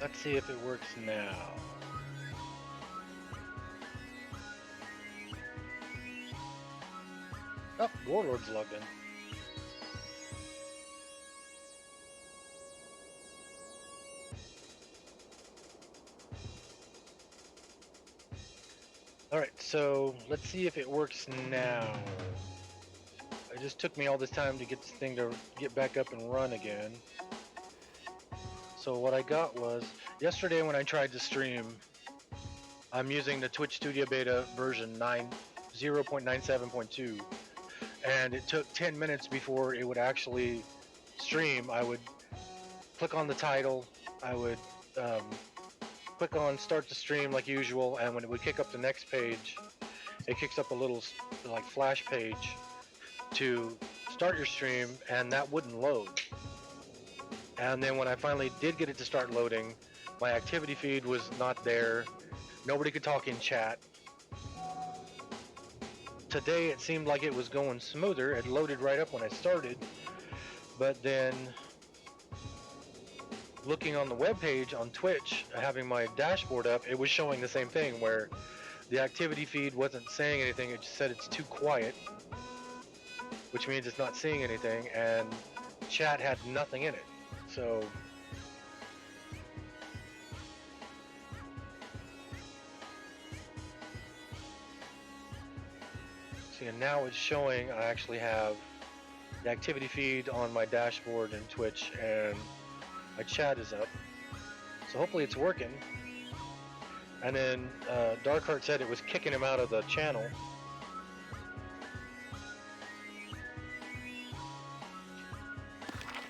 Let's see if it works now. Oh, Warlord's logged in. Alright, so let's see if it works now. It just took me all this time to get this thing to get back up and run again. So what I got was, yesterday when I tried to stream, I'm using the Twitch Studio Beta version 0.97.2, and it took 10 minutes before it would actually stream. I would click on the title, I would um, click on start the stream like usual, and when it would kick up the next page, it kicks up a little like flash page to start your stream, and that wouldn't load. And then when I finally did get it to start loading, my activity feed was not there. Nobody could talk in chat. Today it seemed like it was going smoother. It loaded right up when I started, but then looking on the web page on Twitch, having my dashboard up, it was showing the same thing where the activity feed wasn't saying anything. It just said it's too quiet, which means it's not seeing anything, and chat had nothing in it. So see, and now it's showing I actually have the activity feed on my dashboard in Twitch, and my chat is up. So hopefully it's working. And then Darkheart said it was kicking him out of the channel.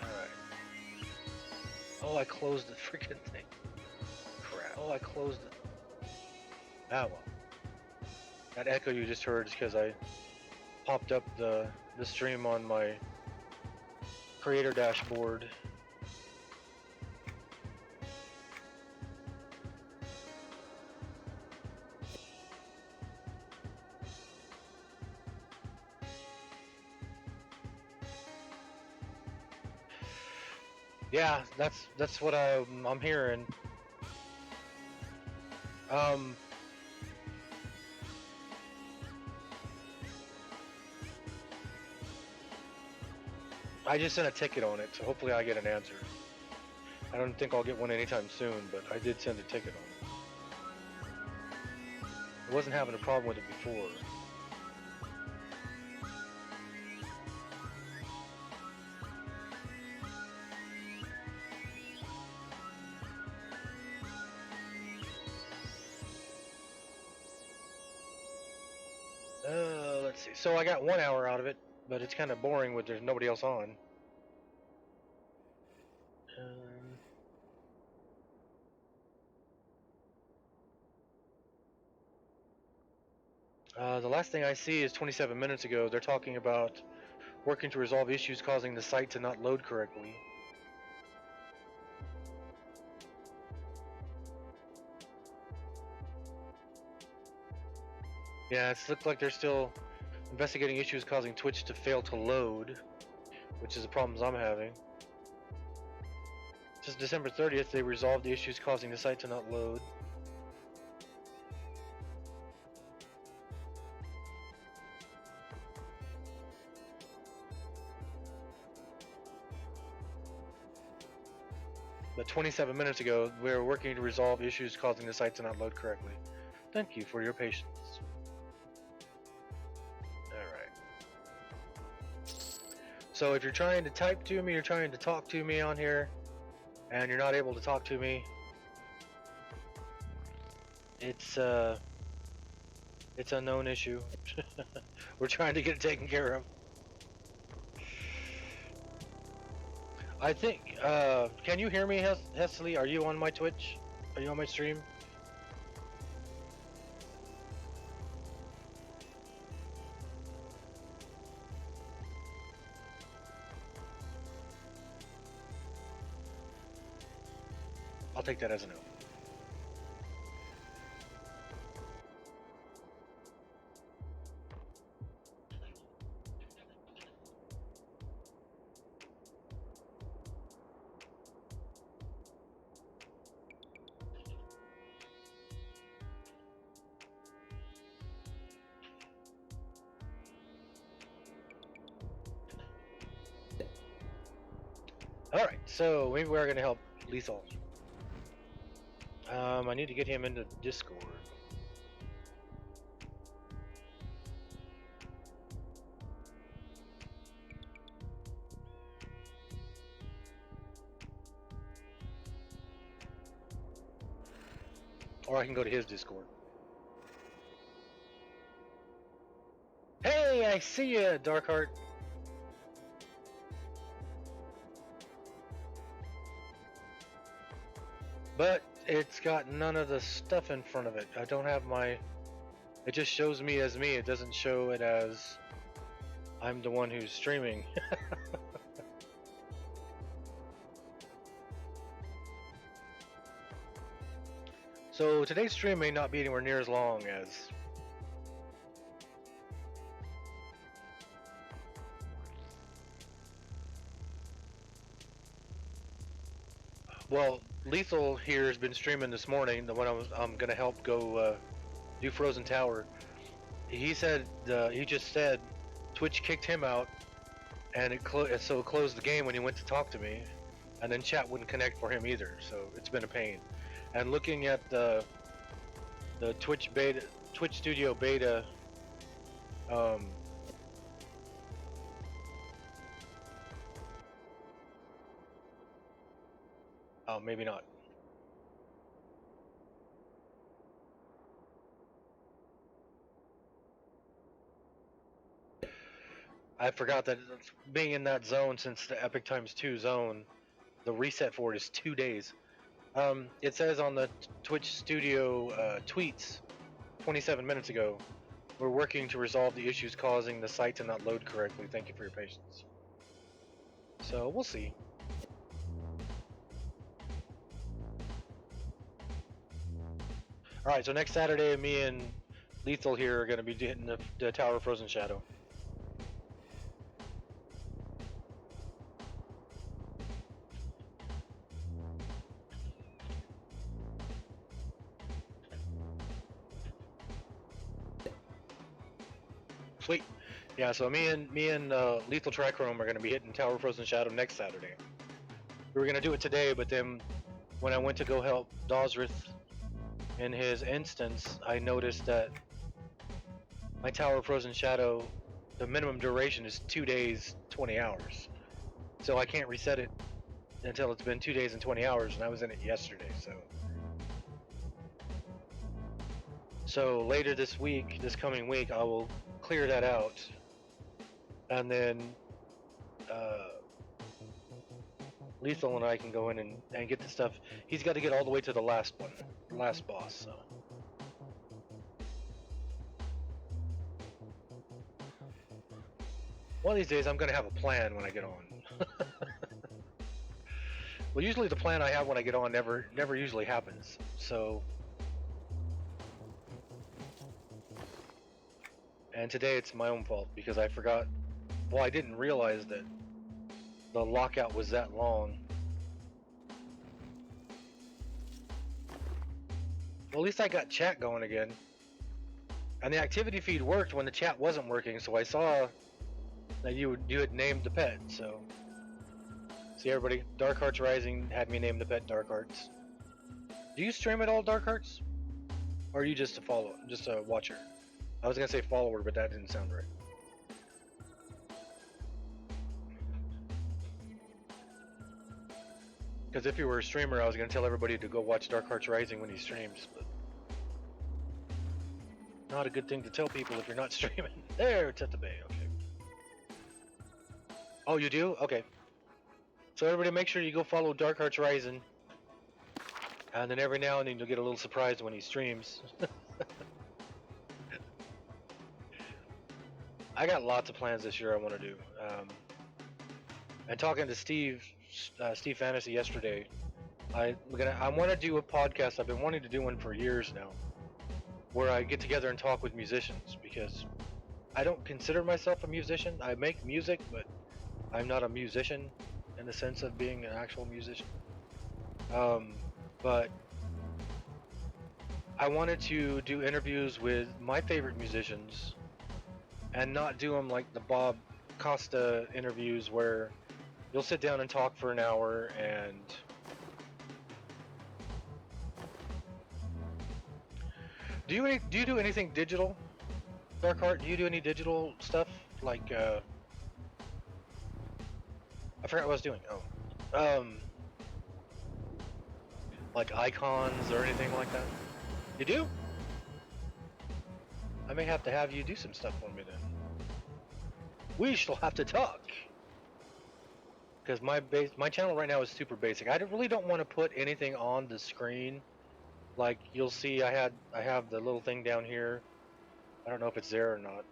Alright. Oh, I closed the freaking thing. Crap. Oh, I closed it. Ah, well. That echo you just heard is because I popped up the stream on my creator dashboard. Yeah, that's what I'm hearing. I just sent a ticket on it, so hopefully I get an answer. I don't think I'll get one anytime soon, but I did send a ticket on it. I wasn't having a problem with it before. Let's see. So I got 1 hour out of it, but it's kind of boring with there's nobody else on. The last thing I see is 27 minutes ago. They're talking about working to resolve issues causing the site to not load correctly. Yeah, it's looked like they're still investigating issues causing Twitch to fail to load, which is the problems I'm having. Since December 30th, they resolved the issues causing the site to not load. But 27 minutes ago, we were working to resolve issues causing the site to not load correctly. Thank you for your patience. Alright. So if you're trying to type to me, you're trying to talk to me on here, and you're not able to talk to me, it's a known issue. We're trying to get it taken care of. I think, can you hear me, Hesley? Are you on my Twitch? Are you on my stream? I'll take that as a no. Alright, so maybe we're gonna help Lethal. I need to get him into Discord. Or I can go to his Discord. Hey, I see ya, Darkheart. But it's got none of the stuff in front of it. I don't have my... It just shows me as me. It doesn't show it as I'm the one who's streaming. So today's stream may not be anywhere near as long as... Well, Lethal here has been streaming this morning, the one I'm gonna help go do Frozen Tower. He said, he just said Twitch kicked him out, and it closed the game when he went to talk to me, and then chat wouldn't connect for him either, so it's been a pain. And looking at the Twitch Studio beta, oh, maybe not. I forgot that being in that zone since the Epic Times 2 zone, the reset for it is 2 days. It says on the Twitch Studio tweets 27 minutes ago, we're working to resolve the issues causing the site to not load correctly. Thank you for your patience. So we'll see. Alright, so next Saturday, me and Lethal here are going to be hitting the Tower of Frozen Shadow. Sweet. Yeah, so me and Lethal Trichrome are going to be hitting Tower of Frozen Shadow next Saturday. We were going to do it today, but then when I went to go help Dosrith in his instance, I noticed that my Tower of Frozen Shadow, the minimum duration is 2 days, 20 hours. So I can't reset it until it's been 2 days and 20 hours, and I was in it yesterday, So later this coming week, I will clear that out, and then Lethal and I can go in and get the stuff. He's got to get all the way to the last boss, so. One of these days I'm going to have a plan when I get on. Well, usually the plan I have when I get on never usually happens, so. And today it's my own fault because I forgot, well, I didn't realize that the lockout was that long. Well, at least I got chat going again. And the activity feed worked when the chat wasn't working, so I saw that you had named the pet, so. See everybody, Dark Hearts Rising had me name the pet Dark Hearts. Do you stream at all, Dark Hearts? Or are you just a watcher? I was gonna say follower, but that didn't sound right. Because if you were a streamer, I was gonna tell everybody to go watch Dark Hearts Rising when he streams, but not a good thing to tell people if you're not streaming. There, it's at the bay, okay. Oh, you do? Okay. So everybody make sure you go follow Dark Hearts Rising. And then every now and then you'll get a little surprised when he streams. I got lots of plans this year I want to do. And talking to Steve Fantasy yesterday, I want to do a podcast. I've been wanting to do one for years now, where I get together and talk with musicians, because I don't consider myself a musician. I make music, but I'm not a musician in the sense of being an actual musician. But I wanted to do interviews with my favorite musicians and not do them like the Bob Costa interviews where You'll sit down and talk for an hour, and do you do anything digital, Darkheart? Do you do any digital stuff like I forgot what I was doing. Oh, like icons or anything like that? You do? I may have you do some stuff for me then. We shall have to talk. Because my channel right now is super basic. I really don't want to put anything on the screen. Like you'll see, I have the little thing down here. I don't know if it's there or not.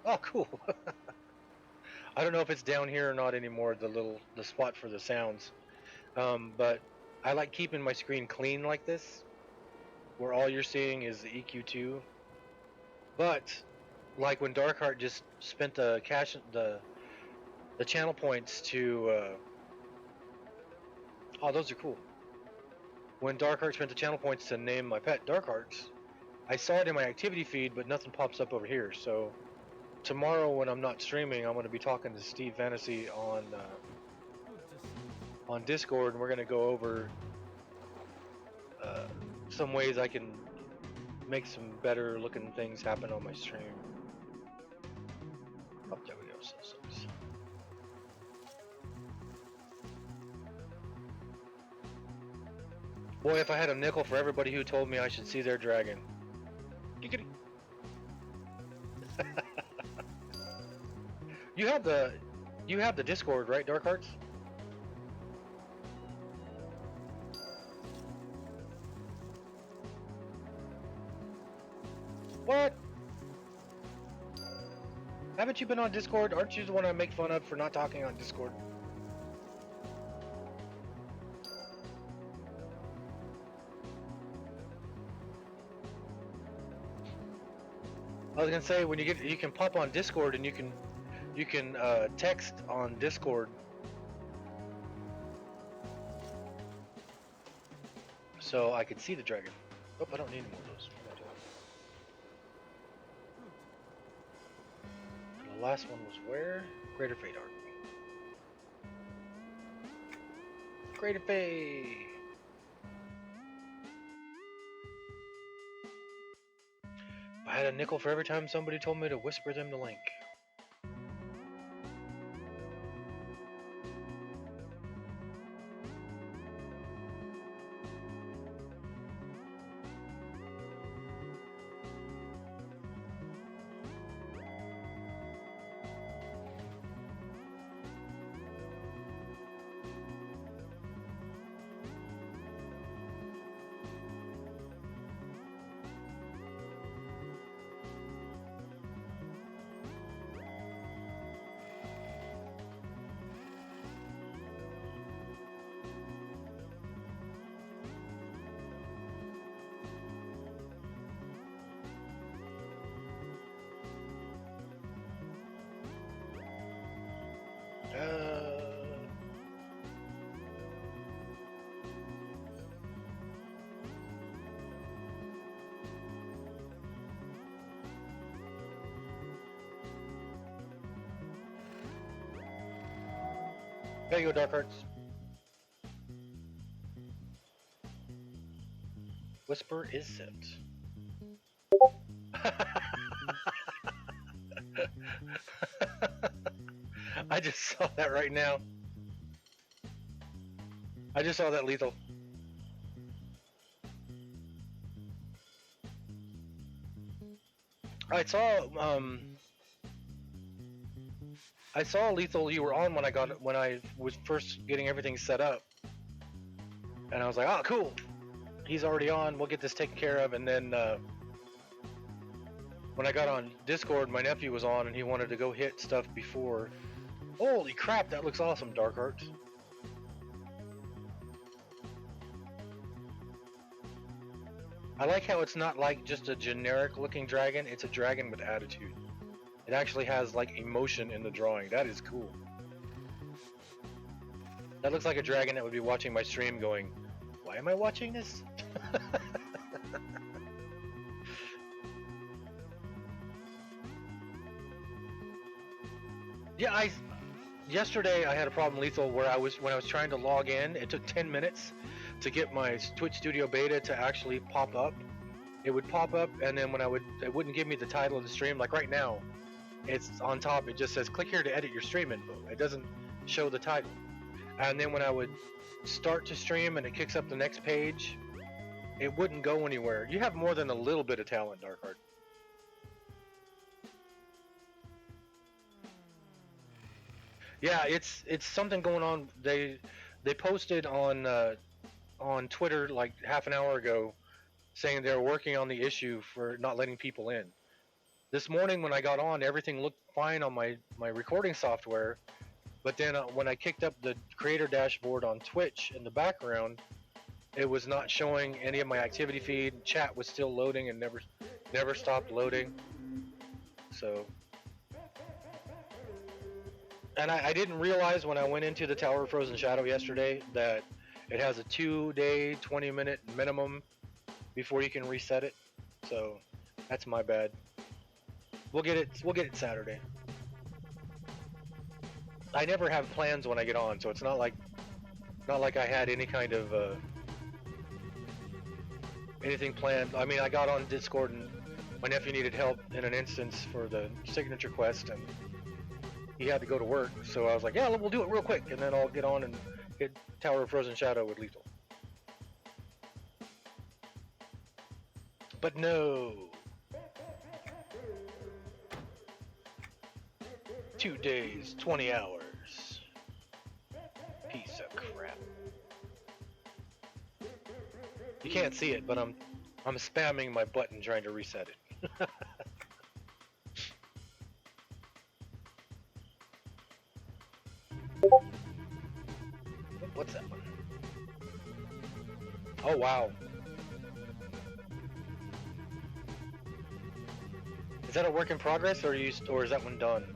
Oh, cool. I don't know if it's down here or not anymore. The spot for the sounds. But I like keeping my screen clean like this, where all you're seeing is the EQ2. But like when Darkheart just spent the channel points to oh, those are cool. When Darkheart spent the channel points to name my pet Darkhearts, I saw it in my activity feed, but nothing pops up over here. So tomorrow when I'm not streaming, I'm going to be talking to Steve Fantasy on Discord, and we're going to go over some ways I can make some better looking things happen on my stream. Oh, there we go. So. Boy, if I had a nickel for everybody who told me I should see their dragon. You have the Discord, right, Darkhearts? What? Haven't you been on Discord? Aren't you the one I make fun of for not talking on Discord? I was gonna say when you can pop on Discord and you can text on Discord. So I could see the dragon. Oh, I don't need more of those. And the last one was where? Greater Fate Arc. Greater Fate. I had a nickel for every time somebody told me to whisper them the link. There you go, Darkhearts. Whisper is sent. I just saw that right now. I just saw that, Lethal. I saw Lethal. You were on when I was first getting everything set up, and I was like, "Oh, cool, he's already on. We'll get this taken care of." And then when I got on Discord, my nephew was on, and he wanted to go hit stuff before. Holy crap, that looks awesome, Darkheart. I like how it's not like just a generic looking dragon, it's a dragon with attitude. It actually has like emotion in the drawing. That is cool. That looks like a dragon that would be watching my stream going, why am I watching this? yesterday I had a problem, Lethal, where when I was trying to log in, it took 10 minutes to get my Twitch Studio Beta to actually pop up. It would pop up, and then it wouldn't give me the title of the stream. Like right now, it's on top. It just says click here to edit your stream info. It doesn't show the title. And then when I would start to stream and it kicks up the next page, it wouldn't go anywhere. You have more than a little bit of talent, Darkheart. Yeah, it's something going on. They posted on Twitter like half an hour ago saying they're working on the issue for not letting people in. This morning when I got on, everything looked fine on my recording software, but then when I kicked up the creator dashboard on Twitch in the background, it was not showing any of my activity feed. Chat was still loading and never stopped loading. So, and I didn't realize when I went into the Tower of Frozen Shadow yesterday that it has a 2-day, 20-minute minimum before you can reset it. So that's my bad. We'll get it Saturday. I never have plans when I get on, so it's not like I had any kind of anything planned. I mean, I got on Discord and my nephew needed help in an instance for the signature quest, and he had to go to work, so I was like, yeah, we'll do it real quick, and then I'll get on and hit Tower of Frozen Shadow with Lethal. But no. 2 days, 20 hours. Piece of crap. You can't see it, but I'm spamming my button trying to reset it. What's that one? Oh wow. Is that a work in progress, or is that one done?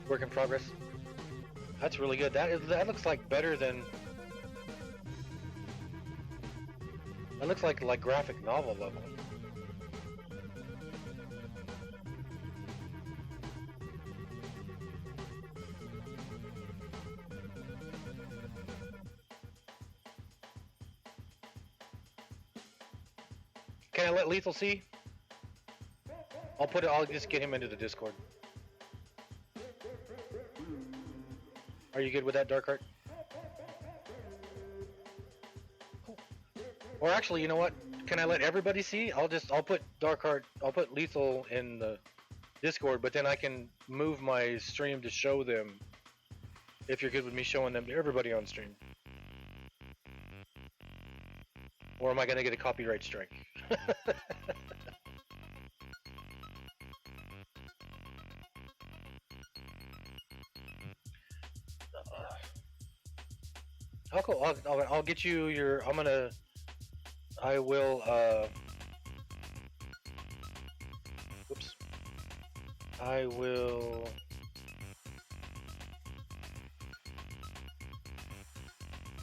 Work in progress. That's really good. That looks like better than. That looks like graphic novel level. Can I let Lethal see? I'll just get him into the Discord. Are you good with that, Darkheart? Or actually, you know what? Can I let everybody see? I'll put Darkheart, I'll put Lethal in the Discord, but then I can move my stream to show them, if you're good with me showing them to everybody on stream. Or am I gonna get a copyright strike? Oh, cool. I'll get you your. I will. Oops. I will.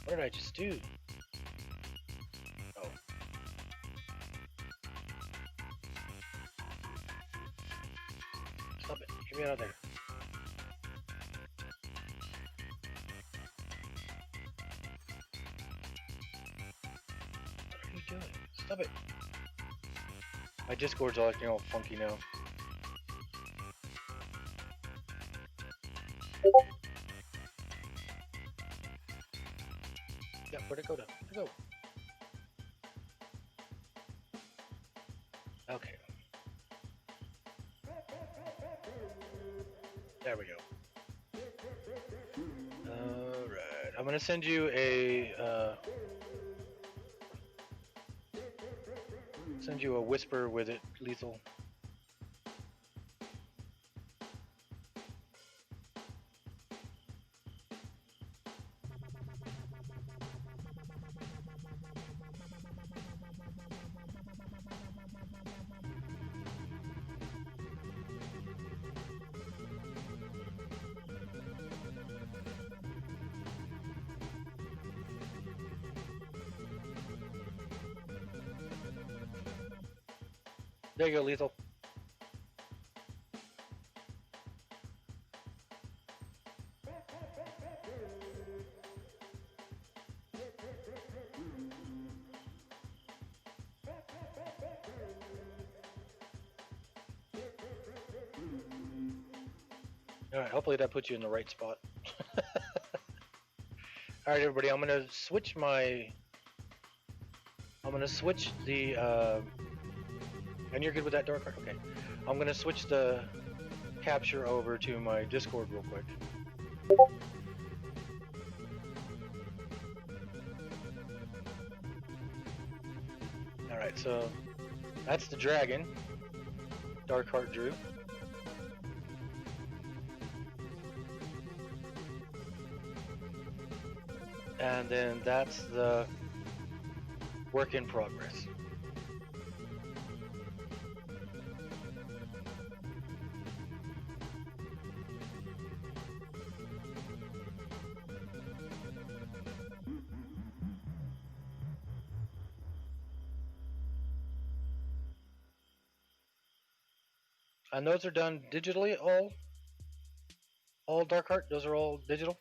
What did I just do? Oh. Stop it. Get me out of there. Stop it. My Discord's all acting all funky now. Yeah, where'd it go to? Where'd it go? Okay. There we go. Alright. I'm gonna send you a whisper with it, Lethal. There you go, Lethal. All right, hopefully that puts you in the right spot. All right, everybody, I'm gonna switch the. And you're good with that, Dark? Okay. I'm gonna switch the capture over to my Discord real quick. All right, so that's the dragon, Darkheart drew. And then that's the work in progress. And those are done digitally, all Darkheart. Those are all digital.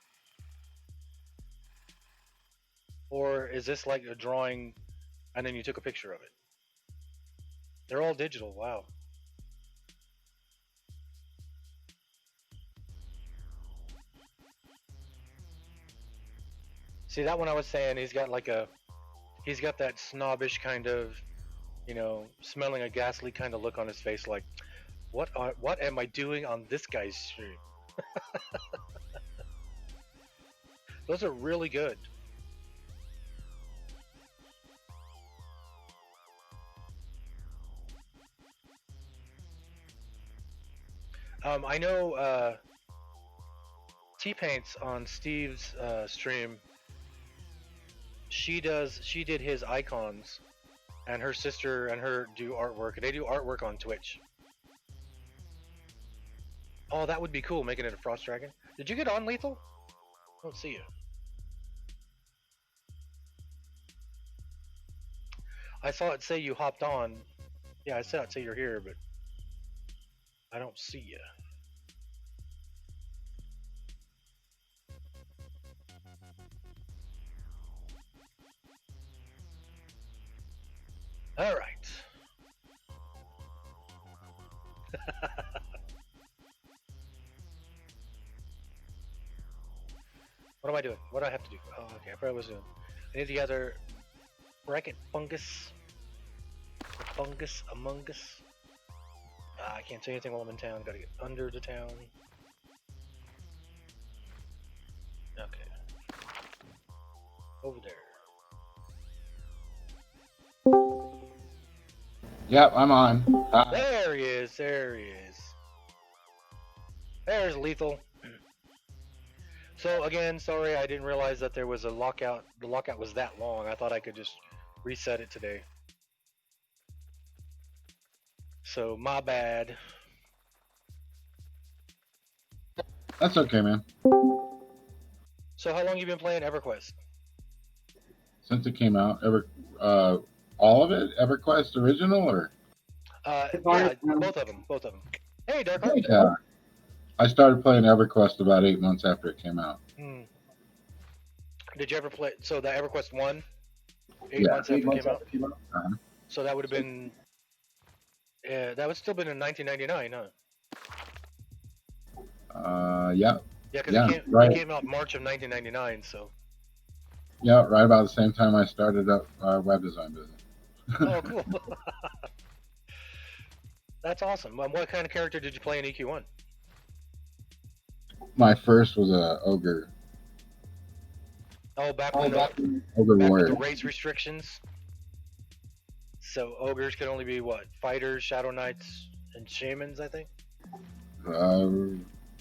Or is this like a drawing, and then you took a picture of it? They're all digital. Wow. See, that one I was saying, he's got that snobbish kind of, smelling a gas leak kind of look on his face, like, what am I doing on this guy's stream? Those are really good. I know T-Paints on Steve's stream. She did his icons, and her sister and her do artwork, and they do artwork on Twitch. Oh, that would be cool, making it a Frost Dragon. Did you get on, Lethal? I don't see you. I saw it say you hopped on. Yeah, I saw it say you're here, but I don't see you. All right. What am I doing? What do I have to do? Oh, okay. I probably was doing. I need to gather bracket fungus. Fungus among us. I can't say anything while I'm in town. Gotta get under the town. Okay. Over there. Yep, I'm on. There he is. There he is. There's Lethal. So again, sorry, I didn't realize that there was a lockout. The lockout was that long. I thought I could just reset it today. So my bad. That's okay, man. So how long you been playing Everquest? Since it came out, all of it, EverQuest original, or? Yeah, both of them. Both of them. Hey, Darkheart. Yeah. I started playing EverQuest about 8 months after it came out. Did you ever play? So the EverQuest 1, 8 months after it came out. Uh-huh. So that would have been. That would still been in 1999, huh? Yeah. Yeah, because it came out March of 1999. So. Yeah, right about the same time I started up our web design business. Oh, cool. That's awesome. What kind of character did you play in EQ1? My first was a ogre. Oh, back when ogre warrior. The race restrictions. So ogres could only be what? Fighters, shadow knights, and shamans, I think.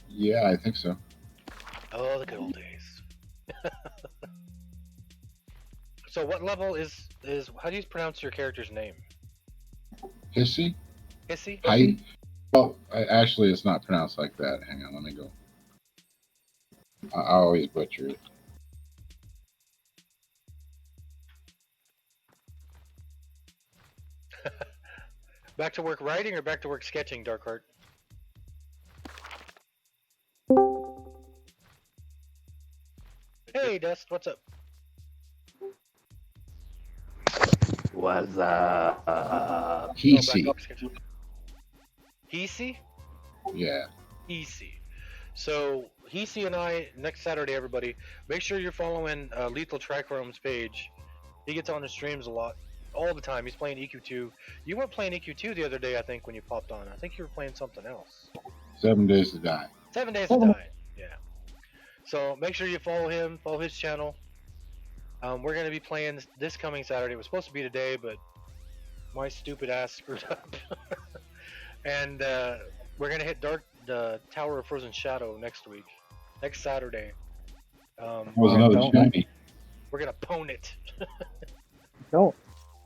Yeah, I think so. Oh, the good old days. So what level is how do you pronounce your character's name? Hissy? Hissy? Well, actually, it's not pronounced like that. Hang on, let me go. I always butcher it. Back to work writing or back to work sketching, Darkheart? Hey, Dust, what's up? Was Heesy. Heesy? Yeah. Heesy. So, Heesy and I, next Saturday, everybody, make sure you're following Lethal Trichrome's page. He gets on the streams a lot, all the time. He's playing EQ2. You weren't playing EQ2 the other day, I think, when you popped on. I think you were playing something else. 7 Days to Die. 7 Days to Die, yeah. So, make sure you follow him, follow his channel. We're going to be playing this coming Saturday. It was supposed to be today, but my stupid ass screwed up. And we're going to hit the Tower of Frozen Shadow next week. Next Saturday. That was another shiny. We're going to pwn it.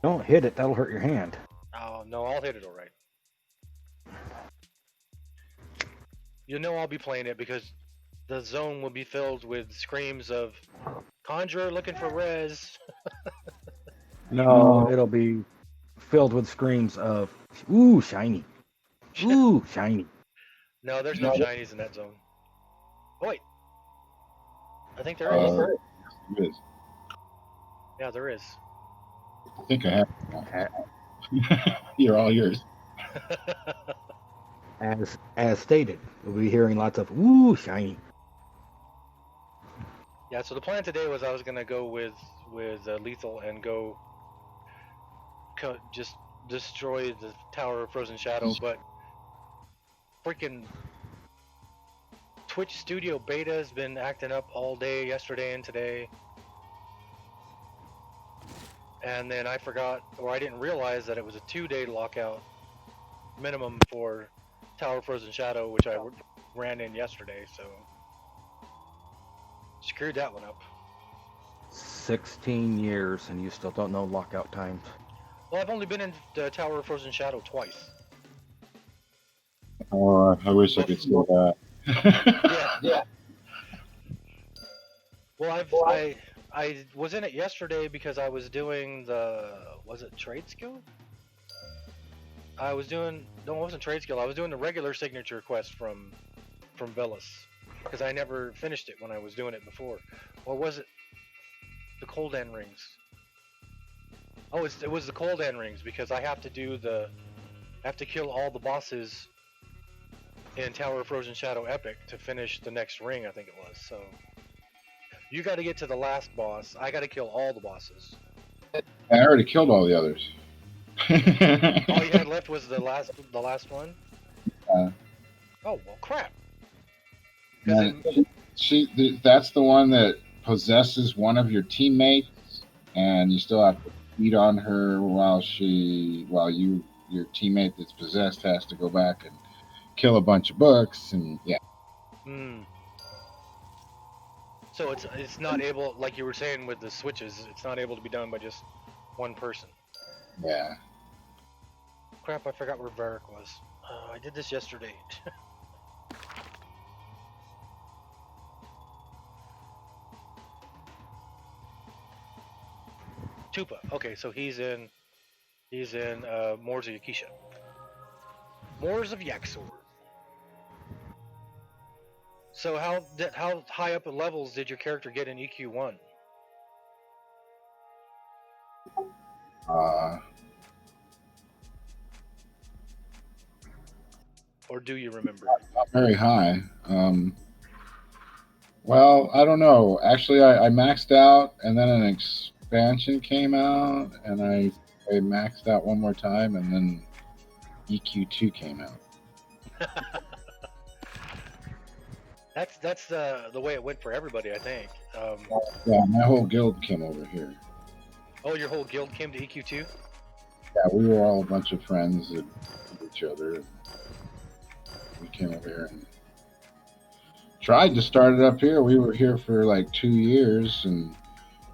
don't hit it. That'll hurt your hand. Oh, no, I'll hit it all right. You know I'll be playing it because the zone will be filled with screams of Conjurer looking for res. No, it'll be filled with screams of "Ooh, shiny! Ooh, shiny!" No, there's no shinies in that zone. Oh, wait. I think there is. It is. Yeah, there is. I think I have. You're all yours. As stated, we'll be hearing lots of "Ooh, shiny!" Yeah, so the plan today was I was gonna go with Lethal and go just destroy the Tower of Frozen Shadow, but freaking Twitch Studio Beta has been acting up all day yesterday and today. And then I forgot, or I didn't realize that it was a 2-day lockout minimum for Tower of Frozen Shadow, which I ran in yesterday, so screwed that one up. 16 years and you still don't know lockout times. Well, I've only been in the Tower of Frozen Shadow twice. Oh, I wish I could see that. Yeah. Well, I was in it yesterday because I was doing was it Trade Skill? I was doing, no, it wasn't Trade Skill. I was doing the regular signature quest from Velas because I never finished it when I was doing it before. Or was it the Cold End Rings? Oh, it was the Cold End Rings because I have to do I have to kill all the bosses in Tower of Frozen Shadow Epic to finish the next ring, I think it was. So you got to get to the last boss. I got to kill all the bosses. I already killed all the others. All you had left was the last one. Oh well, crap. That's the one that possesses one of your teammates, and you still have to beat on her while your teammate that's possessed has to go back and kill a bunch of books, and yeah. So it's not able, like you were saying with the switches, it's not able to be done by just one person. Yeah. Crap, I forgot where Varric was. I did this yesterday. Tupa. Okay, so he's in Moors of Yakisha. Moors of Yaxor. So how high up in levels did your character get in EQ1? Or do you remember? Not very high. Well, I don't know. Actually, I maxed out, and then an expansion came out, and I maxed out one more time, and then EQ2 came out. That's the way it went for everybody, I think. Yeah, my whole guild came over here. Oh, your whole guild came to EQ2? Yeah, we were all a bunch of friends with each other. We came over here and tried to start it up here. We were here for like 2 years, and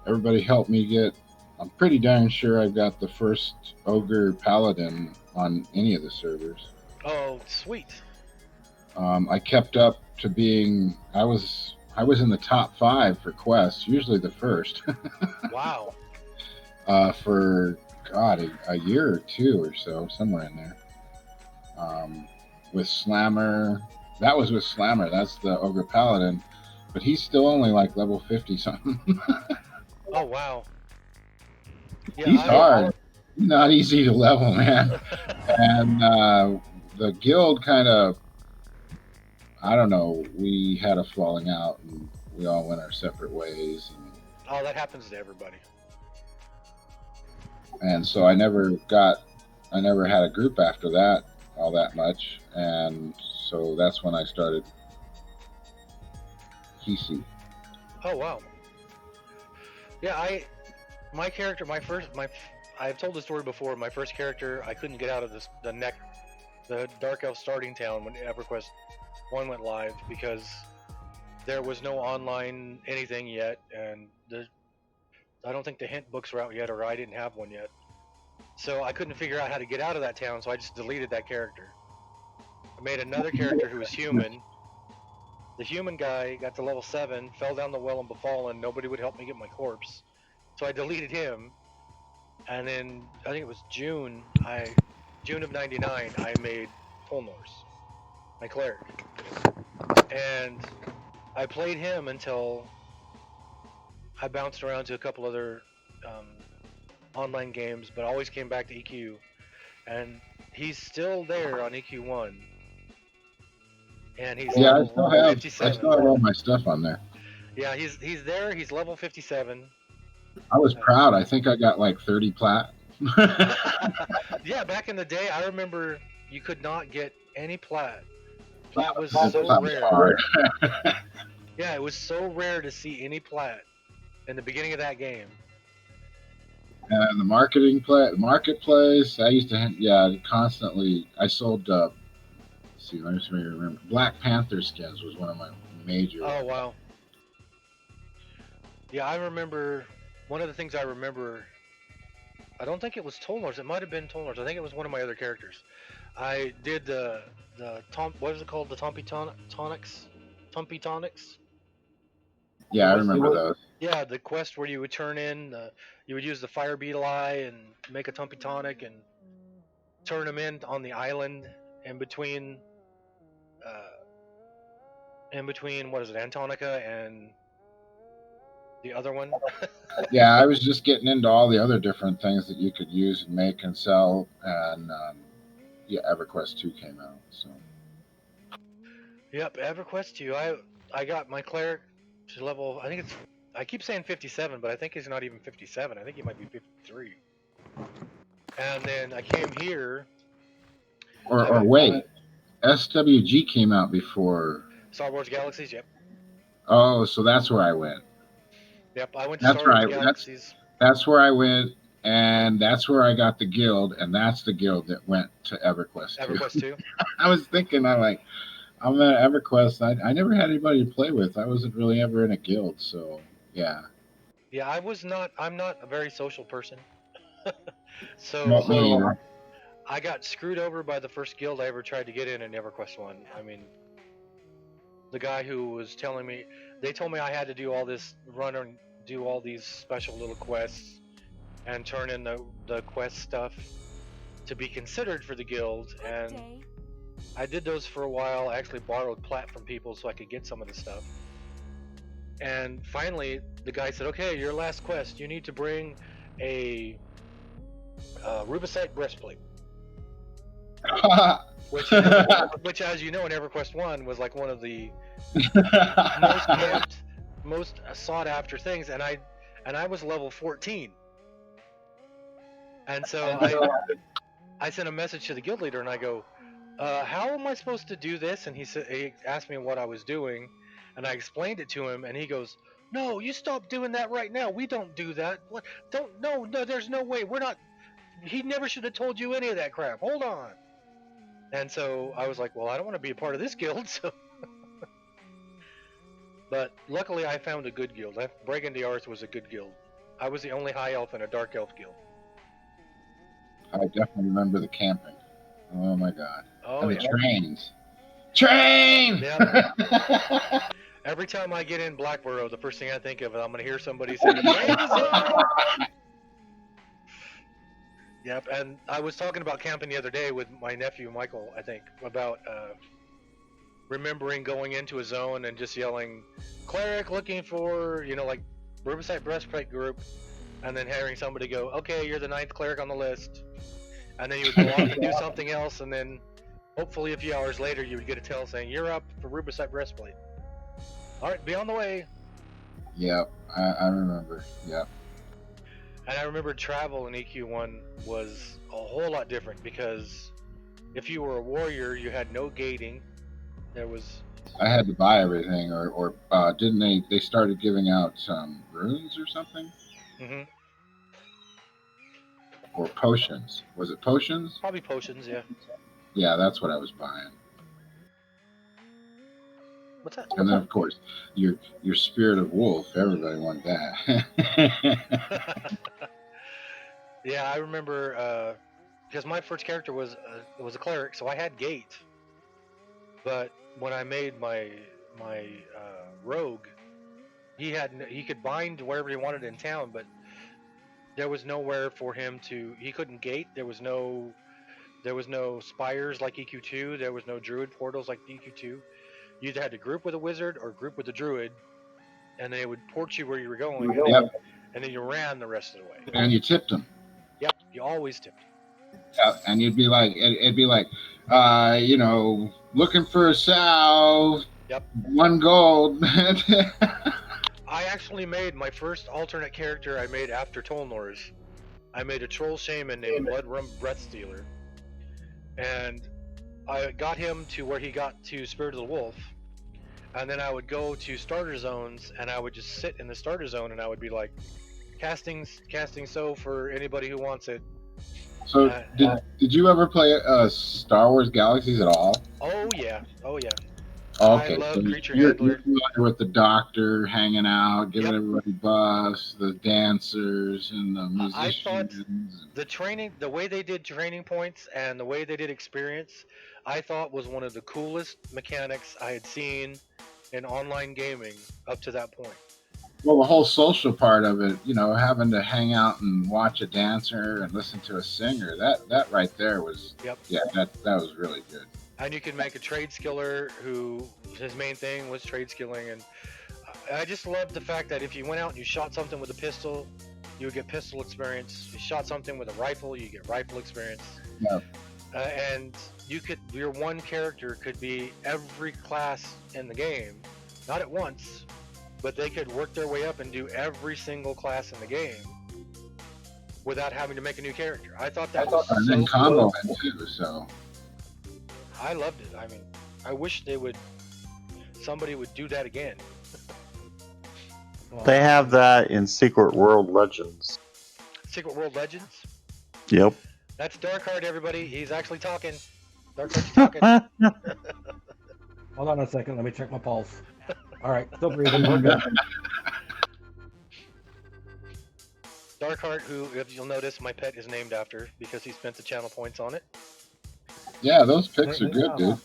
everybody helped me get. I'm pretty darn sure I've got the first Ogre Paladin on any of the servers. Oh, sweet. I kept up to being. I was in the top 5 for quests, usually the first. Wow. For God, a year or 2 or so, somewhere in there. with Slammer. That was with Slammer. That's the Ogre Paladin, but he's still only like level 50 something. Oh wow. Yeah, He's hard. He's not easy to level, man. And the guild kind of, I don't know, we had a falling out and we all went our separate ways. Oh, that happens to everybody. And so I never had a group after that all that much. And so that's when I started Hisi. Oh wow. Yeah, I've told the story before. My first character, I couldn't get out of the Dark Elf starting town when EverQuest 1 went live because there was no online anything yet, and I don't think the hint books were out yet, or I didn't have one yet. So I couldn't figure out how to get out of that town, so I just deleted that character. I made another character who was human. The human guy got to level 7, fell down the well and befallen. Nobody would help me get my corpse. So I deleted him. And then, I think it was June of 99, I made Tolnors, my cleric. And I played him until I bounced around to a couple other online games, but always came back to EQ. And he's still there on EQ1. And he's Yeah, level I 57. still have all my stuff on there. Yeah, he's there. He's level 57. I was proud. I think I got like 30 plat. Yeah, back in the day, I remember you could not get any plat. Plat was Plat so was rare. hard. Yeah, it was so rare to see any plat in the beginning of that game. And the marketplace, I used to, constantly. I sold. Let's see, let me remember. Black Panther skins was one of my major. Oh wow. Yeah, I remember. One of the things I remember. I don't think it was Tolnors. It might have been Tolnors. I think it was one of my other characters. I did what is it called? The Tumpy Tonics? Yeah, I remember those. Yeah, the quest where you would turn in, you would use the fire beetle eye and make a Tumpy Tonic and turn them in on the island in between, what is it, Antonica and the other one. Yeah, I was just getting into all the other different things that you could use and make and sell, and EverQuest 2 came out. So. Yep, EverQuest 2. I got my cleric to level. I think it's. I keep saying 57, but I think he's not even 57. I think he might be 53. And then I came here. Or wait, SWG came out before Star Wars Galaxies. Yep. Oh, so that's where I went. Yep, I went to Star Wars Galaxies. That's where I went, and that's where I got the guild, and that's the guild that went to EverQuest 2. EverQuest 2. I was thinking, I'm at EverQuest. I never had anybody to play with. I wasn't really ever in a guild, so yeah. Yeah, I'm not a very social person. So me either. I got screwed over by the first guild I ever tried to get in EverQuest 1. I mean, the guy who was telling me, they told me I had to do all this, run and do all these special little quests and turn in the quest stuff to be considered for the guild, and I did those for a while. I actually borrowed plat from people so I could get some of the stuff. And finally, the guy said, okay, your last quest, you need to bring a rubicite breastplate. which, as you know, in EverQuest 1 was like one of the most camped, most sought after things, and I was level 14. And so I sent a message to the guild leader and I go, how am I supposed to do this? And he asked me what I was doing, and I explained it to him, and he goes, no, you stop doing that right now. We don't do that. What? No, there's no way. We're not. He never should have told you any of that crap. Hold on. And so I was like, well, I don't want to be a part of this guild. So, but luckily I found a good guild. Brigand the Arth was a good guild. I was the only high elf in a dark elf guild. I definitely remember the camping. Oh my god. Oh, and the trains. Train! Yeah. Every time I get in Blackborough, the first thing I think of is I'm going to hear somebody say, Yep, and I was talking about camping the other day with my nephew Michael. I think about remembering going into a zone and just yelling, "Cleric looking for," like Riverside Breastplate group, and then hearing somebody go, "Okay, you're the 9th cleric on the list," and then you would go off and do something else, and then hopefully a few hours later you would get a tell saying, "You're up for Riverside Breastplate." All right, be on the way. Yep, I remember. Yep. And I remember travel in EQ1 was a whole lot different because if you were a warrior, you had no gating. There was. I had to buy everything, or didn't they? They started giving out some runes or something, Hmm. or potions. Was it potions? Probably potions, yeah. Yeah, that's what I was buying. What's that? And then, of course, your spirit of wolf. Everybody wanted that. Yeah, I remember because my first character was a cleric, so I had gate. But when I made my rogue, he could bind wherever he wanted in town, but there was nowhere for him to. He couldn't gate. There was no spires like EQ2. There was no druid portals like EQ2. You either had to group with a wizard or group with a druid, and they would port you where you were going, and Yep. and then you ran the rest of the way. And you tipped them. Yep, you always tipped. Yeah, and you'd be like, it'd be like, looking for a sow. Yep. 1 gold. I actually made my first alternate character. I made after Tolnor's. I made a troll shaman named Bloodrum Breathstealer, and I got him to where he got to Spirit of the Wolf, and then I would go to starter zones, and I would just sit in the starter zone, and I would be like, casting so for anybody who wants it. So did you ever play Star Wars Galaxies at all? Oh yeah. Okay, I love so Creature you're Handler. with the doctor hanging out, giving Yep. everybody buffs, the dancers and the I thought musicians. the way they did training points and the way they did experience, I thought was one of the coolest mechanics I had seen in online gaming up to that point. Well, the whole social part of it, having to hang out and watch a dancer and listen to a singer, that right there was, Yep. yeah, that was really good. And you can make a trade skiller who his main thing was trade skilling, and I just loved the fact that if you went out and you shot something with a pistol, you would get pistol experience. You shot something with a rifle, you get rifle experience. Yeah. And your one character could be every class in the game, not at once, but they could work their way up and do every single class in the game without having to make a new character. I thought that was And so then combo cool. it too, so. I loved it. I mean, I wish somebody would do that again. They have that in Secret World Legends. Secret World Legends? Yep. That's Darkheart, everybody. He's actually talking. Darkheart's talking. Hold on a second. Let me check my pulse. All right, still breathing. We're good. Darkheart, who, if you'll notice, my pet is named after because he spent the channel points on it. Yeah, those pics are good, dude.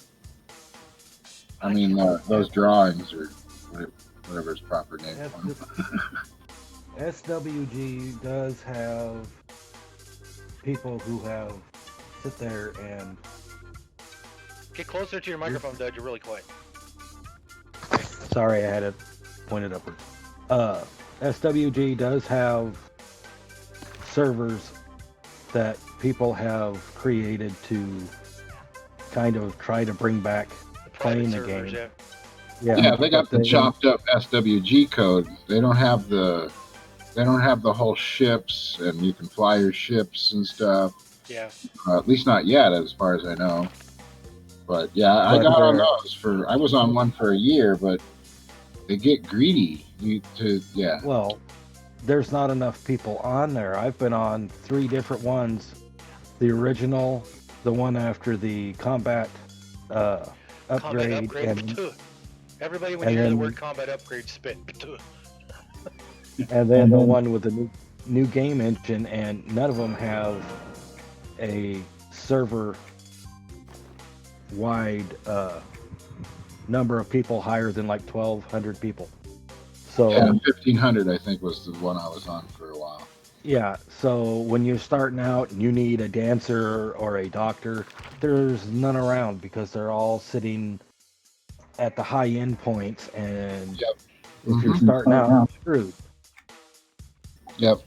I mean, those drawings are whatever his proper name for them. SWG does have people who have sit there and Get closer to your microphone, Doug. You're really quiet. sorry, I had it pointed upwards. SWG does have servers that people have created to kind of try to bring back playing the servers, game. Yeah, they got the chopped up SWG code. They don't have the whole ships, and you can fly your ships and stuff. Yeah. At least not yet, as far as I know. But yeah, I got on those I was on one for a year, but they get greedy. Well, there's not enough people on there. I've been on 3 different ones. The original, the one after the combat upgrade, and everybody when you hear the word combat upgrade spit. And then the one with the new game engine, and none of them have a server wide number of people higher than like 1,200 people. So yeah, 1,500 I think was the one I was on for a while. Yeah, So when you're starting out and you need a dancer or a doctor, there's none around because they're all sitting at the high end points, and Yep. if you're Mhm. starting out, you're screwed. Yep.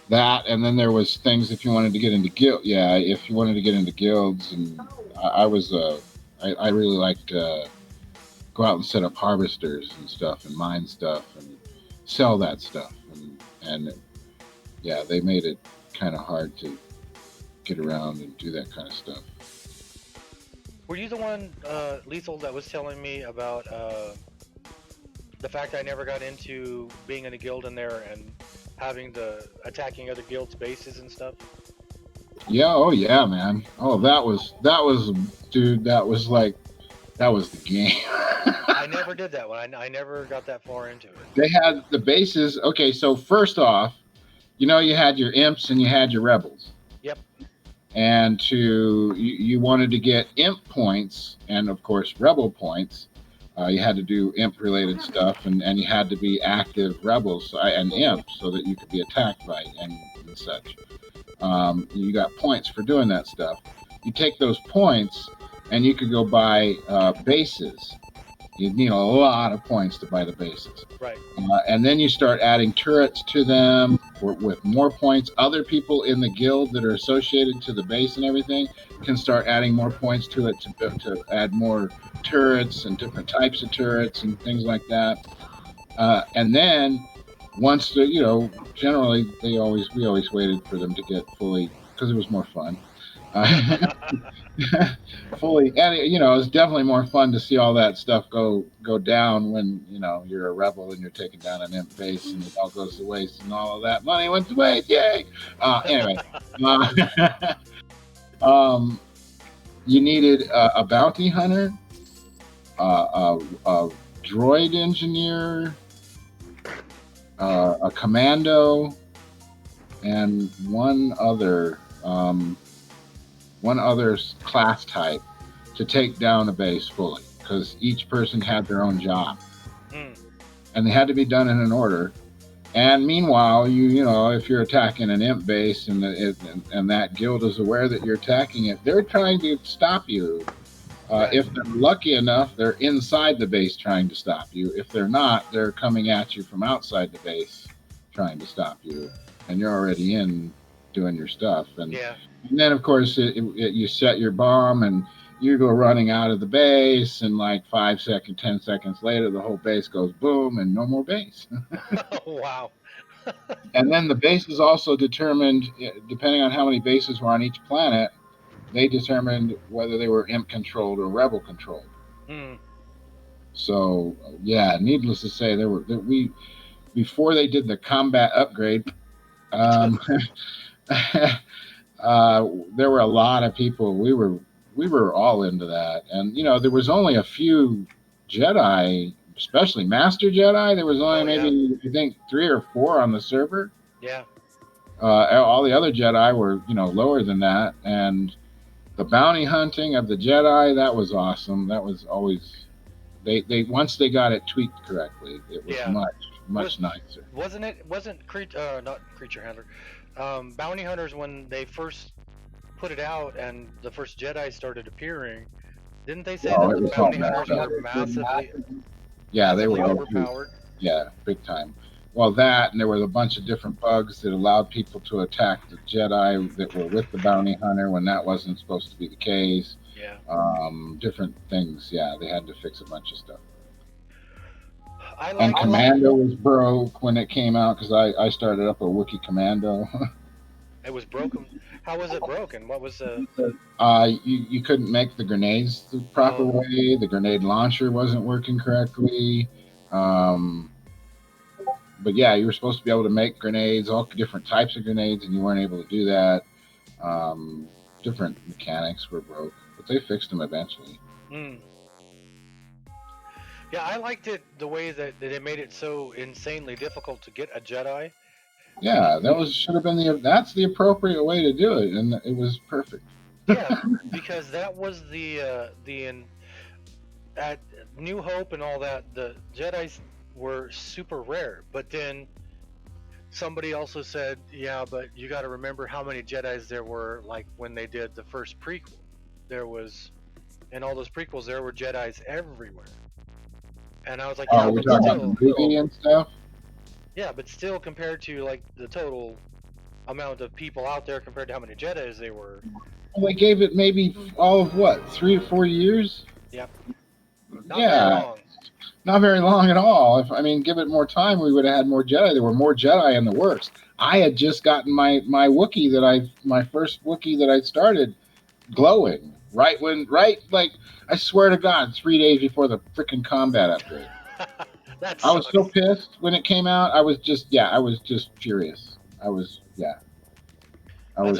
That, and then there was things if you wanted to get into guild. Yeah, if you wanted to get into guilds, and I really liked go out and set up harvesters and stuff and mine stuff and sell that stuff, and yeah, they made it kind of hard to get around and do that kind of stuff. Were you the one, Lethal, that was telling me about the fact I never got into being in a guild in there and having the attacking other guilds' bases and stuff? Yeah, oh yeah, man. Oh, that was dude. That was the game. I never did that one. I never got that far into it. They had the bases. Okay, so first off, you had your imps and you had your rebels. Yep. And you wanted to get imp points and of course rebel points. You had to do imp related stuff, and you had to be active rebels and imps so that you could be attacked by and such. You got points for doing that stuff. You take those points and you could go buy bases. You'd need a lot of points to buy the bases. Right. And then you start adding turrets to them with more points. Other people in the guild that are associated to the base and everything can start adding more points to it to add more turrets and different types of turrets and things like that. And then once generally we always waited for them to get fully, because it was more fun. Fully, and it's definitely more fun to see all that stuff go down when you're a rebel and you're taking down an imp base and it all goes to waste and all of that money went to waste. Yay! Anyway, you needed a bounty hunter, a droid engineer, a commando, and one other class type to take down a base fully, because each person had their own job, and they had to be done in an order. And meanwhile, if you're attacking an imp base and that guild is aware that you're attacking it, they're trying to stop you. If they're lucky enough, they're inside the base trying to stop you. If they're not, they're coming at you from outside the base trying to stop you, and you're already in doing your stuff. And then of course you set your bomb and you go running out of the base, and like 5 seconds, 10 seconds later, the whole base goes boom and no more base. Wow. And then the base is also determined, depending on how many bases were on each planet, they determined whether they were imp controlled or rebel controlled. So yeah, needless to say, before they did the combat upgrade, there were a lot of people. We were all into that, and there was only a few Jedi, especially Master Jedi. There was only maybe I think 3 or 4 on the server. Yeah. All the other Jedi were lower than that, and the bounty hunting of the Jedi, that was awesome. That was always they once they got it tweaked correctly, it was much nicer. Wasn't not creature handler, bounty hunters, when they first put it out and the first Jedi started appearing, didn't they say that the bounty hunters were massively they were overpowered? Yeah, big time. Well, that, and there was a bunch of different bugs that allowed people to attack the Jedi that were with the bounty hunter when that wasn't supposed to be the case. Yeah. Different things. Yeah, they had to fix a bunch of stuff. And Commando was broke when it came out, because I started up a Wookiee Commando. It was broken. How was it broken? What was you couldn't make the grenades the proper way. The grenade launcher wasn't working correctly. But yeah, you were supposed to be able to make grenades, all different types of grenades, and you weren't able to do that. Different mechanics were broke, but they fixed them eventually. Yeah, I liked it the way that it made it so insanely difficult to get a Jedi. Yeah, should have been that's the appropriate way to do it, and it was perfect. Yeah, because that was at New Hope and all that, the Jedis were super rare, but then somebody also said, yeah, but you got to remember how many Jedis there were, like when they did the first prequel. There was, in all those prequels, there were Jedis everywhere. And I was like, yeah, Oh, we're but talking about the still, movie and stuff. yeah, but still compared to like the total amount of people out there compared to how many Jedis they were. Well, they gave it maybe all of what, 3 or 4 years? Yep. Not very Yeah, long. not very long at all. If I mean, give it more time, we would have had more Jedi. There were more Jedi in the works. I had just gotten my Wookiee my first Wookiee that I started glowing right like I swear to God, 3 days before the freaking combat upgrade. That I was so sucks. pissed when it came out. I was just furious. I That's was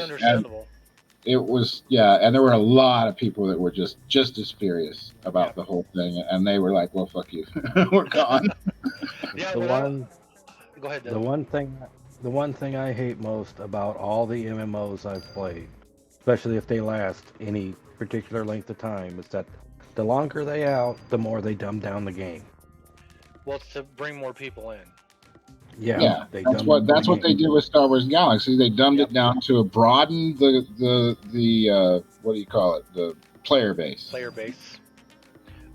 and understandable. it was and there were a lot of people that were just as furious about Yep. the whole thing, and they were like, well, fuck you. We're gone. Yeah, The when I one, go ahead, the Dylan. one thing, the one thing I hate most about all the MMOs I've played, especially if they last any particular length of time, is that the longer they out, the more they dumb down the game. Well, it's to bring more people in. Yeah, Yeah, they that's dumb down the what they game. did with Star Wars Galaxy. They dumbed Yep. it down to broaden the what do you call it, the player base, Player base.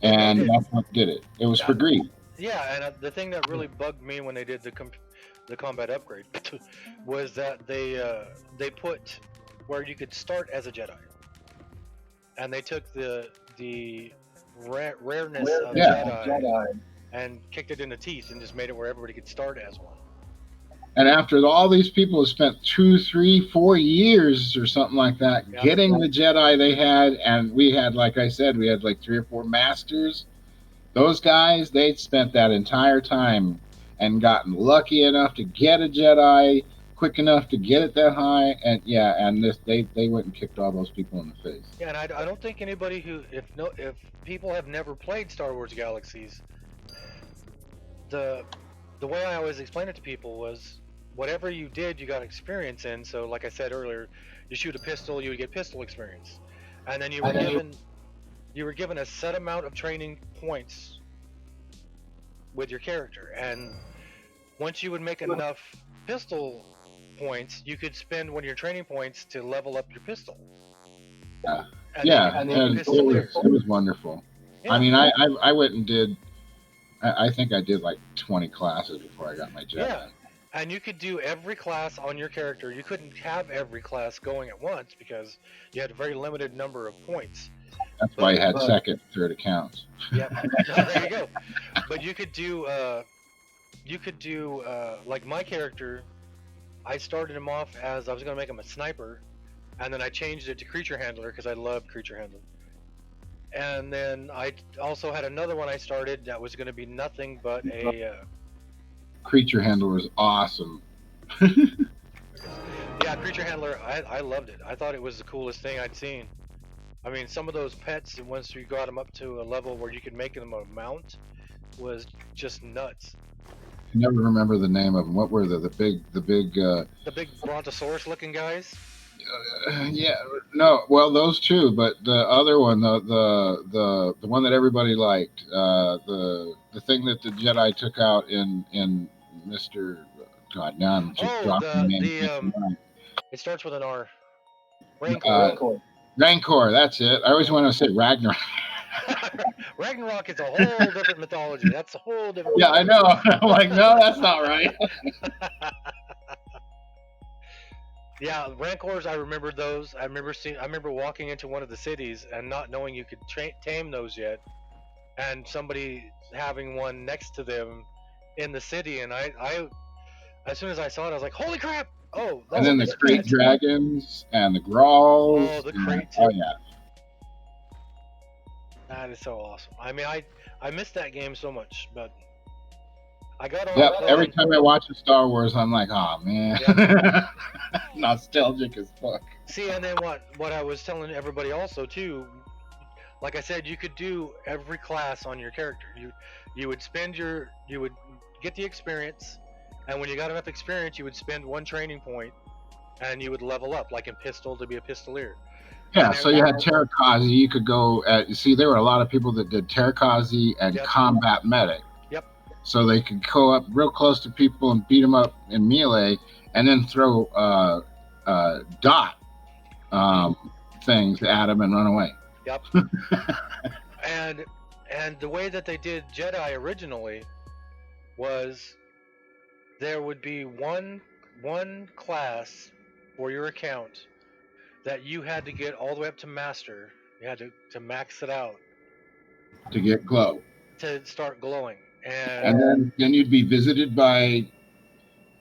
They made and it. that's what did it. It was for greed. Yeah, and the thing that really bugged me when they did the combat upgrade was that they put where you could start as a Jedi, and they took the rareness of Yeah. Jedi and kicked it into teeth and just made it where everybody could start as one. And after all these people have spent 2, 3, 4 years or something like that Yep. getting the Jedi they had, and we had, like I said, we had like 3 or 4 masters. Those guys, they'd spent that entire time and gotten lucky enough to get a Jedi quick enough to get it that high, and they went and kicked all those people in the face. Yeah, and I don't think anybody who if people have never played Star Wars Galaxies, the way I always explained it to people was whatever you did, you got experience in. So, like I said earlier, you shoot a pistol, you would get pistol experience, and then you were given a set amount of training points with your character, and once you would make enough pistol points, you could spend one of your training points to level up your pistol. Yeah, And yeah, then you could and be a pistolier. it was wonderful. Yeah. I mean, I went and did. I think I did like 20 classes before I got my Jedi. Yeah. And you could do every class on your character. You couldn't have every class going at once because you had a very limited number of points. That's why I had second, third accounts. Yep. There you go. But you could do like my character. I started him off as I was going to make him a sniper, and then I changed it to creature handler because I love creature handler. And then I also had another one I started that was going to be nothing but a Creature handler was awesome. yeah, creature handler. I loved it. I thought it was the coolest thing I'd seen. I mean, some of those pets, once you got them up to a level where you could make them a mount, was just nuts. I never remember the name of them. What were the big The big brontosaurus looking guys. yeah, no, well, those two, but the other one, the one that everybody liked, the thing that the Jedi took out in Mr. God, now I'm just Oh, dropping the name. it starts with an R. Rancor. Rancor, that's it. I always want to say Ragnarok. Ragnarok is a whole different mythology. That's a whole different. Yeah, I know. I'm like, no, that's not right. Yeah, Rancors. I remember those. I remember walking into one of the cities and not knowing you could tame those yet, and somebody having one next to them in the city, and I as soon as I saw it, I was like, "Holy crap!" Oh, And then the it's Crate Dragons and the Growls. Oh, the Crate. Oh yeah. That is so awesome. I mean, I missed that game so much, but I got on. Yep. Every time I watch a Star Wars, I'm like, oh man, Yep. nostalgic as fuck. See, and then what I was telling everybody also too, like I said, you could do every class on your character. You would get the experience, and when you got enough experience, you would spend one training point, and you would level up, like in pistol to be a pistolier. Yeah, so you had Terrakazi. You could go at. See, there were a lot of people that did Terrakazi and Yep. Combat Medic. Yep. so they could go up real close to people and beat them up in melee, and then throw dot things at them and run away. Yep. and the way that they did Jedi originally was there would be one class for your account that you had to get all the way up to master. You had to max it out To get glow, to start glowing. and then you'd be visited by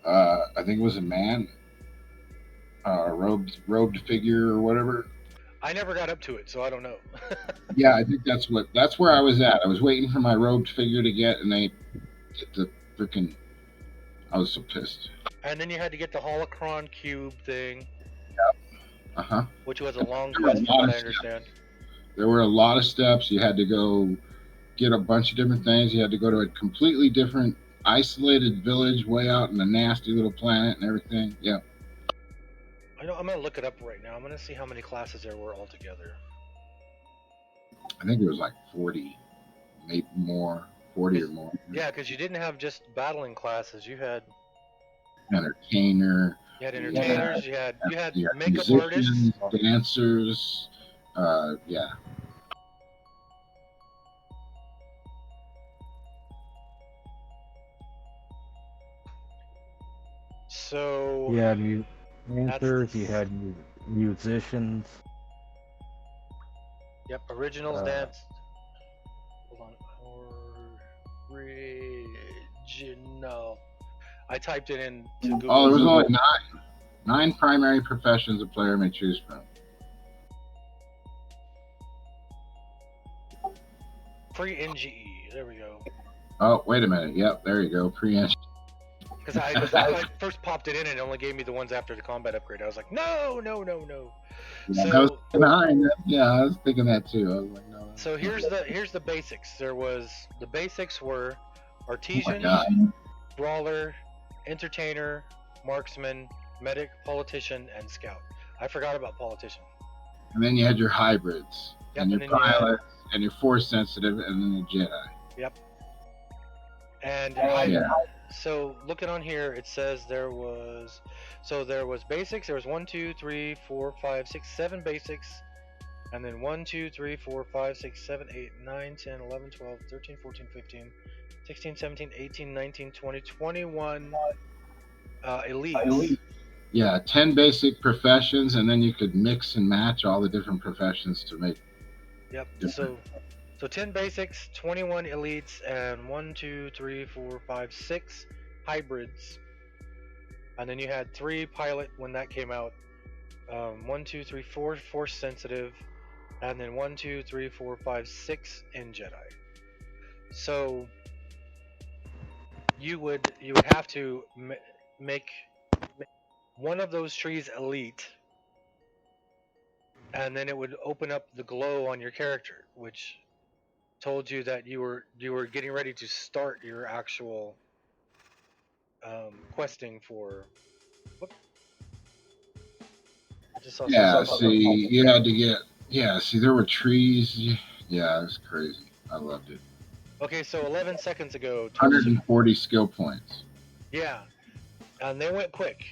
I think it was a man, robed figure or whatever. I never got up to it, so I don't know. Yeah, I think that's where I was at. I was waiting for my robed figure to get, and they get the freaking. I was so pissed. And then you had to get the holocron cube thing, Uh huh. which was a long quest from what I understand. There were a lot of steps. You had to go get a bunch of different things. You had to go to a completely different, isolated village way out in a nasty little planet and everything. Yeah. I know. I'm gonna look it up right now. I'm gonna see how many classes there were altogether. I think it was like 40, maybe more, 40 or more. Yeah, because you didn't have just battling classes. You had entertainer. You had entertainers. You had makeup musicians, artists, dancers. Yeah. So You had dancers, you had musicians. Yep, originals dance. Hold on, original. I typed it in to Google. Oh, there was only nine primary professions a player may choose from. Pre-NGE. There we go. Oh, wait a minute. Yep, there you go. Pre-NGE. Because I first popped it in and it only gave me the ones after the combat upgrade. I was like, no. Yeah, So, yeah, I was thinking that too. I was like, no. So here's the basics. The basics were artisan, brawler, entertainer, marksman, medic, politician, and scout. I forgot about politician. And then you had your hybrids, Yep, and your pilots, and your force sensitive, and then the Jedi. Yep. And so looking on here, it says there was basics. There was 1, 2, 3, 4, 5, 6, 7 basics. And then 1, 2, 3, 4, 5, 6, 7, 8, 9, 10, 11, 12, 13, 14, 15, 16, 17, 18, 19, 20, 21 elites. Yeah, 10 basic professions, and then you could mix and match all the different professions to make. Yep. So 10 basics, 21 elites, and 1, 2, 3, 4, 5, 6 hybrids. And then you had 3 pilot when that came out. 1, 2, 3, 4 force sensitive, and then 1, 2, 3, 4, 5, 6 in Jedi. So you would have to make one of those trees elite, and then it would open up the glow on your character, which told you that you were getting ready to start your actual questing for. Whoop. I just saw. Yeah, see, you had to get. Yeah, see, there were trees. Yeah, it was crazy. I loved it. Okay, so 11 seconds ago. 140 skill points. Yeah, and they went quick.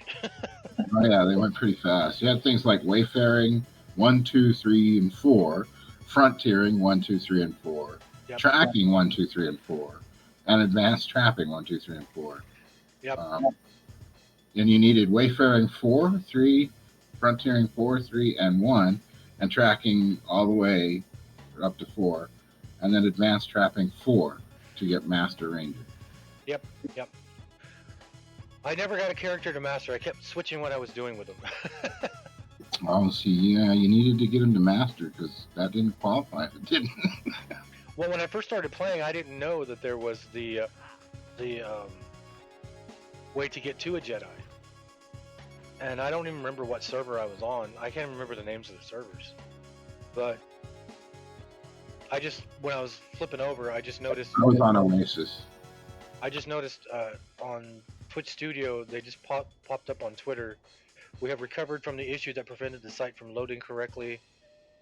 Oh yeah, they went pretty fast. You had things like wayfaring 1, 2, 3, and 4, frontiering 1, 2, 3, and 4, tracking 1, 2, 3, and 4, and advanced trapping 1, 2, 3, and 4. Yep. And you needed wayfaring 4, 3, frontiering 4, 3, and 1, and tracking all the way up to 4, and then advanced trapping 4 to get master ranger. Yep. I never got a character to master. I kept switching what I was doing with them. Oh, see, yeah, you needed to get him to master because that didn't qualify if it didn't. Well, when I first started playing, I didn't know that there was the way to get to a Jedi. And I don't even remember what server I was on. I can't remember the names of the servers. But when I was flipping over, I just noticed. I was on Oasis. I just noticed on Twitch Studio, they just popped up on Twitter. We have recovered from the issue that prevented the site from loading correctly.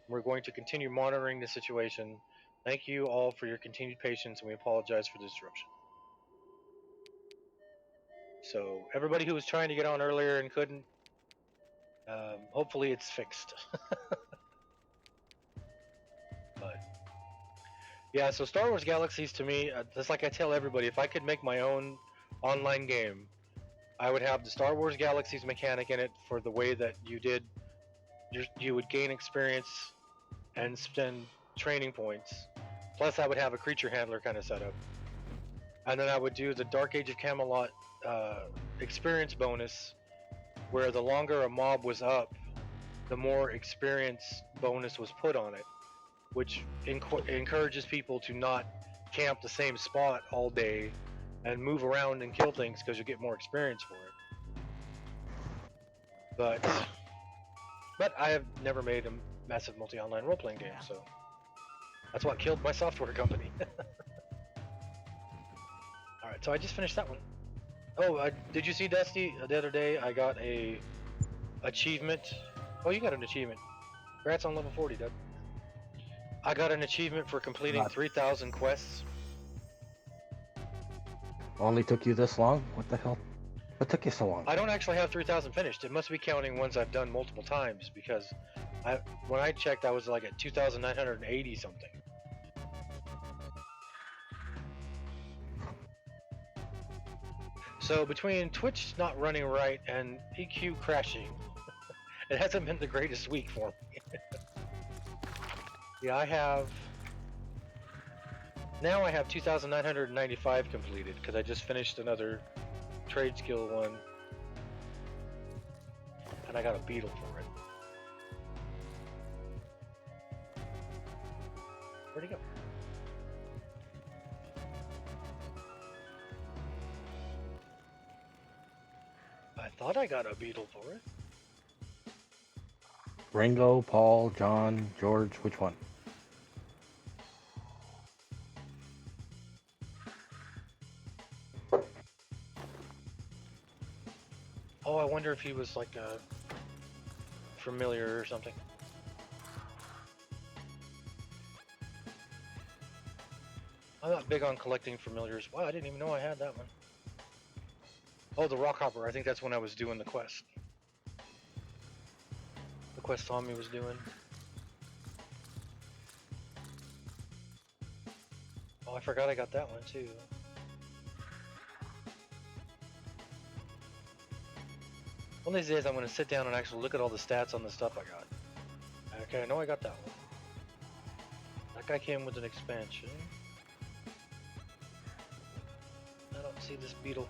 We're going to continue monitoring the situation. Thank you all for your continued patience, and we apologize for the disruption. So everybody who was trying to get on earlier and couldn't, hopefully it's fixed. But yeah, so Star Wars Galaxies to me, just like I tell everybody, if I could make my own online game, I would have the Star Wars Galaxies mechanic in it for the way that you did. You would gain experience and spend training points. Plus, I would have a creature handler kind of setup, and then I would do the Dark Age of Camelot experience bonus, where the longer a mob was up, the more experience bonus was put on it, which encourages people to not camp the same spot all day and move around and kill things because you get more experience for it. But I have never made a massive multi-online role-playing game, so that's what killed my software company. All right, so I just finished that one. Oh, did you see, Dusty, the other day I got a achievement? Oh, you got an achievement. Congrats on level 40, Doug. I got an achievement for completing 3,000 quests. Only took you this long? What the hell? What took you so long? I don't actually have 3,000 finished. It must be counting ones I've done multiple times, because when I checked, I was like at 2,980 something. So between Twitch not running right and EQ crashing, it hasn't been the greatest week for me. Yeah, I have 2,995 completed because I just finished another trade skill one, and I got a beetle for it. Where'd he go? I thought I got a beetle for it. Ringo, Paul, John, George, which one? Oh, I wonder if he was like a familiar or something. I'm not big on collecting familiars. Wow, I didn't even know I had that one. Oh, the Rockhopper. I think that's when I was doing the quest. The quest Tommy was doing. Oh, I forgot I got that one too. One of these days I'm going to sit down and actually look at all the stats on the stuff I got. Okay, I know I got that one. That guy came with an expansion. I don't see this beetle.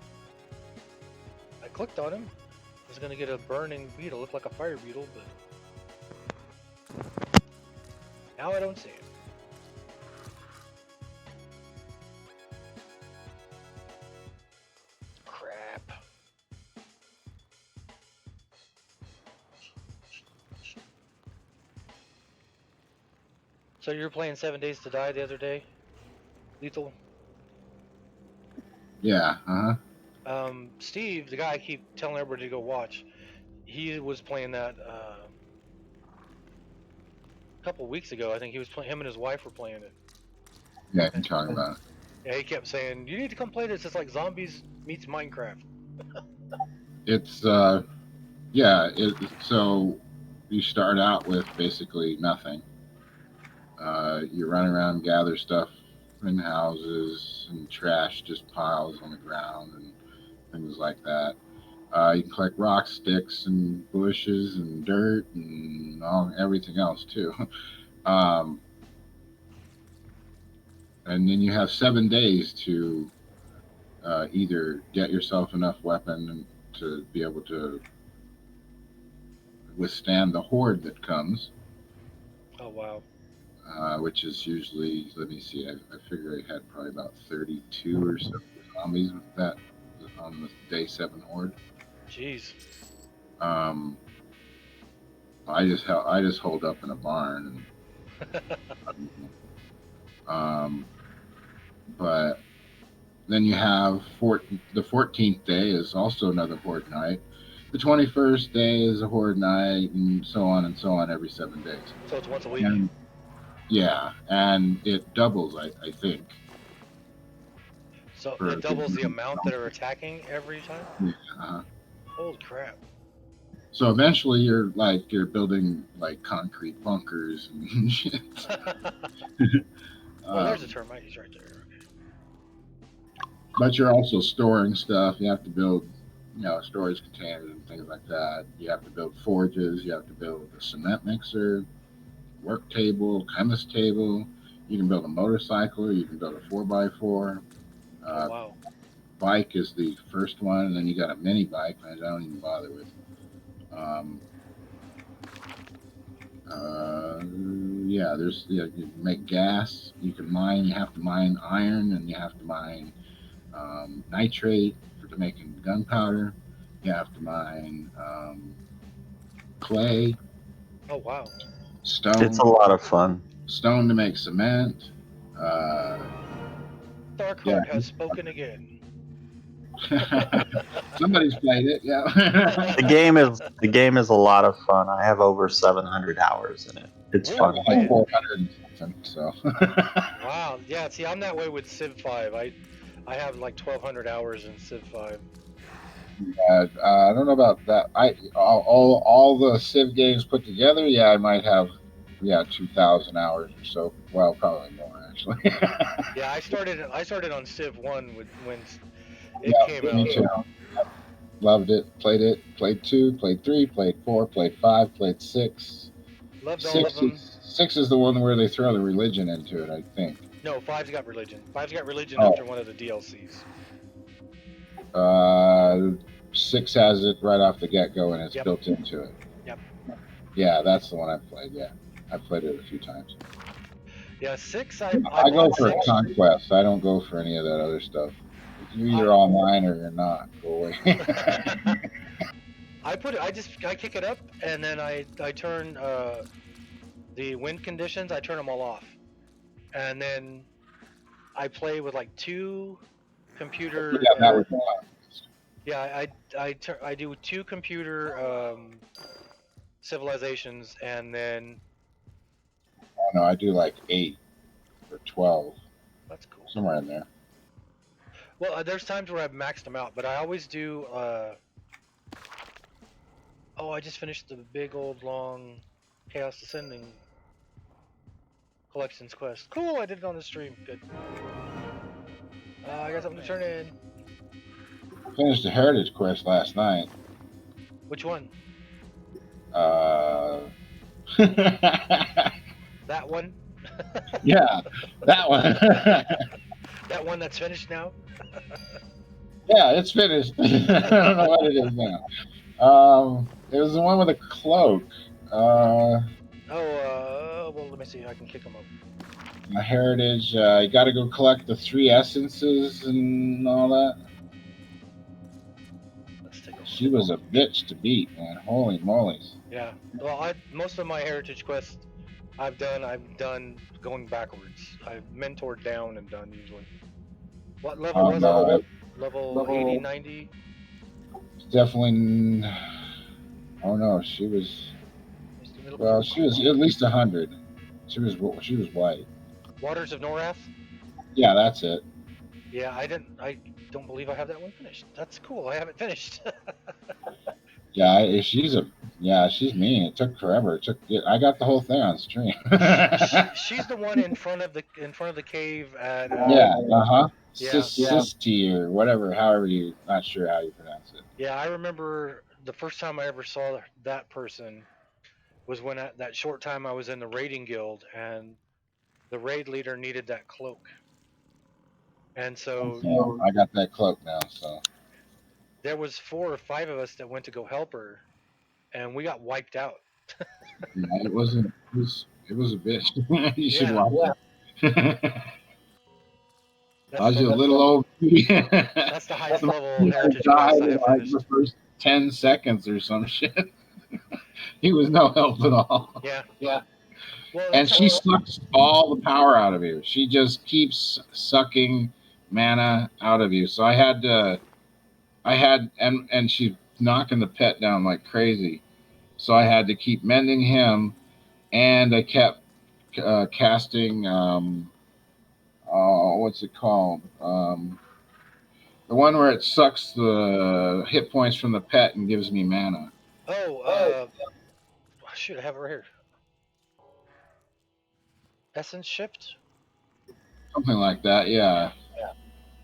I clicked on him. I was going to get a burning beetle, looked like a fire beetle, but now I don't see it. Crap. So you were playing 7 Days to Die the other day? Lethal? Yeah, Steve, the guy I keep telling everybody to go watch, he was playing that a couple weeks ago. I think he was playing. Him and his wife were playing it. Yeah, I'm talking about it. Yeah, he kept saying, "You need to come play this. It's like zombies meets Minecraft." It's so you start out with basically nothing. You run around and gather stuff in houses, and trash just piles on the ground and things like that. You can collect rocks, sticks, and bushes, and dirt, and everything else too. And then you have 7 days to either get yourself enough weapon to be able to withstand the horde that comes. Oh wow! Which is usually, let me see, I figure I had probably about 32 or so zombies with that on the day 7 horde. Jeez. I just hold up in a barn. But then you have the 14th day is also another horde night. The 21st day is a horde night, and so on every 7 days. So it's once a week. Yeah, and it doubles, I think. So for it doubles the amount that are attacking every time. uh, Holy crap! so eventually you're building like concrete bunkers and shit. Oh, there's a Um, termite. He's right there. but you're also storing stuff. You have to build, storage containers and things like that. You have to build forges. You have to build a cement mixer, work table, chemist table. You can build a motorcycle. You can build a 4x4. Oh Uh, wow. bike is the first one, and then you got a mini bike, which I don't even bother with. Um, you make gas. You can mine. You have to mine iron, and you have to mine nitrate for making gunpowder. You have to mine clay, Oh wow. It's a stone, lot of fun. stone to make cement. Uh, yeah, Darkheart has spoken again. somebody's played it. Yeah. The game is a lot of fun. I have over 700 hours in it. It's Whoa, fun. Like man. 400 and something. So. Wow. Yeah. See, I'm that way with Civ 5. I have like 1,200 hours in Civ 5. I don't know about that. All the Civ games put together, yeah, I might have 2,000 hours or so. Well, probably more actually. Yeah, I started on Civ 1 when it Yeah, came me out. too. Loved it. Played two. Played three. Played four. Played five. Played six. Loved all of Six them. is six is the one where they throw the religion into it, I think. No, Five's got religion. Five's got religion Oh, after one of the DLCs. six has it right off the get go, and it's Yep. built into it. Yep. Yeah, that's the one I played. Yeah, I played it a few times. Yeah, six. I I go bought for six. conquest. I don't go for any of that other stuff. You're either online or you're not. Go away. I kick it up and then I turn the wind conditions. I turn them all off, and then I play with like two computer. Yeah, that was conquest. Yeah, I do two computer civilizations, and then Oh no, I do like 8 or 12, that's cool. somewhere in there. Well, there's times where I've maxed them out, but I always do. Oh, I just finished the big old long Chaos Ascending collections quest. Cool, I did it on the stream. Good. I got something to turn in. Finished the Heritage Quest last night. Which one? Uh, That one? yeah, that one. That one that's finished now? Yeah, it's finished. I don't know what it is now. It was the one with a cloak. Well, let me see. I can kick them up. A heritage. You got to go collect the 3 essences and all that. Let's take a look. She was a bitch to beat, man. Holy moly's. Yeah. Well, most of my heritage quests I've done going backwards. I've mentored down and done usually. What level was it? Level 80, 90? Definitely. Oh no, she was. Well, she was at least 100. She was white. Waters of Norath? Yeah, that's it. Yeah, I don't believe I have that one finished. That's cool. I haven't finished. Yeah, she's mean. It took forever. I got the whole thing on stream. She's the one in front of the cave at. Yeah. Yeah. Sisti or whatever. However not sure how you pronounce it. Yeah, I remember the first time I ever saw that person was when that short time I was in the raiding guild, and the raid leader needed that cloak. And so I got that cloak now, so there was 4 or 5 of us that went to go help her, and we got wiped out. yeah, it was a bitch. You should Yeah. watch it. I was That's just a little old. that's the highest level heritage quest died I in have like finished. the first 10 seconds or some shit. He was no help at all. Yeah. Well, And she sucks all the power out of you. She just keeps sucking mana out of you. So and she's knocking the pet down like crazy. So I had to keep mending him, and I kept casting. What's it called? The one where it sucks the hit points from the pet and gives me mana. Oh, shoot, I have it right here. Essence Shift? Something like that, yeah.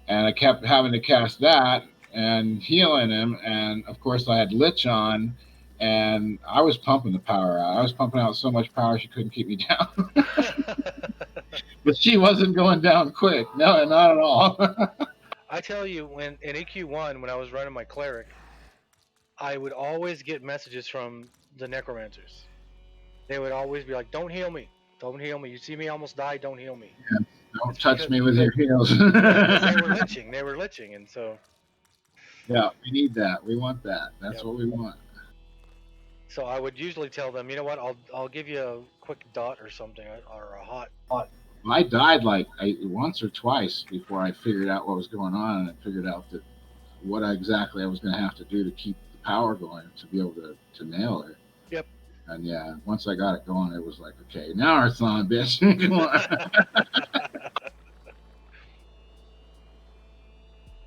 And I kept having to cast that and healing him. And of course, I had Lich on, and I was pumping the power out. I was pumping out so much power she couldn't keep me down. But she wasn't going down quick. No, not at all. I tell you, when in EQ1, when I was running my cleric, I would always get messages from the necromancers. They would always be like, "Don't heal me, don't heal me. You see me almost die, don't heal me." Don't It's touch because me with your heels. because they were liching, and so Yeah, we need that. We want that. That's yep. what we want. So I would usually tell them, you know what, I'll give you a quick dot or something or a hot. I died like once or twice before I figured out what was going on, and I figured out that what exactly I was going to have to do to keep the power going to be able to nail her. Yep. And yeah, once I got it going, it was like, okay, now our son, bitch. Come on.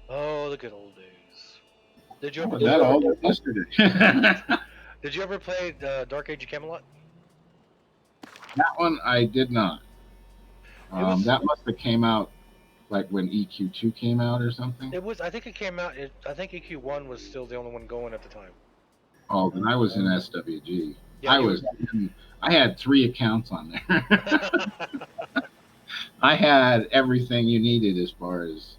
Oh, the good old days. Did you ever? That all yesterday. Did you ever play Dark Age of Camelot? That one I did not. It was. That must have came out like when EQ2 came out or something. It was. I think it came out. I think EQ1 was still the only one going at the time. Oh, then I was in SWG. Yeah, I had 3 accounts on there. I had everything you needed as far as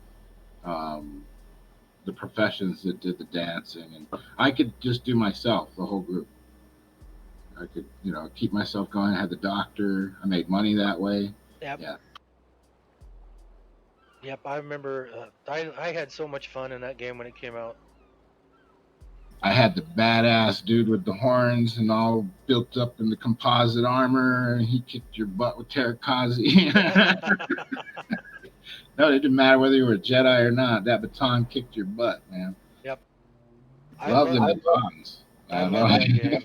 the professions that did the dancing, and I could just do myself, the whole group. I could, keep myself going. I had the doctor. I made money that way. Yep. Yeah. Yep. I remember. I had so much fun in that game when it came out. I had the badass dude with the horns and all built up in the composite armor, and he kicked your butt with Terakazi. No, it didn't matter whether you were a Jedi or not. That baton kicked your butt, man. Yep. Love the batons. I love that game.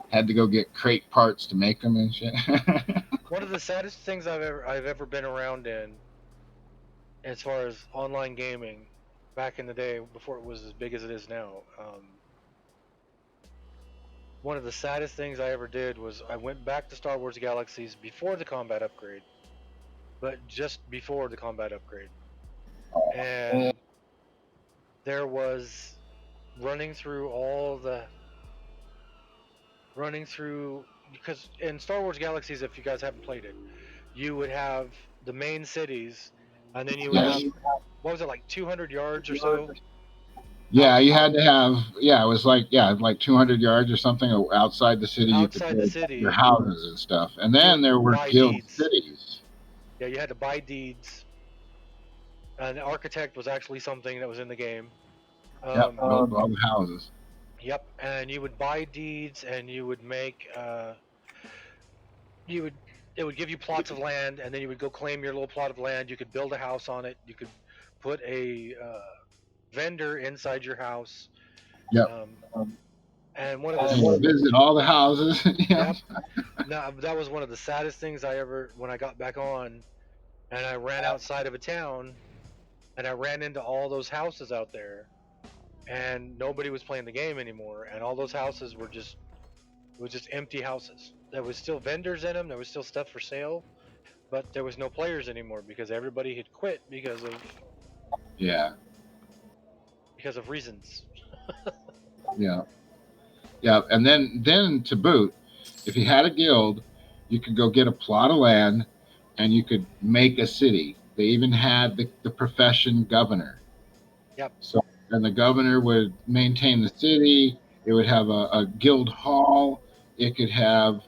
Had to go get crate parts to make them and shit. One of the saddest things I've ever been around in, as far as online gaming, back in the day before it was as big as it is now. One of the saddest things I ever did was I went back to Star Wars Galaxies before the combat upgrade, but just before the combat upgrade, and there was running through because in Star Wars Galaxies, if you guys haven't played it, you would have the main cities, and then you would have, what was it, like 200 yards or so? Yeah, you had to have. Yeah, it was like 200 yards or something outside the city. Outside you could the city, your houses and stuff, and then there were guild cities. Yeah, you had to buy deeds. And the architect was actually something that was in the game. Yep, all the houses. Yep, and you would buy deeds, and you would make. It would give you plots of land, and then you would go claim your little plot of land. You could build a house on it. You could put a vendor inside your house. Yep. And one of the visit all the houses. Yep. No, that was one of the saddest things I ever, when I got back on, and I ran outside of a town, and I ran into all those houses out there, and nobody was playing the game anymore, and all those houses were just empty houses. There was still vendors in them. There was still stuff for sale, but there was no players anymore because everybody had quit because of reasons. Yeah, and then to boot, if you had a guild, you could go get a plot of land, and you could make a city. They even had the profession governor. Yep. So, and the governor would maintain the city. It would have a guild hall. It could have.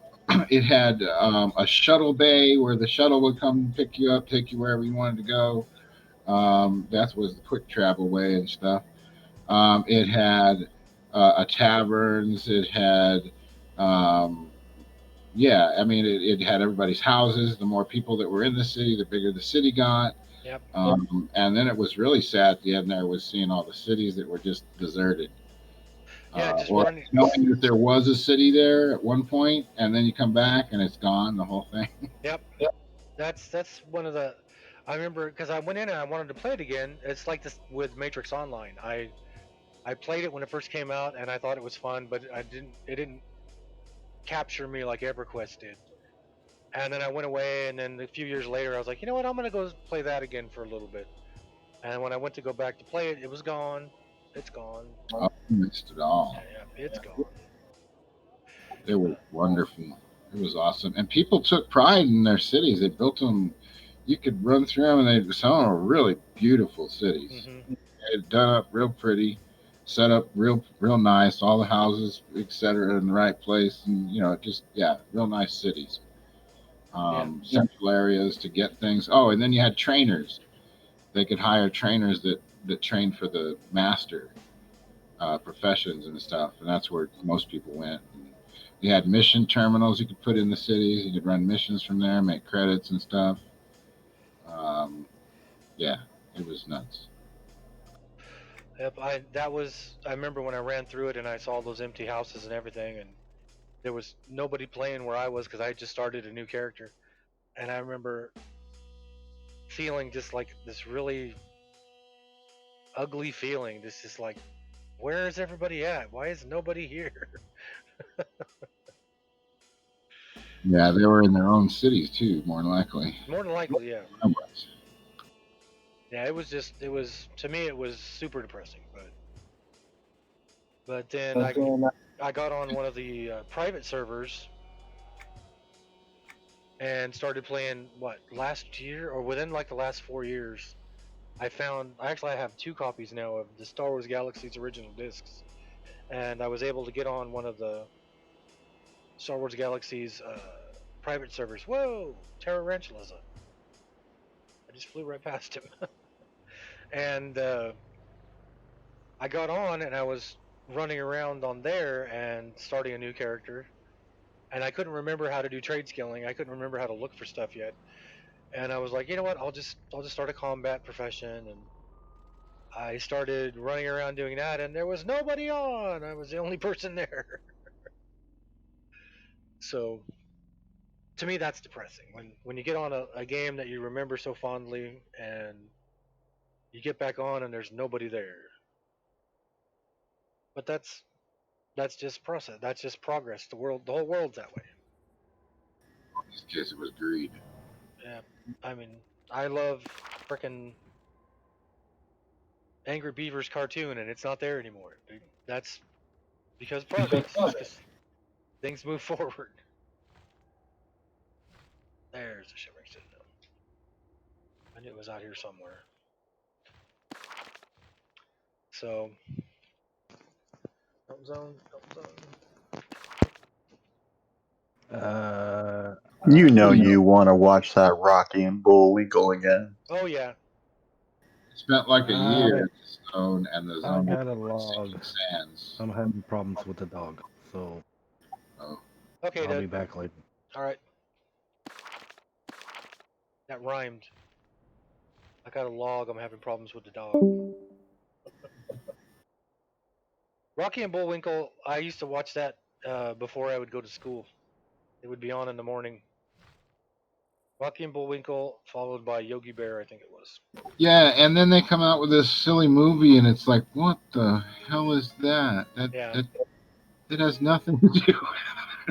It had a shuttle bay where the shuttle would come pick you up, take you wherever you wanted to go. That was the quick travel way and stuff. It had a taverns. It had, it had everybody's houses. The more people that were in the city, the bigger the city got. Yep. And then it was really sad at the end there was seeing all the cities that were just deserted. Yeah, just knowing that there was a city there at one point, and then you come back and it's gone, the whole thing. Yep. That's one of the. I remember because I went in and I wanted to play it again. It's like this with Matrix Online. I played it when it first came out and I thought it was fun, but I didn't. It didn't capture me like EverQuest did. And then I went away, and then a few years later, I was like, you know what? I'm gonna go play that again for a little bit. And when I went to go back to play it, it was gone. It's gone. I missed it all. Yeah, it's gone. It was wonderful. It was awesome, and people took pride in their cities. They built them. You could run through them, and some of them were really beautiful cities. Hmm. It done up real pretty, set up real nice. All the houses, etc., in the right place, and just real nice cities. Yeah, Central areas to get things. Oh, and then you had trainers. They could hire trainers that trained for the master professions and stuff, and that's where most people went. And you had mission terminals you could put in the cities. You could run missions from there, make credits and stuff. Um, yeah, it was nuts. yep. I remember when I ran through it and I saw those empty houses and everything, and there was nobody playing where I was because I had just started a new character, and I remember feeling just like this really ugly feeling. This just like, where is everybody at? Why is nobody here? Yeah, they were in their own cities too, more than likely. More than likely, yeah. Yeah, it was just it was to me it was super depressing, but then I got on one of the private servers and started playing what last year or within like the last 4 years. I have two copies now of the Star Wars Galaxy's original discs, and I was able to get on one of the Star Wars Galaxy's private servers. Whoa, Tarantula! I just flew right past him, and I got on and I was running around on there and starting a new character, and I couldn't remember how to do trade skilling. I couldn't remember how to look for stuff yet, and I was like, you know what? I'll just start a combat profession, and I started running around doing that, and there was nobody on. I was the only person there. So to me, that's depressing. When you get on a game that you remember so fondly, and you get back on, and there's nobody there. But that's just process. That's just progress. The whole world's that way. In this case, it was greed. Yeah, I mean, I love frickin' Angry Beavers cartoon, and it's not there anymore. That's because progress. It's because things move forward. There's the shivering citadel. I knew it was out here somewhere. So, dump zone, dump zone. You know you want to watch that Rocky and Bullwinkle again. Oh yeah, Spent like a year I in the zone, and the I zone got a was log. sinking sands. I'm having problems with the dog, so Oh, okay, I'll be Dad. back later. All right, that rhymed. I got a log. I'm having problems with the dog. Rocky and Bullwinkle. I used to watch that before I would go to school. It would be on in the morning. Rocky and Bullwinkle, followed by Yogi Bear, I think it was. yeah, and then they come out with this silly movie, and it's like, what the hell is that? Yeah. It has nothing to do.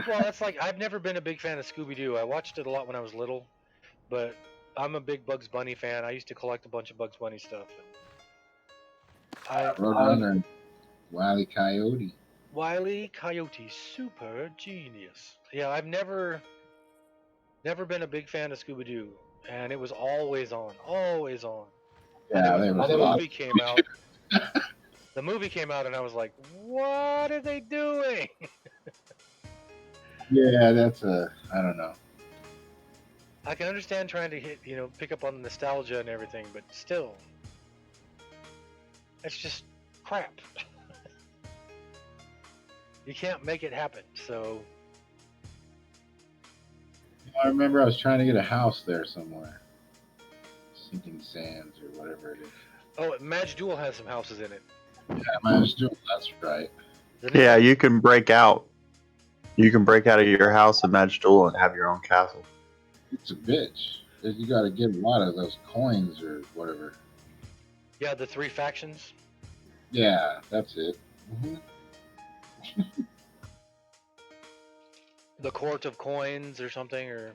Well, that's like I've never been a big fan of Scooby Doo. I watched it a lot when I was little, but I'm a big Bugs Bunny fan. I used to collect a bunch of Bugs Bunny stuff. And Roadrunner and Wile E. Coyote. Wile E. Coyote, super genius. Yeah, I've never been a big fan of Scooby Doo, and it was always on, always on. Yeah, And they then were the awesome. movie came out. The movie came out, and I was like, "What are they doing?" Yeah, I don't know. I can understand trying to pick up on the nostalgia and everything, but still, it's just crap. You can't make it happen. So I remember I was trying to get a house there somewhere. Sinking Sands or whatever it is. oh, Madge Duel has some houses in it. Yeah, that's right. Yeah, you can break out. You can break out of your house in Magic Duel and have your own castle. It's a bitch. You got to get a lot of those coins or whatever. Yeah, the 3 factions. Yeah, that's it. Hmm. The Court of Coins or something, or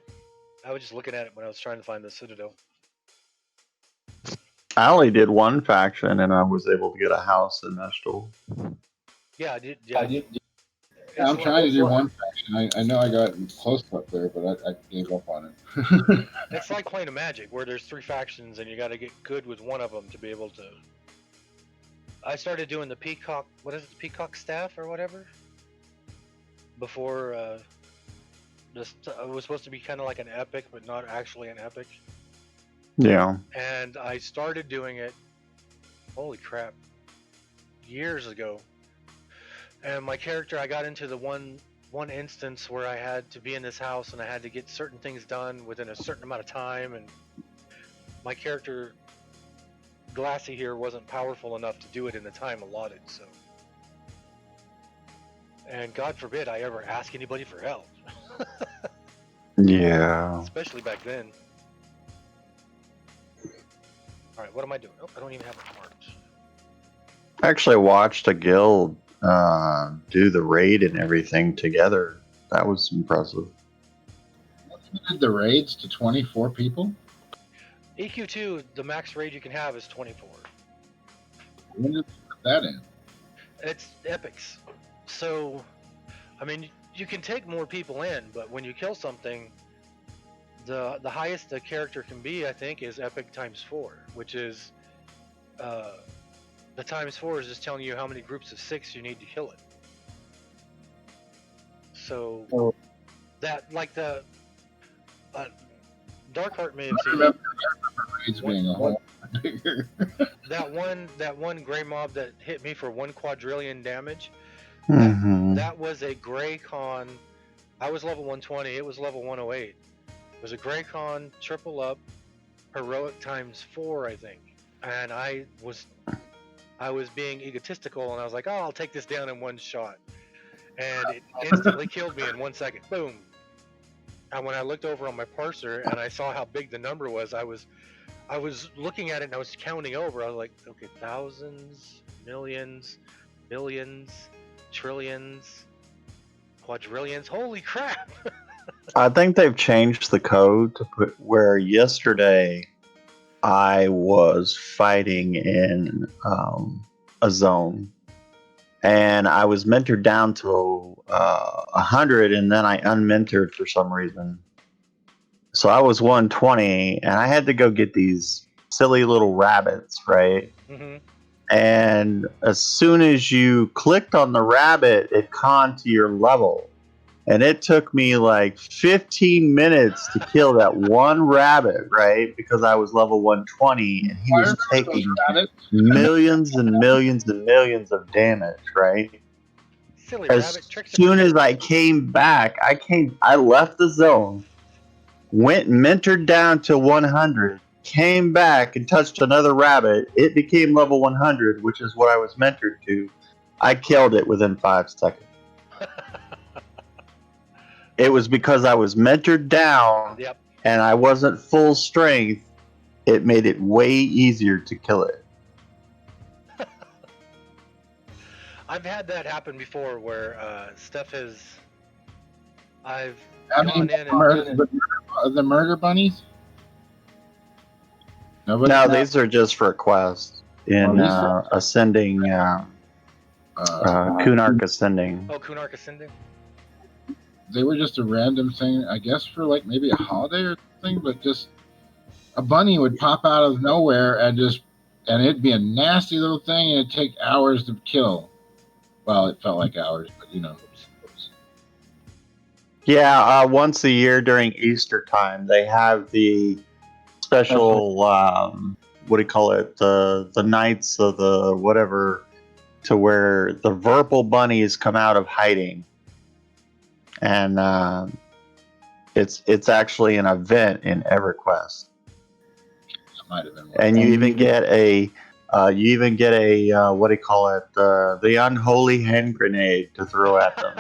I was just looking at it when I was trying to find the Citadel. I only did one faction, and I was able to get a house in Nashville. Yeah, I did. Yeah, Yeah, it's I'm trying to do one faction. I know I got close up there, but I gave up on it. It's like playing a Magic, where there's 3 factions and you got to get good with one of them to be able to. I started doing the Peacock. What is it? The Peacock Staff or whatever. Before this, it was supposed to be kind of like an epic, but not actually an epic. Yeah. And I started doing it. Holy crap! Years ago. And my character, I got into the one instance where I had to be in this house and I had to get certain things done within a certain amount of time, and my character Glassy here wasn't powerful enough to do it in the time allotted, so. And God forbid I ever ask anybody for help. Yeah. Especially back then. Alright, what am I doing? Oh, I don't even have it marked. I actually watched a guild do the raid and everything together. That was impressive. You did the raids to 24 people? EQ2, the max raid you can have is 24. When did you put that in? It's epics. So, I mean, you can take more people in, but when you kill something, the highest the character can be, I think, is epic times 4, which is the times 4 is just telling you how many groups of 6 you need to kill it. So that, like the Darkheart may have seen it. Raids being a whole bigger. That one gray mob that hit me for 1 quadrillion damage. Mm-hmm. That was a Grey Con. I was level 120. It was level 108. It was a Grey Con triple up, heroic times 4, I think. And I was being egotistical, and I was like, "Oh, I'll take this down in one shot," and it instantly killed me in 1 second. Boom. And when I looked over on my parser and I saw how big the number was, I was looking at it and I was counting over. I was like, okay, thousands, millions, billions, trillions, quadrillions. Holy crap! I think they've changed the code to put where yesterday I was fighting in a zone, and I was mentored down to 100, and then I unmentored for some reason. So I was 120, and I had to go get these silly little rabbits, right? Mm-hmm. And as soon as you clicked on the rabbit, it conned to your level. And it took me like 15 minutes to kill that one rabbit, right? Because I was level 120 and he was taking millions and millions and millions of damage, right? Silly As rabbit tricks. soon as I came back, I left the zone, went and mentored down to 100, came back and touched another rabbit. It became level 100, which is what I was mentored to. I killed it within 5 seconds. It was because I was mentored down, Yep. and I wasn't full strength. It made it way easier to kill it. I've had that happen before where stuff has. I've I gone mean, in and the murder bunnies? Nobody? No, these are just for quests in Ascending, Kunark Ascending. oh, Kunark Ascending. They were just a random thing, I guess, for like maybe a holiday or something, but just a bunny would pop out of nowhere and it'd be a nasty little thing and it'd take hours to kill. Well, it felt like hours, but you know. Yeah, once a year during Easter time, they have the special, what do you call it? The Nights of the whatever, to where the Verpal bunnies come out of hiding. And it's actually an event in Everquest. Might have been. And you even get a what do you call it? The unholy hand grenade to throw at them.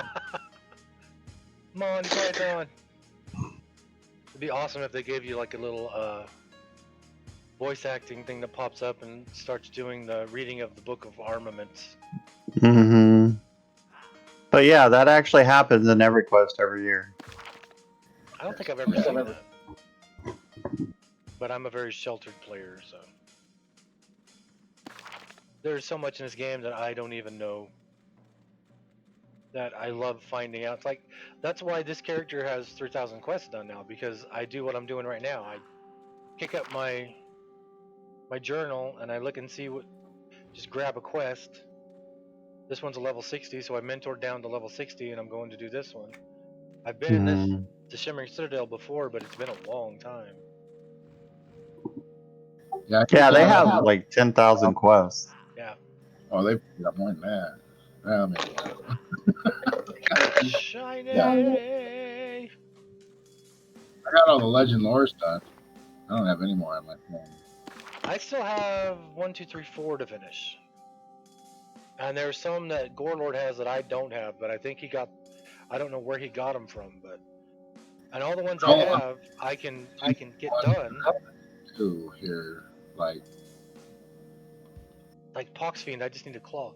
Monty Python. It'd be awesome if they gave you like a little voice acting thing that pops up and starts doing the reading of the Book of Armaments. Hmm. But yeah, that actually happens in Everquest every year. I don't think I've ever seen that. But I'm a very sheltered player, so there's so much in this game that I don't even know. That I love finding out. It's like that's why this character has 3,000 quests done now, because I do what I'm doing right now. I pick up my journal and I look and see what. Just grab a quest. This one's a level 60, so I mentored down to level 60, and I'm going to do this one. I've been in this Mm. the Shimmering Citadel before, but it's been a long time. Yeah, I think Yeah, they that- have like 10,000 quests. Yeah. Oh, they got more than that. Well, maybe not. Shiny. Yeah. I got all the legend lore stuff. I don't have any more on my phone. I still have 1, 2, 3, 4 to finish. And there's some that Gorelord has that I don't have, but I think he got. I don't know where he got them from, but and all the ones I have, I can get done. Two here, like Poxfiend, I just need a claw,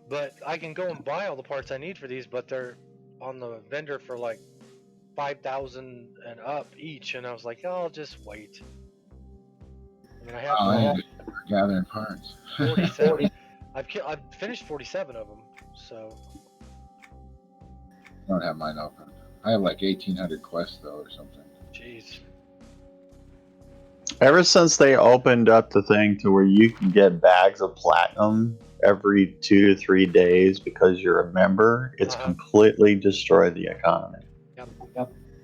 but I can go and buy all the parts I need for these, but they're on the vendor for like 5,000 and up each, and I was like, oh, I'll just wait. I mean, I have gathering parts. 47. I've finished 47 of them, so. I don't have mine open. I have like 1,800 quests though, or something. Jeez. Ever since they opened up the thing to where you can get bags of platinum every 2 to 3 days because you're a member, it's completely destroyed the economy. Yep.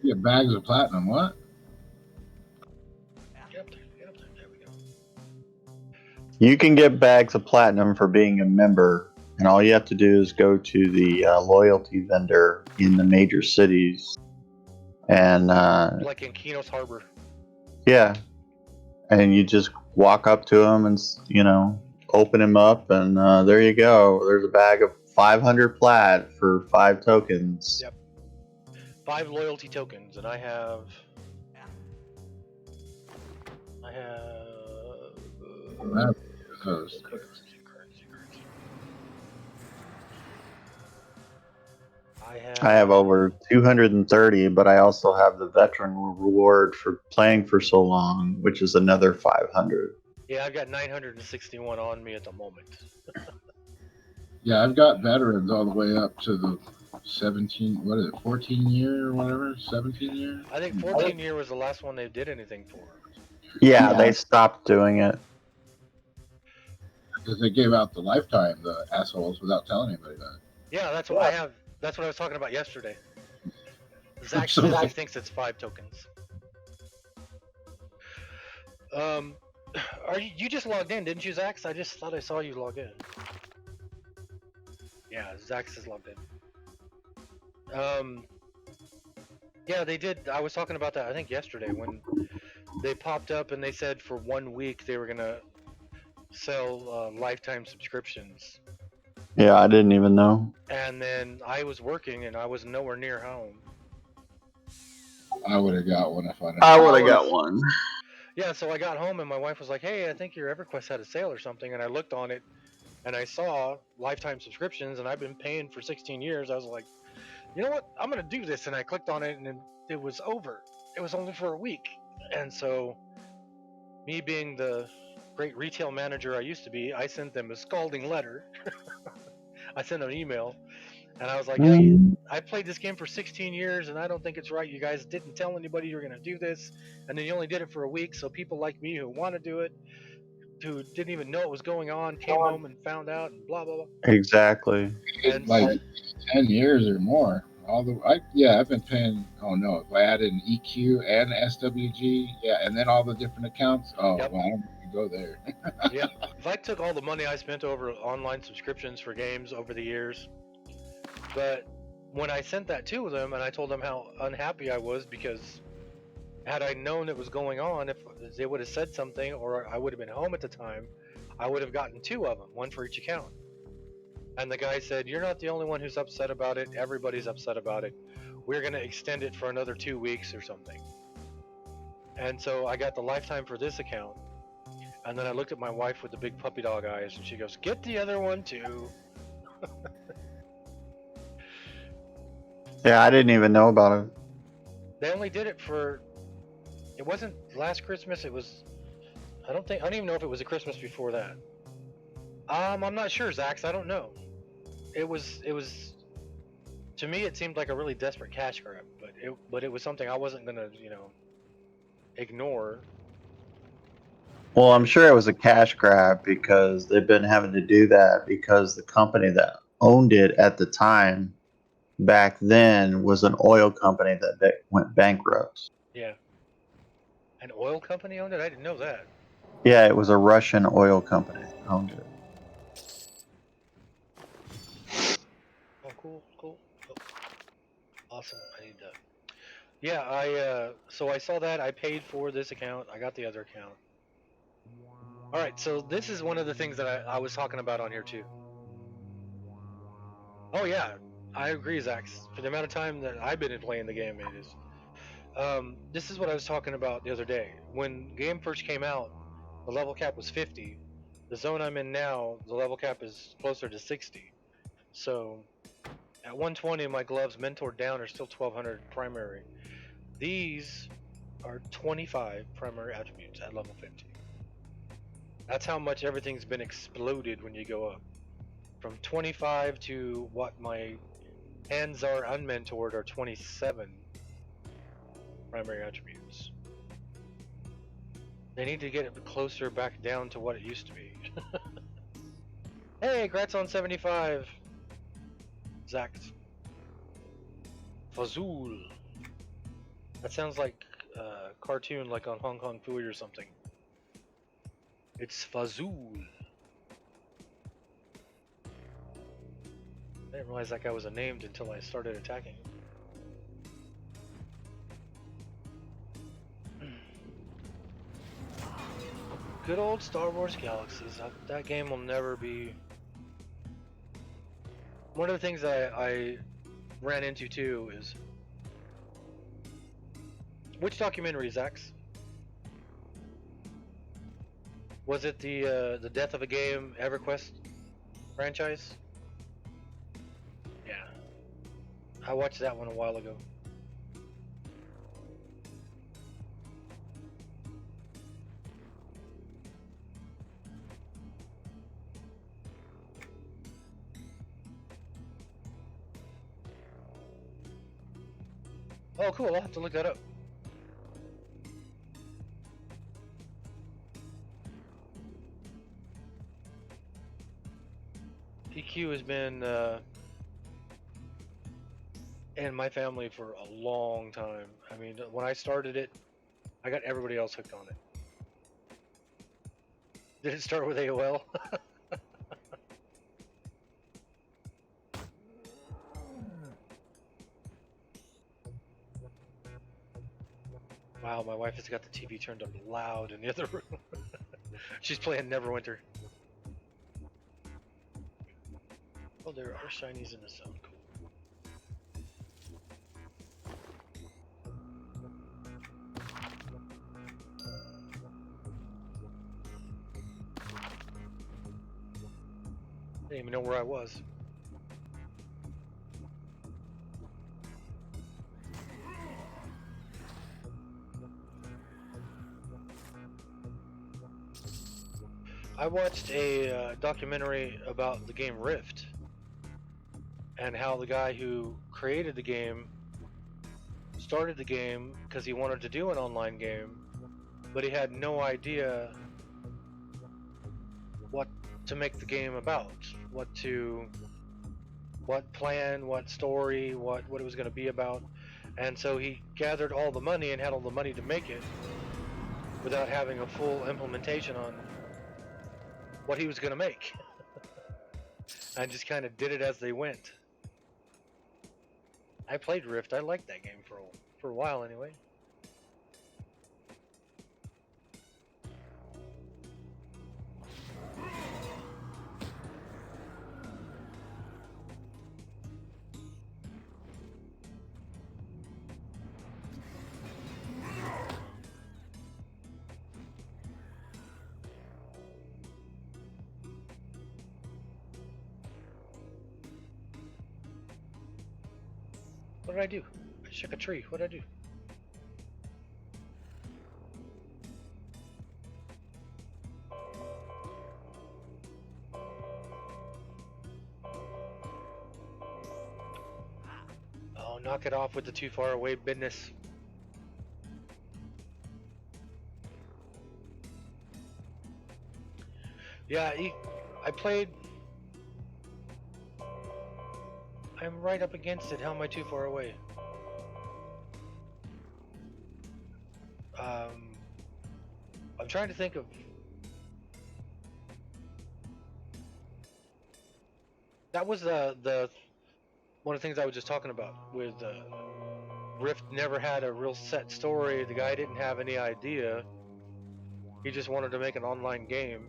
You get bags of platinum, what? Yep, there we go. You can get bags of platinum for being a member, and all you have to do is go to the loyalty vendor in the major cities. And like in Kinos Harbor. Yeah. And you just walk up to them and, open them up, and there you go. There's a bag of 500 plat for 5 tokens. Yep. 5 loyalty tokens, and I have. I have over 230, but I also have the veteran reward for playing for so long, which is another 500. Yeah, I've got 961 on me at the moment. Yeah, I've got veterans all the way up to the 17, 14 year or whatever? 17 year? I think 14 year was the last one they did anything for. Yeah, they stopped doing it. Because they gave out the lifetime, the assholes, without telling anybody that. Yeah, that's what I have. That's what I was talking about yesterday. Zach says he thinks it's 5 tokens. You just logged in, didn't you, Zach? I just thought I saw you log in. Yeah, Zach is logged in. Yeah, they did. I was talking about that, I think, yesterday when they popped up and they said for 1 week they were gonna sell lifetime subscriptions. Yeah, I didn't even know. And then I was working and I was nowhere near home. I would have got one if I would have got one. Yeah, so I got home and my wife was like, hey, I think your Everquest had a sale or something. And I looked on it and I saw lifetime subscriptions, and I've been paying for 16 years. I was like, you know what? I'm going to do this. And I clicked on it and it was over. It was only for a week. And so, me being the great retail manager I used to be, I sent them a scalding letter. I sent them an email. And I was like, hey, I played this game for 16 years, and I don't think it's right. You guys didn't tell anybody you were going to do this, and then you only did it for a week, so people like me who want to do it, who didn't even know what was going on, came home and found out, and blah, blah, blah. Exactly. And like 10 years or more. I've been paying, if I added an EQ and SWG, and then all the different accounts, well, I don't need to go there. Yeah, if I took all the money I spent over online subscriptions for games over the years, but when I sent that to them and I told them how unhappy I was because had I known it was going on, if they would have said something or I would have been home at the time, I would have gotten 2 of them, 1 for each account. And the guy said, you're not the only one who's upset about it. Everybody's upset about it. We're going to extend it for another 2 weeks or something. And so I got the lifetime for this account. And then I looked at my wife with the big puppy dog eyes, and she goes, "Get the other one too." Yeah, I didn't even know about it. They only did it for. It wasn't last Christmas. It was. I don't even know if it was a Christmas before that. I'm not sure, Zax. I don't know. It was. It was. To me, it seemed like a really desperate cash grab, but it was something I wasn't gonna, ignore. Well, I'm sure it was a cash grab because they've been having to do that because the company that owned it at the time back then was an oil company that went bankrupt. Yeah. An oil company owned it. I didn't know that. Yeah, it was a Russian oil company that owned it. Oh, cool, cool. Oh, awesome. I need that. Yeah, so I saw that. I paid for this account. I got the other account. All right, so this is one of the things that I was talking about on here too. Oh yeah, I agree, Zach. For the amount of time that I've been playing the game, it is. This is what I was talking about the other day. When the game first came out, the level cap was 50. The zone I'm in now, the level cap is closer to 60. So at 120, my gloves mentored down are still 1200 primary. These are 25 primary attributes at level 50. That's how much everything's been exploded when you go up. From 25 to what my hands are unmentored are 27 primary attributes. They need to get it closer back down to what it used to be. Hey, Gratz on 75. Zach. Fazul. That sounds like a cartoon like on Hong Kong Phooey or something. It's Fazul. I didn't realize that guy was a named until I started attacking him. Good old Star Wars Galaxies. That game will never be. One of the things I ran into too is which documentary, Zax? Was it the Death of a Game Everquest franchise? Yeah, I watched that one a while ago. Oh, cool! I'll have to look that up. PQ has been in my family for a long time. I mean, when I started it, I got everybody else hooked on it. Did it start with AOL? Wow, my wife has got the TV turned up loud in the other room. She's playing Neverwinter. Oh, there are shinies in the zone. Cool. I didn't even know where I was. I watched a documentary about the game Rift and how the guy who created the game started the game because he wanted to do an online game, but he had no idea what to make the game about, what plan, what story, what it was going to be about. And so he gathered all the money and had all the money to make it without having a full implementation on what he was going to make. I just kind of did it as they went. I played Rift. I liked that game for a while anyway. What did I do? I shook a tree. What did I do? Oh, knock it off with the too far away business. Yeah, I played. I'm right up against it. How am I too far away? I'm trying to think of. That was the one of the things I was just talking about with Rift never had a real set story. The guy didn't have any idea. He just wanted to make an online game.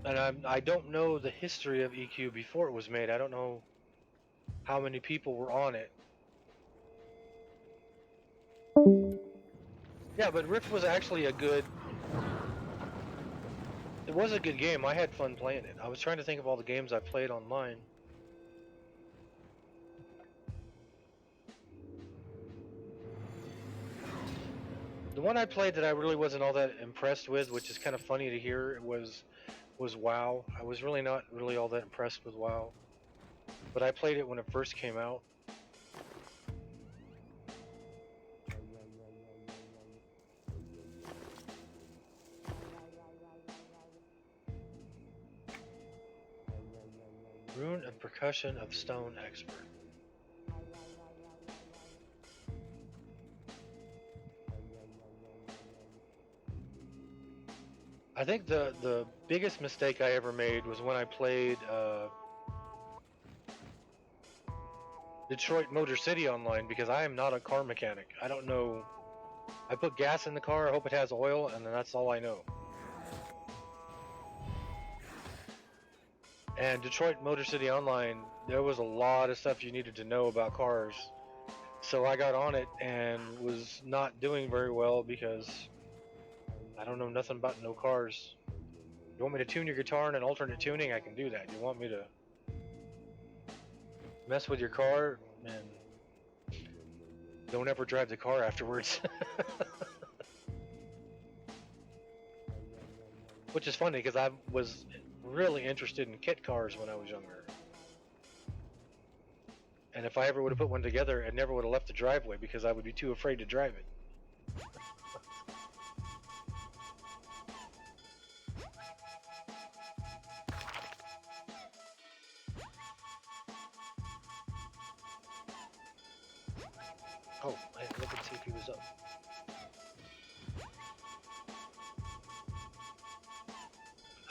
And I don't know the history of EQ before it was made. I don't know how many people were on it. Yeah, but Rift was actually a good. It was a good game. I had fun playing it. I was trying to think of all the games I played online. The one I played that I really wasn't all that impressed with, which is kind of funny to hear, was WoW. I was really not really all that impressed with WoW, but I played it when it first came out. Rune and Percussion of Stone Expert. I think the biggest mistake I ever made was when I played Detroit Motor City online, because I am not a car mechanic. I don't know. I put gas in the car, I hope it has oil, and then that's all I know. And Detroit Motor City Online, there was a lot of stuff you needed to know about cars. So I got on it and was not doing very well because I don't know nothing about no cars. You want me to tune your guitar in an alternate tuning? I can do that. You want me to mess with your car? Man, don't ever drive the car afterwards. Which is funny because I was really interested in kit cars when I was younger. And if I ever would have put one together, I never would have left the driveway because I would be too afraid to drive it. Oh, I had to look and see if he was up.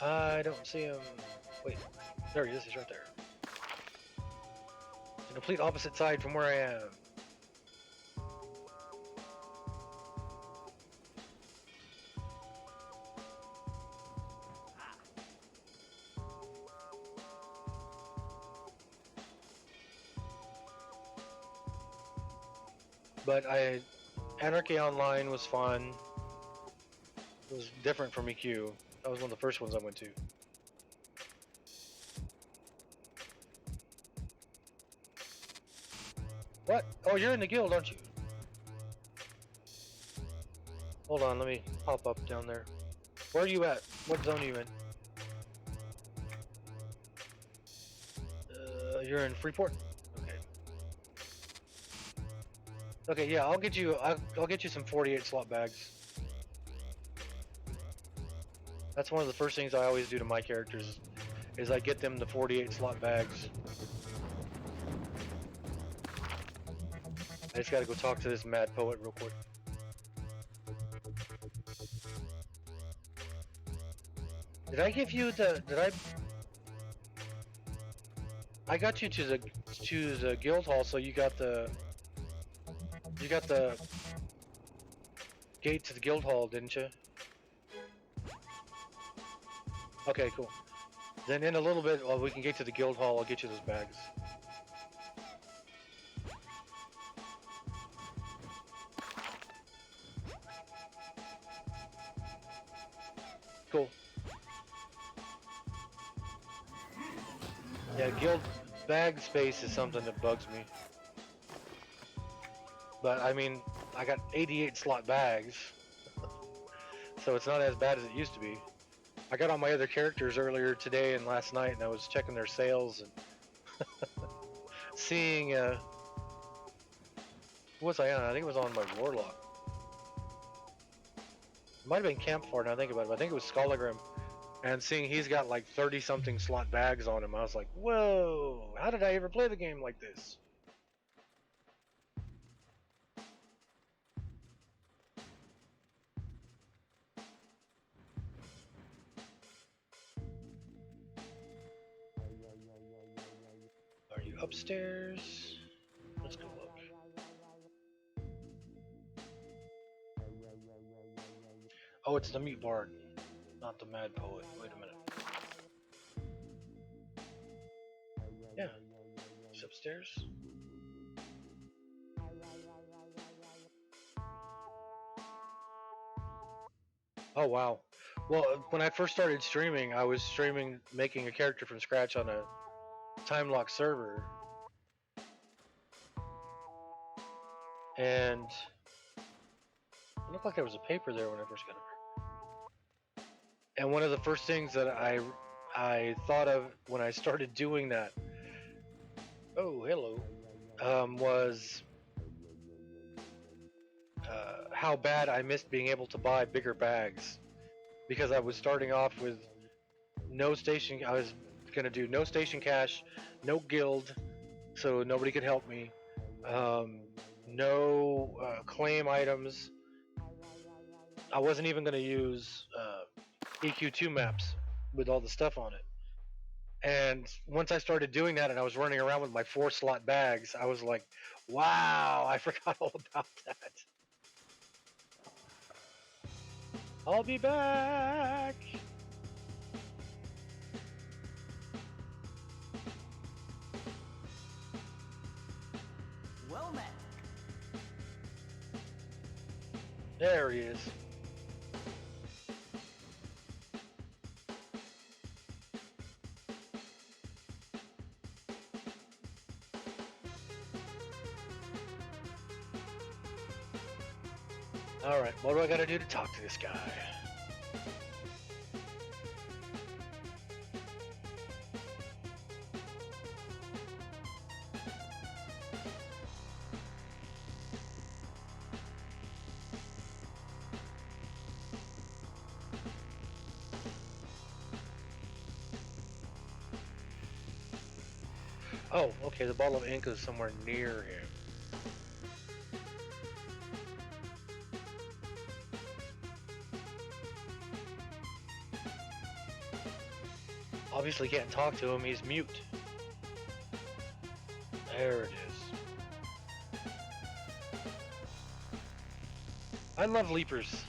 I don't see him. Wait, there he is. He's right there. The complete opposite side from where I am. But Anarchy Online was fun. It was different from EQ. That was one of the first ones I went to. What? Oh, you're in the guild, aren't you? Hold on, let me pop up down there. Where are you at? What zone are you in? You're in Freeport? Okay. Okay, yeah, I'll get you some 48 slot bags. That's one of the first things I always do to my characters, is I get them the 48 slot bags. I just gotta go talk to this mad poet real quick. Did I give you I got you to the guild hall, so you got the gate to the guild hall, didn't you? Okay, cool. Then in a little bit, while we can get to the guild hall, I'll get you those bags. Cool. Yeah, guild bag space is something that bugs me. But I mean, I got 88 slot bags, so it's not as bad as it used to be. I got all my other characters earlier today and last night, and I was checking their sales and seeing. What was I on? I think it was on my Warlock. It might have been Campfire. Now I think about it. But I think it was Skalagram. And seeing he's got like 30 something slot bags on him, I was like, whoa! How did I ever play the game like this? Are you upstairs? Let's go up. Oh, it's the Mute Bard, not the Mad Poet. Wait a minute. Yeah, he's upstairs. Oh, wow. Well, when I first started streaming, I was streaming making a character from scratch on a time lock server. And it looked like there was a paper there when I first got it. And one of the first things that I thought of when I started doing that, oh hello, was how bad I missed being able to buy bigger bags, because I was starting off with no station. I was gonna do no station cash, no guild, so nobody could help me. No claim items. I wasn't even gonna use EQ2 maps with all the stuff on it. And once I started doing that and I was running around with my 4 slot bags, I was like, wow, I forgot all about that. I'll be back. Well met. There he is. Alright, what do I gotta do to talk to this guy? Oh, okay, the bottle of ink is somewhere near him. Obviously can't talk to him, he's mute. There it is. I love leapers.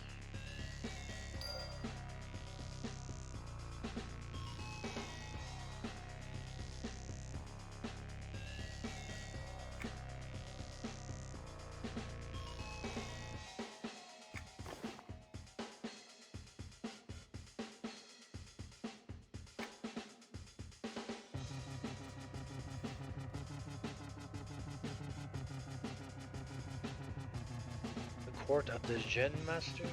The court of the Zen Master?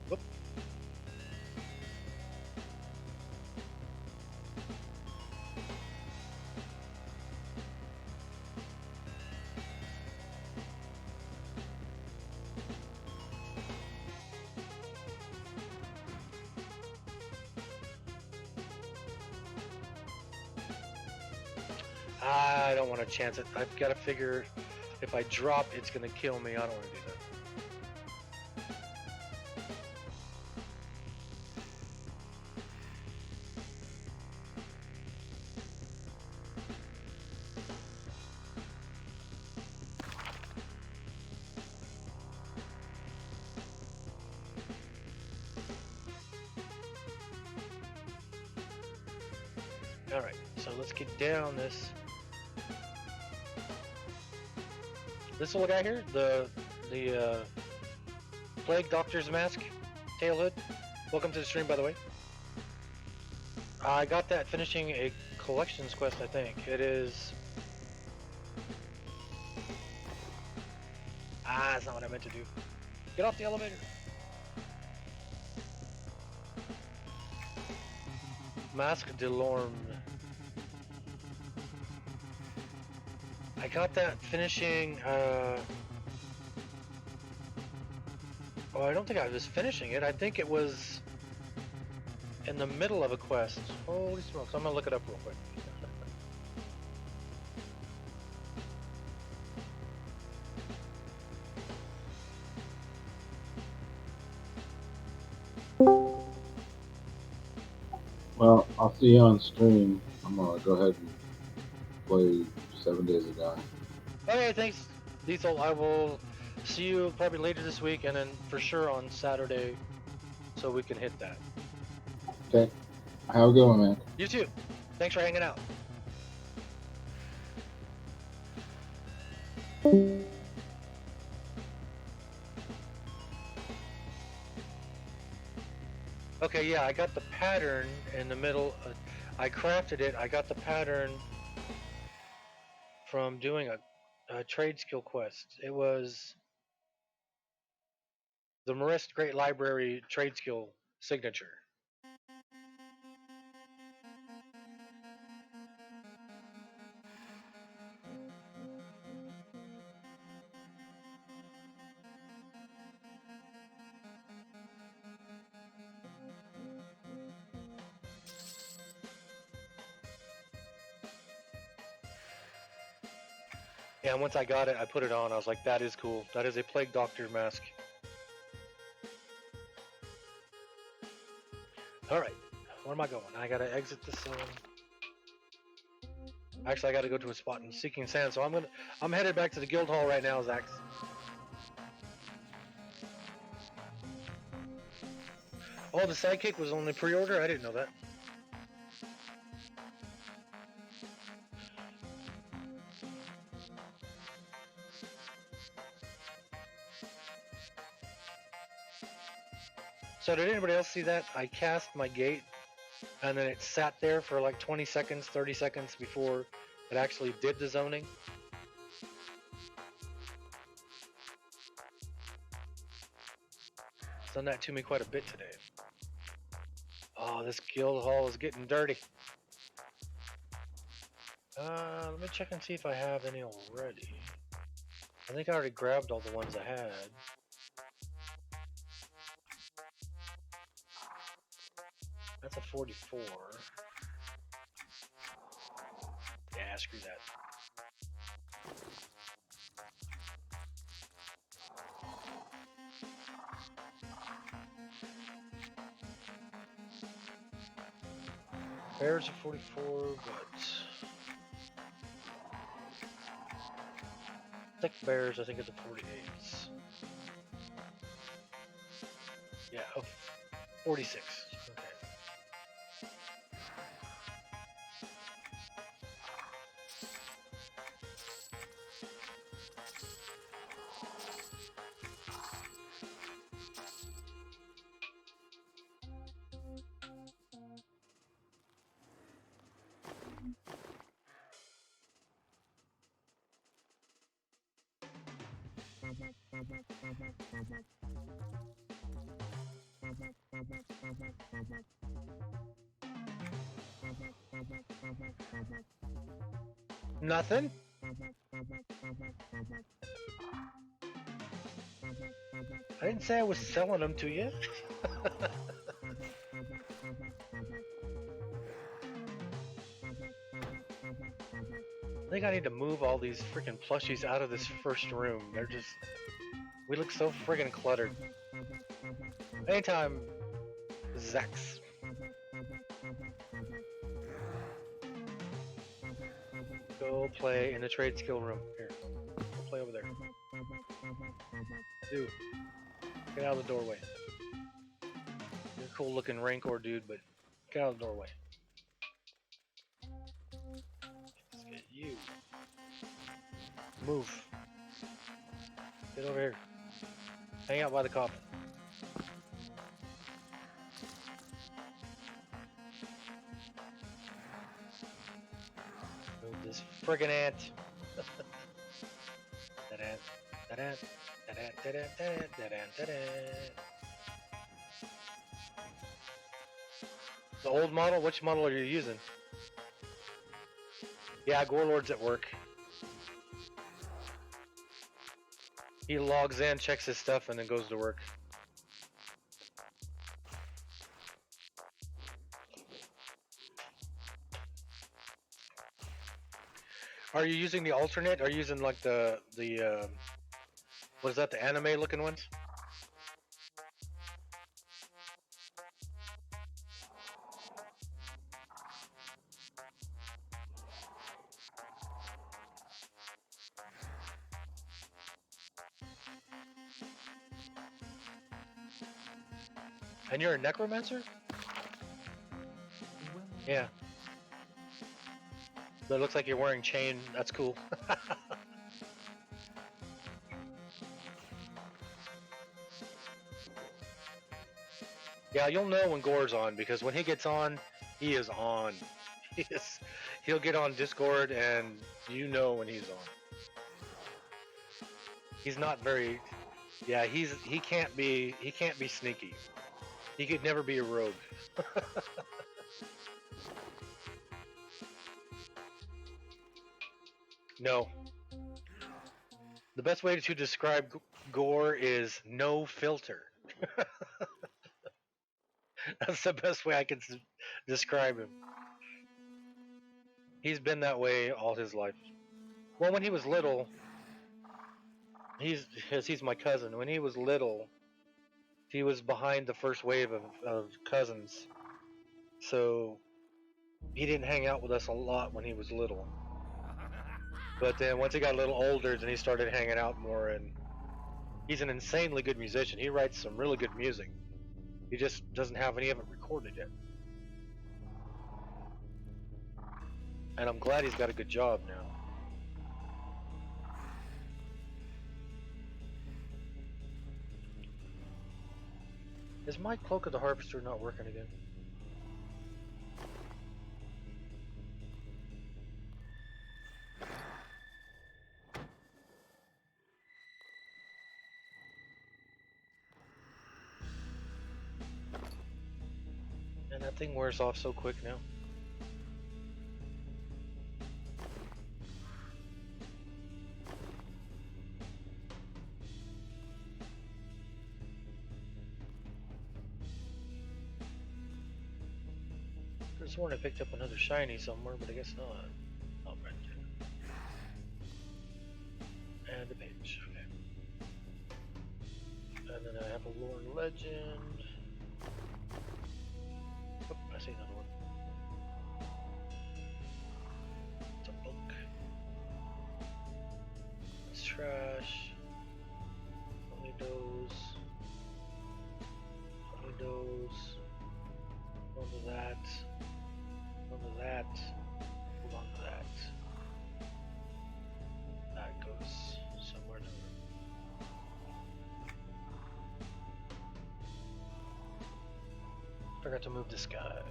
Whoop. I don't want to chance it. I've got to figure. if I drop, it's gonna kill me. I don't want to do that. All right, so let's get down this. This little guy here, the Plague Doctor's Mask, Tailhood. Welcome to the stream, by the way. I got that finishing a collections quest, I think. It is... that's not what I meant to do. Get off the elevator. Masque de l'Orme. I got that finishing, oh, I don't think I was finishing it. I think it was in the middle of a quest. Holy smokes, I'm gonna look it up real quick. Well, I'll see you on stream. I'm gonna go ahead and play 7 Days to Die. Okay, thanks, Diesel. I will see you probably later this week, and then for sure on Saturday, so we can hit that. Okay. Have a good one, man. You too. Thanks for hanging out. Okay, yeah, I got the pattern in the middle. I crafted it. I got the pattern from doing a trade skill quest. It was the Marist Great Library trade skill signature. Yeah, and once I got it, I put it on. I was like, that is cool. That is a Plague Doctor mask. All right, where am I going? I gotta exit this zone. Actually, I gotta go to a spot in Seeking Sand, so I'm headed back to the guild hall right now, Zach. Oh, the sidekick was only pre-order? I didn't know that. So did anybody else see that? I cast my gate, and then it sat there for like 20 seconds, 30 seconds before it actually did the zoning. It's done that to me quite a bit today. Oh, this guild hall is getting dirty. Let me check and see if I have any already. I think I already grabbed all the ones I had. That's a 44. Yeah, screw that. Bears are 44, but thick bears I think it's a 48s. Yeah, oh, 46. Okay. Nothing? I didn't say I was selling them to you. I think I need to move all these freaking plushies out of this first room. They're just... We look so friggin' cluttered. Anytime, Zax. Go play in the trade skill room. Here. Go play over there. Dude. Get out of the doorway. You're a cool looking Rancor dude, but get out of the doorway. Let's get you. Move. Get over here. Hang out by the coffin. Move this friggin' ant. That ant. That ant. That ant. That ant. That ant. That ant. That ant. The old model? Which model are you using? Yeah, Gorelord's at work. He logs in, checks his stuff, and then goes to work. Are you using the alternate? Are you using like the what is that, the anime looking ones? And you're a necromancer? Yeah. But it looks like you're wearing chain. That's cool. Yeah, you'll know when Gore's on, because when he gets on, he is on. He'll get on Discord and you know when he's on. He's not very... Yeah, he can't be sneaky. He could never be a rogue. No. The best way to describe Gore is no filter. That's the best way I can describe him. He's been that way all his life. Well, when he was little, he's my cousin. When he was little, he was behind the first wave of cousins. So he didn't hang out with us a lot when he was little. But then once he got a little older, then he started hanging out more, and he's an insanely good musician. He writes some really good music. He just doesn't have any of it recorded yet. And I'm glad he's got a good job now. Is my Cloak of the Harvester not working again? And that thing wears off so quick now. I just sworn I picked up another shiny somewhere, but I guess not. Oh, right there. And a page, okay. And then I have a Lorn Legend. Oh, I see another one. It's a book. It's trash. Only those. Only those. Onto that. Onto that. Hold on to that. That goes somewhere down. Forgot to move this guy.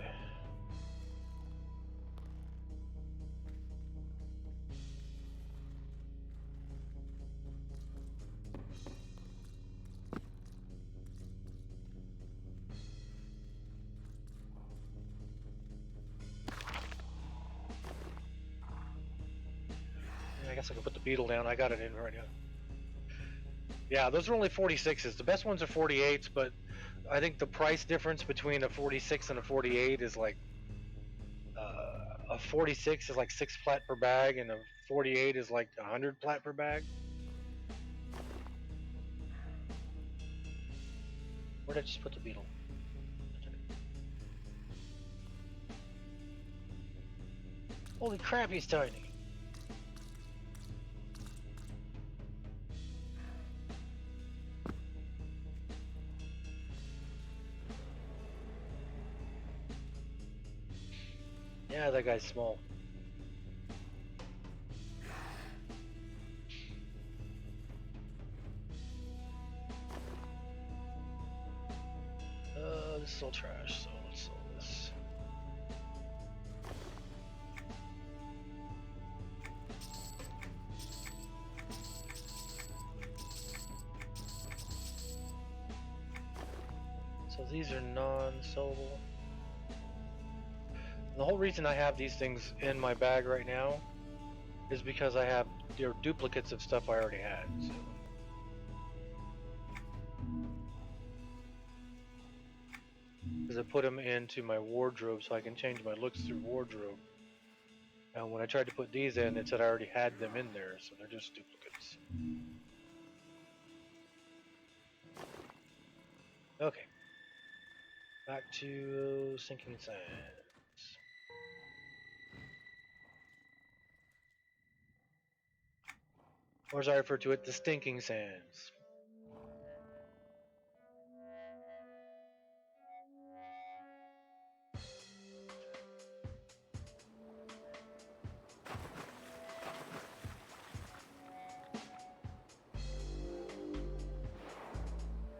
I guess I can put the beetle down. I got it in right now. Yeah, those are only 46s. The best ones are 48s, but I think the price difference between a 46 and a 48 is like a 46 is like 6 plat per bag, and a 48 is like 100 plat per bag. Where did I just put the beetle? Holy crap, he's tiny. Yeah, that guy's small. This is all trash, so let's sell this. So these are non-sellable. The whole reason I have these things in my bag right now is because I have duplicates of stuff I already had. So. Because I put them into my wardrobe so I can change my looks through wardrobe. And when I tried to put these in, it said I already had them in there, so they're just duplicates. Okay. Back to sinking sands. Or as I refer to it, the stinking sands.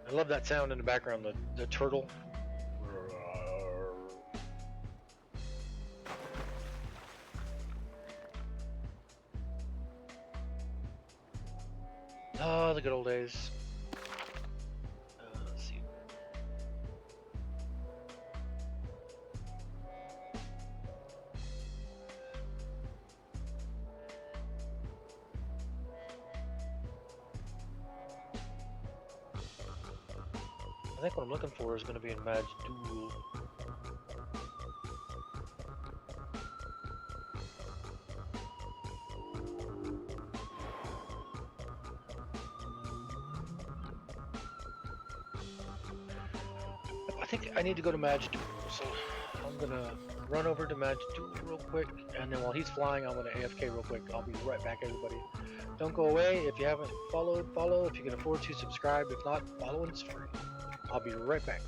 I love that sound in the background, the turtle. Oh, the good old days. Let's see. I think what I'm looking for is going to be in Mad Duel. I think I need to go to Mad Duel, so I'm going to run over to Mad Duel real quick, and then while he's flying, I'm going to AFK real quick. I'll be right back, everybody. Don't go away. If you haven't followed, follow. If you can afford to, subscribe. If not, following's free. I'll be right back.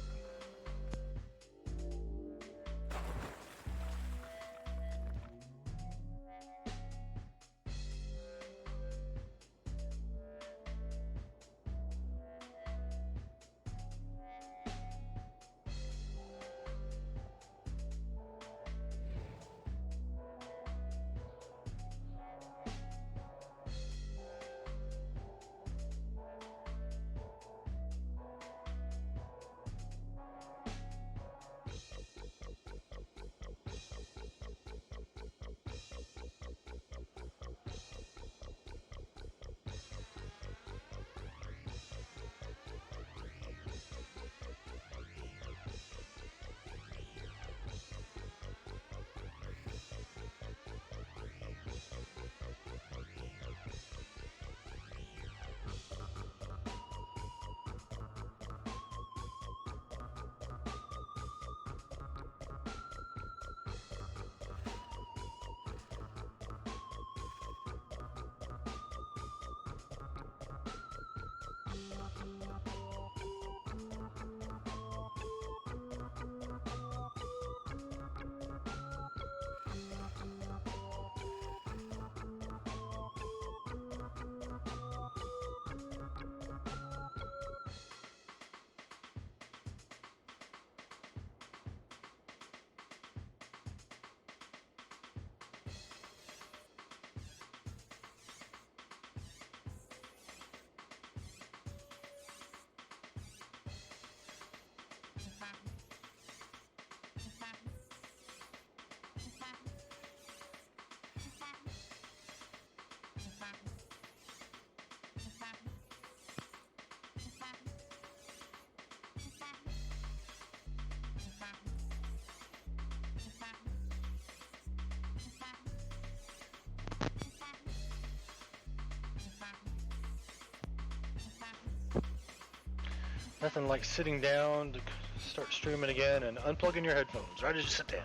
Nothing like sitting down to start streaming again and unplugging your headphones right as you sit down.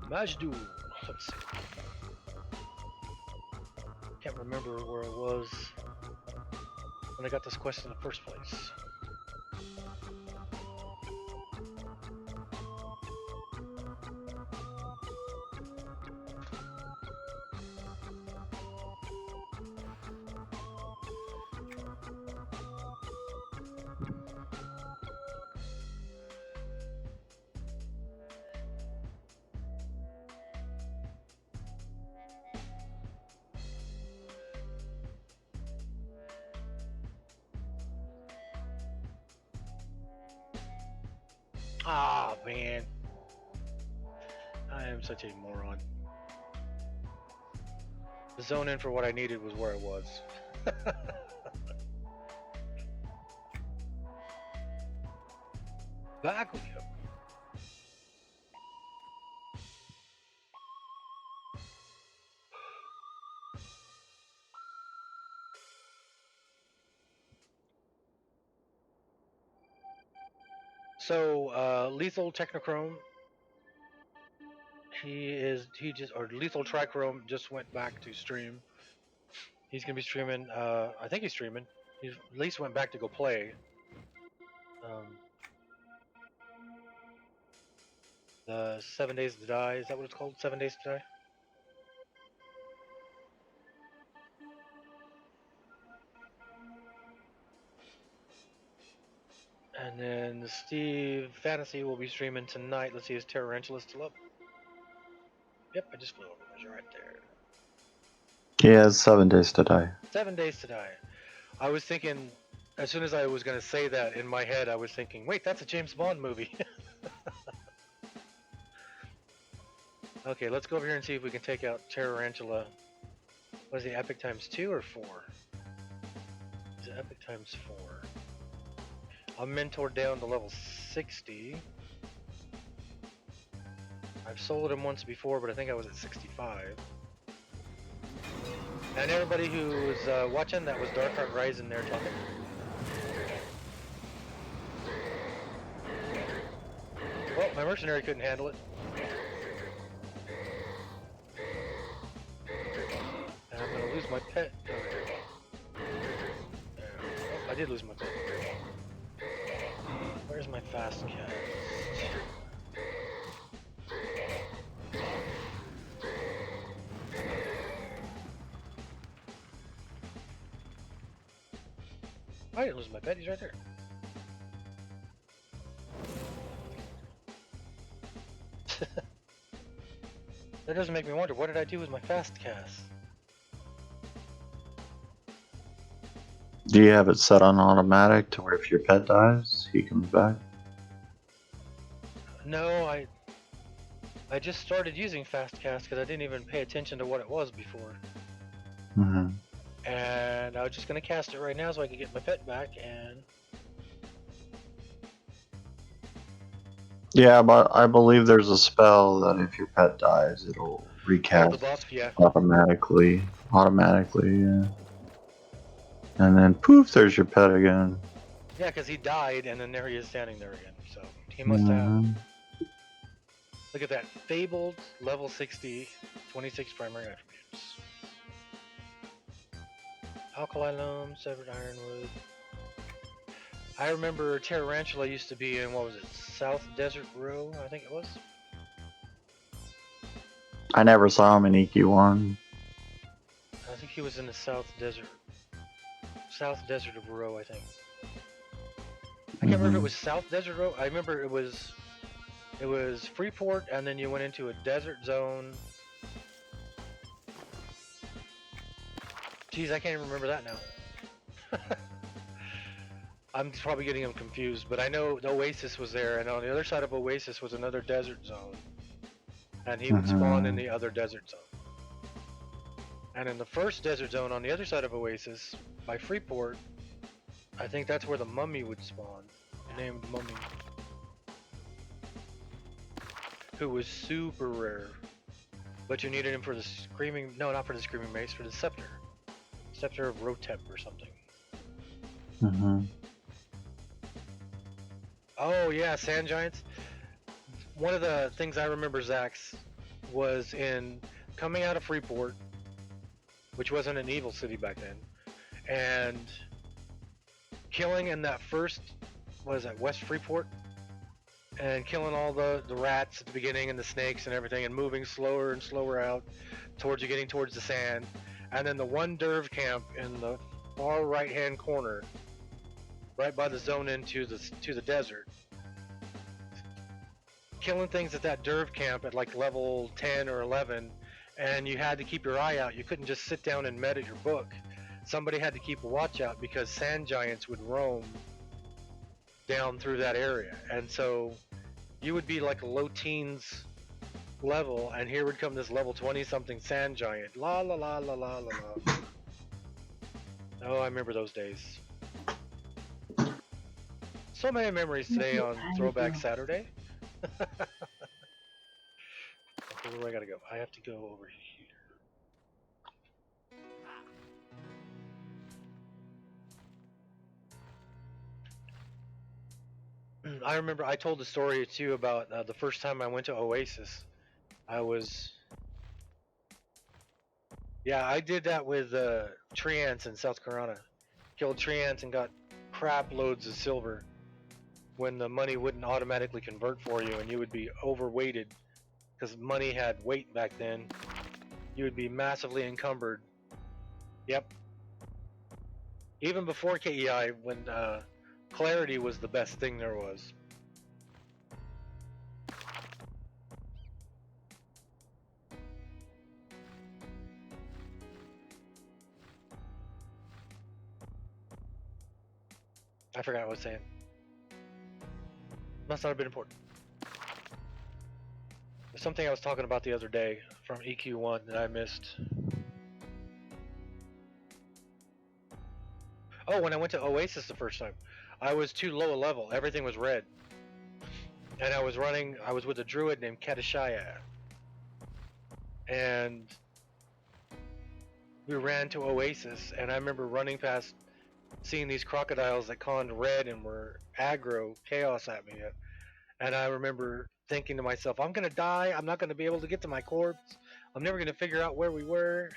Majdu. Let's see. Can't remember where I was when I got this quest in the first place. Ah, man. I am such a moron. The zone in for what I needed was where I was. Back we go. So, Lethal Technochrome, Lethal Trichrome just went back to stream. He's gonna be streaming, I think he's streaming. He at least went back to go play. The 7 Days to Die, is that what it's called? 7 Days to Die? And then Steve Fantasy will be streaming tonight. Let's see, is Tarantula still up? Yep, I just flew over. He's right there. Yeah, it's 7 days to die. 7 Days to Die. I was thinking, as soon as I was going to say that in my head, I was thinking, wait, that's a James Bond movie. Okay, let's go over here and see if we can take out Tarantula. Was he Epic times 2 or 4? Is it Epic times 4? I'm mentored down to level 60. I've sold him once before, but I think I was at 65. And everybody who was watching, that was Darkheart Rising there talking. Well, my mercenary couldn't handle it. And I'm gonna lose my pet. Oh, I did lose my pet. Where's my fast cast? I didn't lose my pet, he's right there. That doesn't make me wonder, what did I do with my fast cast? Do you have it set on automatic to where if your pet dies, he comes back? No, I just started using fast cast because I didn't even pay attention to what it was before. Mm-hmm. And I was just gonna cast it right now so I could get my pet back, and Yeah, but I believe there's a spell that if your pet dies, it'll recast the boss, yeah. automatically. Yeah. And then poof, there's your pet again. Yeah, because he died, and then there he is standing there again. So he must have. Mhm. Look at that, Fabled, level 60, 26 primary attributes. Alkali loam, severed ironwood. I remember Tarantula used to be in, what was it, South Desert Row, I think it was. I never saw him in EQ1. I think he was in the South Desert of Row, I think. I can't remember if it was South Desert Row. I remember it was Freeport, and then you went into a desert zone. Geez, I can't even remember that now. I'm probably getting them confused, but I know the Oasis was there, and on the other side of Oasis was another desert zone. And he would spawn in the other desert zone. And in the first desert zone on the other side of Oasis, by Freeport, I think that's where the mummy would spawn. Named Mummy. Who was super rare. But you needed him for the screaming, no, not for the screaming mace, for the scepter. Scepter of Rotep or something. Mm-hmm. Oh yeah, sand giants. One of the things I remember, Zach's, was in coming out of Freeport, which wasn't an evil city back then, and killing in that first, what is that, West Freeport? And killing all the rats at the beginning and the snakes and everything, and moving slower and slower out towards you, getting towards the sand. And then the one derv camp in the far right hand corner, right by the zone into the desert. Killing things at that derv camp at like level 10 or 11, and you had to keep your eye out. You couldn't just sit down and med at your book. Somebody had to keep a watch out because sand giants would roam down through that area. And so you would be like a low teens level, and here would come this level 20 something sand giant. La la la la la la la. Oh, I remember those days. So many memories today on Throwback Saturday. Okay, where do I gotta go? I have to go over here. I remember I told the story too about the first time I went to Oasis. I did that with tree ants in South Carolina. Killed tree ants and got crap loads of silver when the money wouldn't automatically convert for you, and you would be overweighted because money had weight back then. You would be massively encumbered. Yep. Even before KEI, when clarity was the best thing there was. I forgot what I was saying. Must not have been important. There's something I was talking about the other day from EQ1 that I missed. Oh, when I went to Oasis the first time, I was too low a level. Everything was red. And I was with a druid named Katashaya. And we ran to Oasis, and I remember running past, seeing these crocodiles that conned red and were aggro chaos at me. And I remember thinking to myself, I'm gonna die, I'm not gonna be able to get to my corpse, I'm never gonna figure out where we were.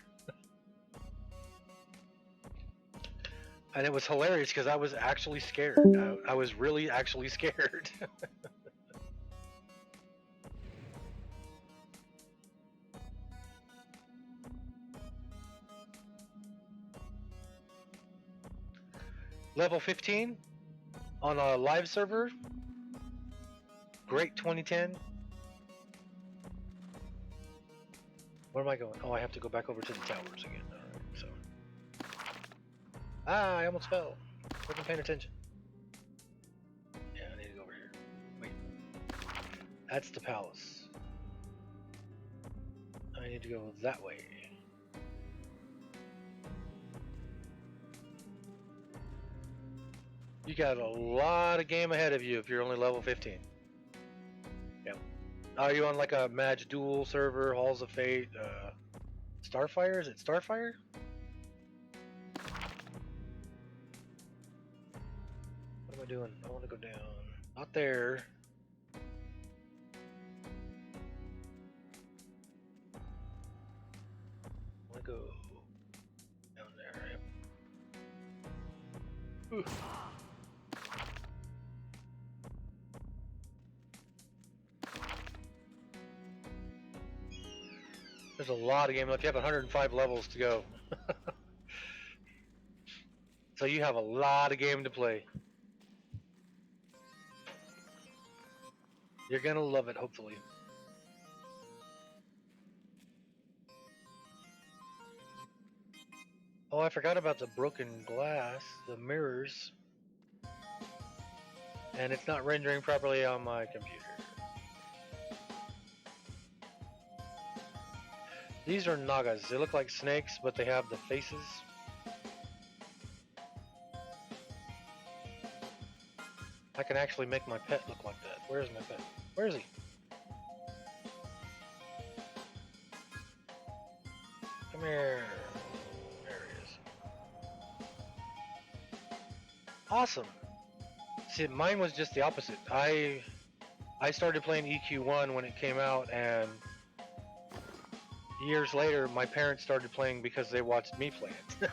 And it was hilarious because I was actually scared. I was really actually scared. Level 15 on a live server. Great 2010. Where am I going? Oh, I have to go back over to the towers again. Alright, so. Ah, I almost fell. Wasn't paying attention. Yeah, I need to go over here. Wait. That's the palace. I need to go that way. You got a lot of game ahead of you if you're only level 15. Yep. Are you on like a match duel server, Halls of Fate, Starfire? Is it Starfire? What am I doing? I want to go down. Not there. I want to go down there. Yep. Ooh. There's a lot of game left. You have 105 levels to go. So you have a lot of game to play. You're gonna love it, hopefully. Oh, I forgot about the broken glass, the mirrors. And it's not rendering properly on my computer. These are nagas. They look like snakes, but they have the faces. I can actually make my pet look like that. Where is my pet? Where is he? Come here. There he is. Awesome. See, mine was just the opposite. I started playing EQ1 when it came out, and years later, my parents started playing because they watched me play it.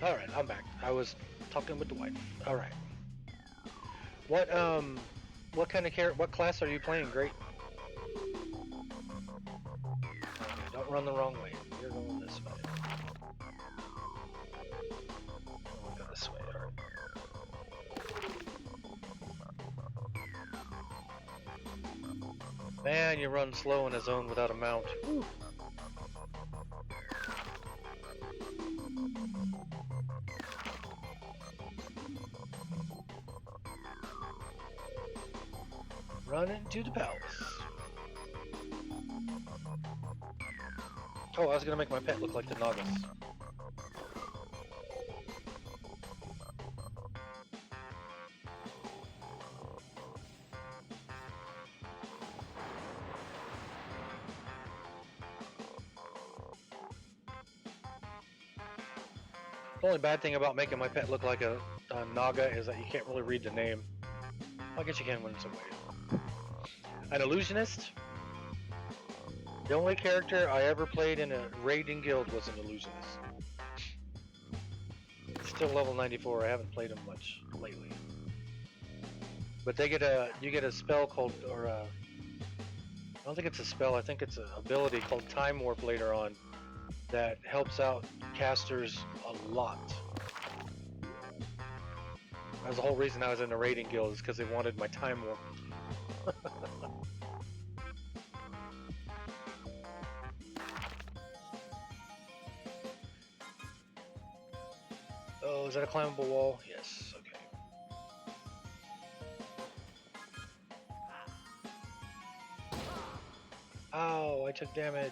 All right, I'm back. I was talking with the wife. All right. What what kind of what class are you playing? Great. Okay, don't run the wrong way. You're going this way. We'll go this way. All right. Man, you run slow in a zone without a mount. Whew. Run into the palace. Oh, I was gonna make my pet look like the Nagas. The only bad thing about making my pet look like a Naga is that you can't really read the name. I guess you can when it's away. An illusionist? The only character I ever played in a raiding guild was an illusionist. Still level 94. I haven't played him much lately. But they get you get a spell called, I don't think it's a spell. I think it's an ability called Time Warp later on that helps out casters a lot. That was the whole reason I was in the raiding guild, is because they wanted my Time Warp. Oh, is that a climbable wall? Yes, okay. Ow, I took damage.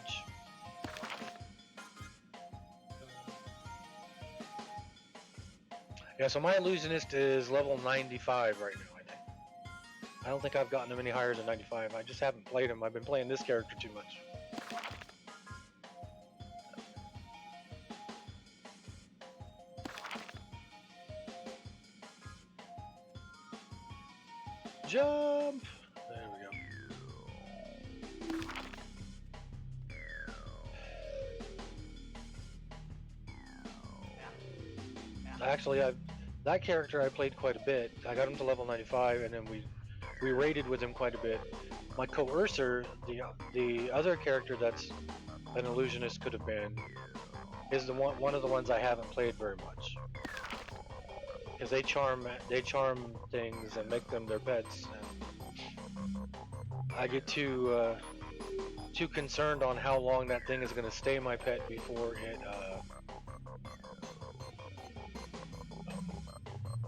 Yeah, so my illusionist is level 95 right now, I think. I don't think I've gotten him any higher than 95. I just haven't played him. I've been playing this character too much. Jump! There we go. Actually, that character I played quite a bit. I got him to level 95, and then we raided with him quite a bit. My coercer, the other character that's an illusionist could have been, is the one of the ones I haven't played very much because they charm things and make them their pets, and I get too concerned on how long that thing is going to stay my pet before it.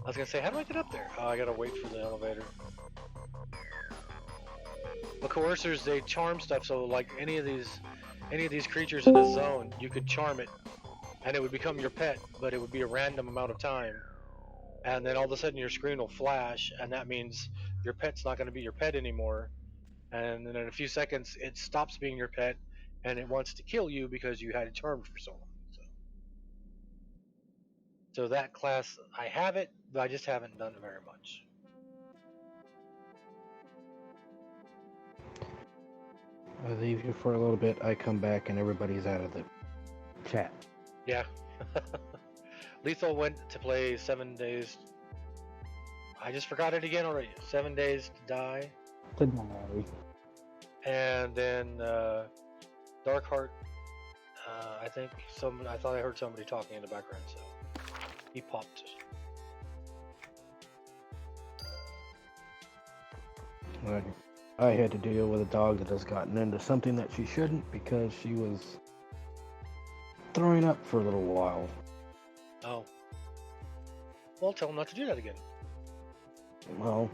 I was gonna say, how do I get up there? Oh, I gotta wait for the elevator. The coercers, they charm stuff, so like any of these creatures in a zone, you could charm it, and it would become your pet, but it would be a random amount of time, and then all of a sudden your screen will flash, and that means your pet's not going to be your pet anymore, and then in a few seconds it stops being your pet, and it wants to kill you because you had it charmed for so long. So that class, I have it, but I just haven't done it very much. I leave you for a little bit. I come back and everybody's out of the chat. Yeah. Lethal went to play 7 days. I just forgot it again already. 7 days to die. And then Darkheart, I think I thought I heard somebody talking in the background, so he popped. I had to deal with a dog that has gotten into something that she shouldn't because she was throwing up for a little while. Oh. Well, tell him not to do that again. Well,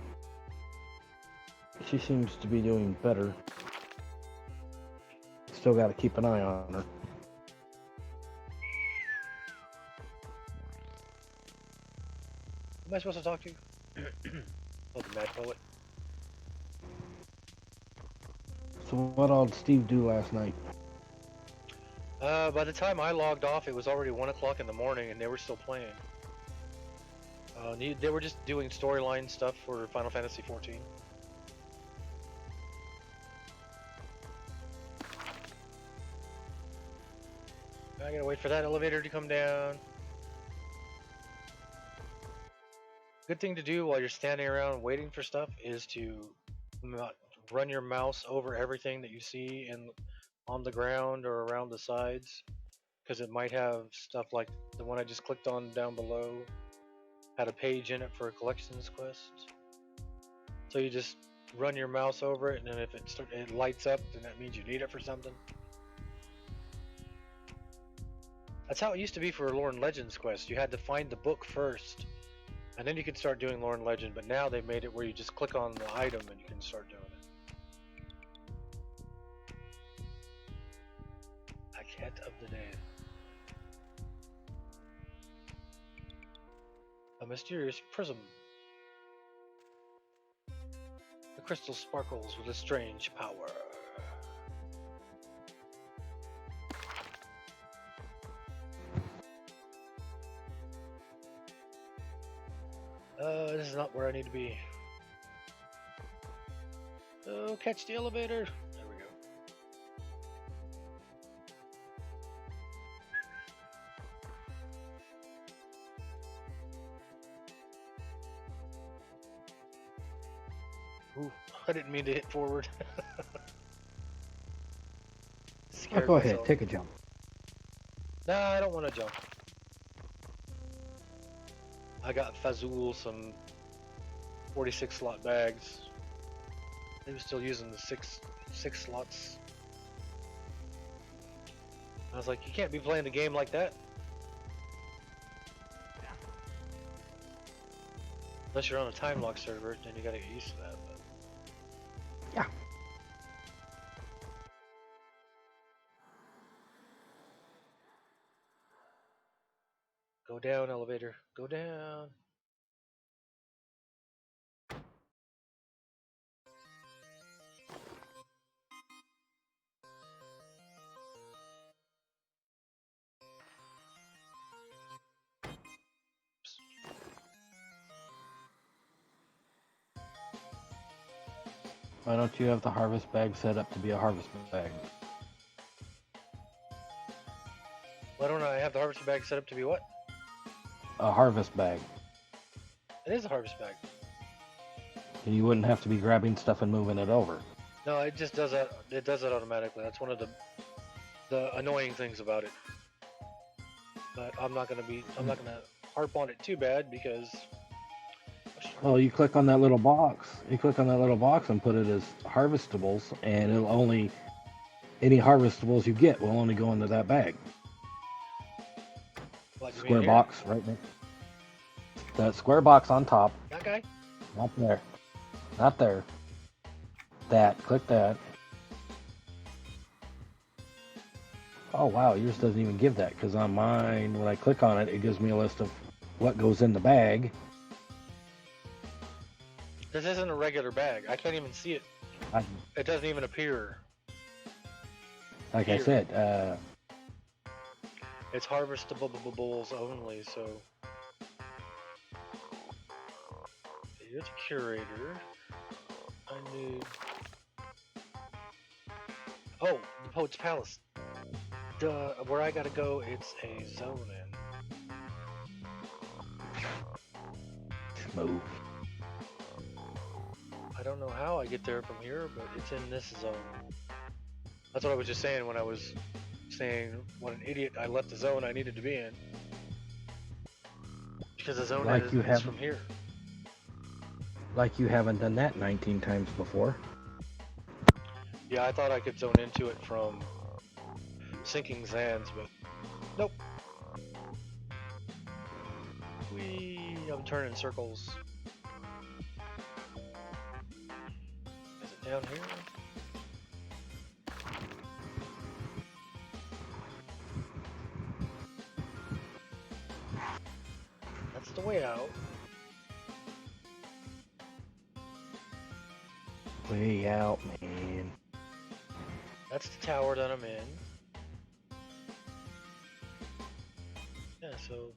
she seems to be doing better. Still got to keep an eye on her. Who am I supposed to talk to? Oh, the mad poet. So what all did Steve do last night? By the time I logged off, it was already 1 o'clock in the morning, and they were still playing. They were just doing storyline stuff for Final Fantasy XIV. I gotta wait for that elevator to come down. Good thing to do while you're standing around waiting for stuff is to run your mouse over everything that you see on the ground or around the sides, because it might have stuff like the one I just clicked on down below had a page in it for a collections quest. So you just run your mouse over it, and then if it lights up, then that means you need it for something. That's how it used to be for Lore and Legends quest. You had to find the book first, and then you could start doing Lore and Legend. But now they've made it where you just click on the item and you can start doing it. A cat of the day. A mysterious prism. The crystal sparkles with a strange power. This is not where I need to be. Oh, catch the elevator. There we go. Ooh, I didn't mean to hit forward. Go ahead, take a jump. Nah, I don't want to jump. I got Fazul some 46 slot bags. They were still using the six slots. I was like, you can't be playing the game like that. Unless you're on a time lock server, then you gotta get used to that. But... Yeah. Go down, elevator. Go down. Why don't you have the harvest bag set up to be a harvest bag? Why don't I have the harvester bag set up to be what? a harvest bag, It is a harvest bag. and you wouldn't have to be grabbing stuff and moving it over. No, it just does that. It does it automatically. That's one of the annoying things about it. But I'm not gonna harp on it too bad because. Well, you click on that little box. You click on that little box and put it as harvestables, and it'll only any harvestables you get will only go into that bag. What, you mean Square here? box right there. That square box on top. That guy? Not there. Not there. That. Click that. Oh wow, yours doesn't even give that, because on mine, when I click on it, it gives me a list of what goes in the bag. This isn't a regular bag. I can't even see it. I, It doesn't even appear. like I Here. said, It's harvestables only, so. You're the curator. I need. Oh, the Poet's Palace. Duh, where I gotta go, it's a zone in. move. I don't know how I get there from here, but it's in this zone. That's what I was just saying when I was saying what an idiot I left the zone I needed to be in. Because the zone Like is, you is have- from here. Like you haven't done that 19 times before. Yeah, I thought I could zone into it from sinking sands, but nope. I'm turning circles. Is it down here? That's the way out. Way out, man. That's the tower that I'm in. Yeah, so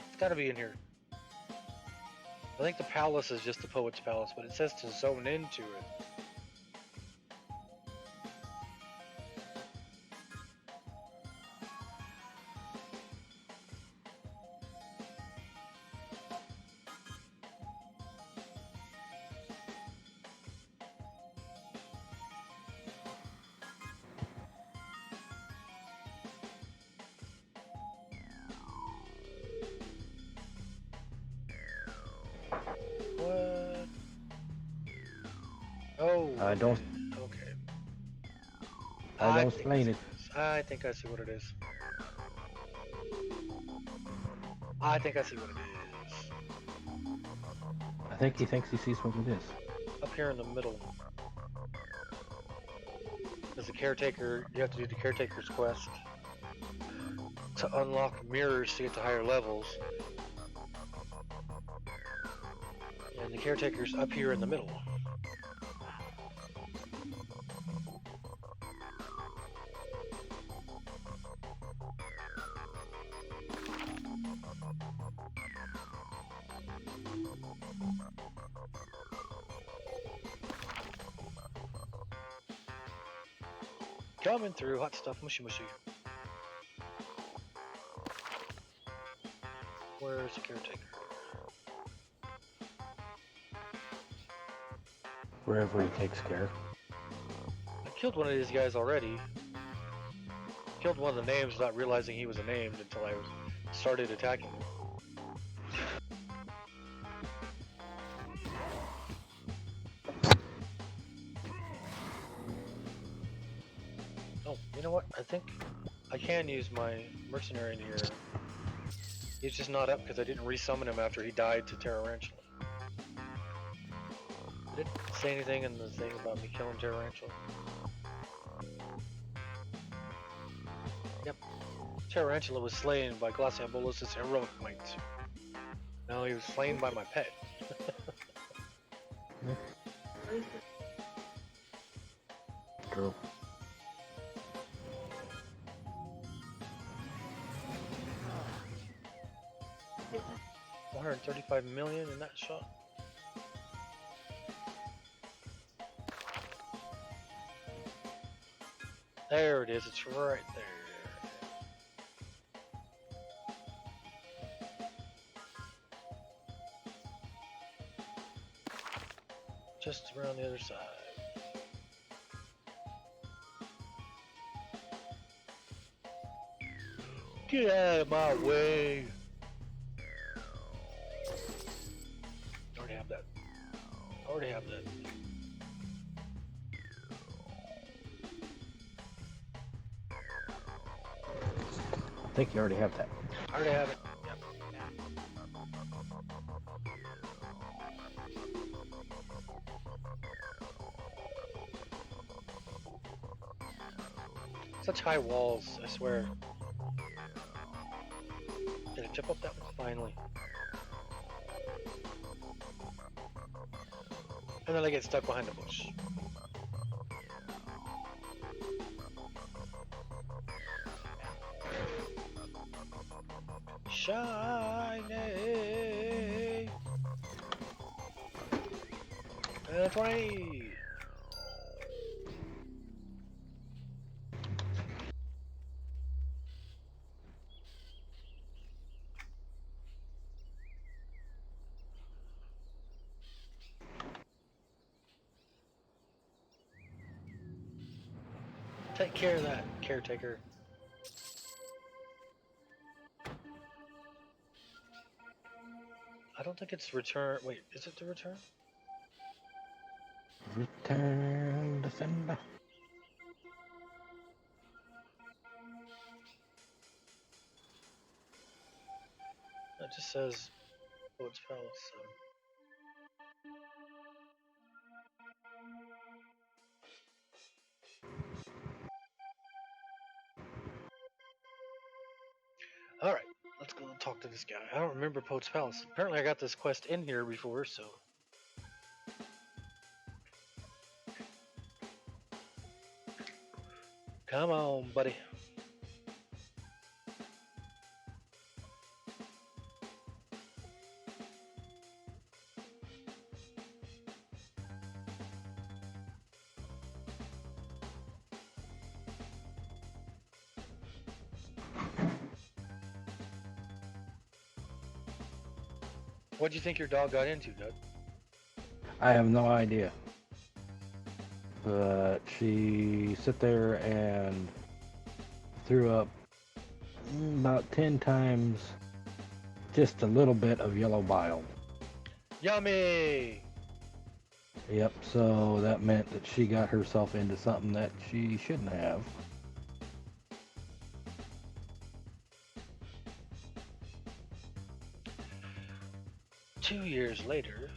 it's gotta be in here. I think the palace is just the Poet's Palace, but it says to zone into it. What? Oh. I don't- Okay. I don't think explain see it. what is. I think I see what it is. I think I see what it is. I think he thinks he sees what it is. Up here in the middle. There's a caretaker. You have to do the caretaker's quest to unlock mirrors to get to higher levels. And the caretaker's up here in the middle. Coming through, hot stuff, mushy mushy. Where's the caretaker? Wherever he takes care. I killed one of these guys already. Killed one of the names without realizing he was a name until I started attacking him. Oh, you know what? I think I can use my mercenary in here. He's just not up because I didn't resummon him after he died to Tarantula. Did it say anything in the thing about me killing Tarantula? Yep. Tarantula was slain by Glaciambolus' heroic might. No, he was slain by my pet. True. $135 million in that shot. There it is, it's right there. around the other side. Get out of my way! Already have that. Already have that. I think you already have that. Already have it. Yep. Such high walls, I swear. Did I jump up that one? Finally. And then I get stuck behind a bush. Shiny! And 20! Take care of that, caretaker. I don't think it's return. Wait, is it the return? Return to sender. It just says Lord's Palace. So. Alright, let's go and talk to this guy. I don't remember Pote's Palace. Apparently I got this quest in here before, so... Come on, buddy. What'd you think your dog got into, Doug? I have no idea. But she sit there and threw up about 10 times just a little bit of yellow bile. Yummy! Yep, so that meant that she got herself into something that she shouldn't have. Two years later...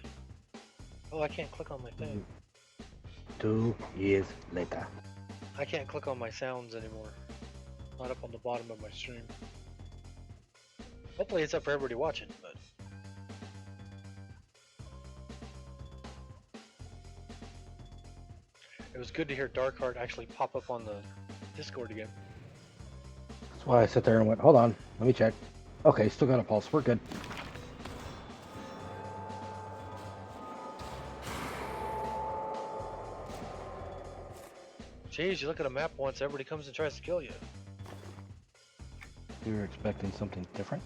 Oh, I can't click on my thing. 2 years later. I can't click on my sounds anymore. Not up on the bottom of my stream. Hopefully it's up for everybody watching, but... It was good to hear Darkheart actually pop up on the Discord again. That's why I sat there and went, hold on, let me check. Okay, still got a pulse, we're good. Jeez, you look at a map once, everybody comes and tries to kill you. You were expecting something different?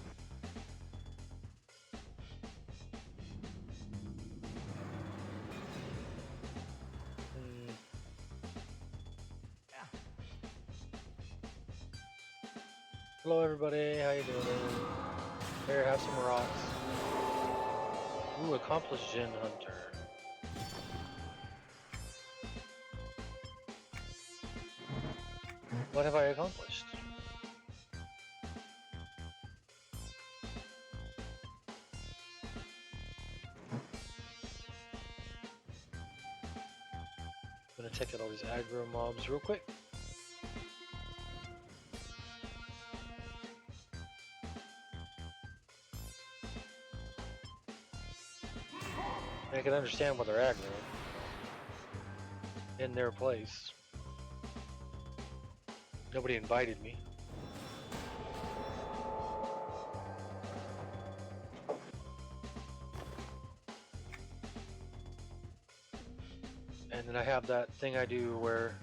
Hello everybody, how you doing? Here, have some rocks. Ooh, accomplished Gen Hunter. What have I accomplished? I'm gonna take out all these aggro mobs real quick. I can understand why they're aggro. In their place. Nobody invited me. And then I have that thing I do where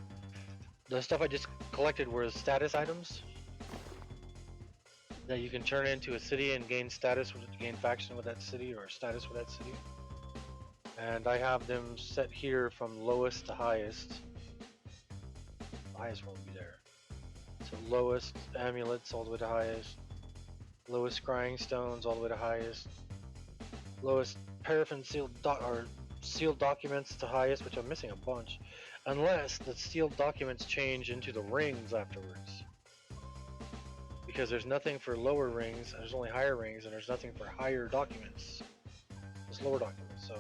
the stuff I just collected were status items that you can turn into a city and gain status, gain faction with that city or status with that city. and I have them set here from lowest to highest. The highest won't be there. So lowest amulets all the way to highest, lowest scrying stones all the way to highest, lowest paraffin sealed or sealed documents to highest, which I'm missing a bunch, unless the sealed documents change into the rings afterwards. Because there's nothing for lower rings, there's only higher rings, and there's nothing for higher documents. There's lower documents, so.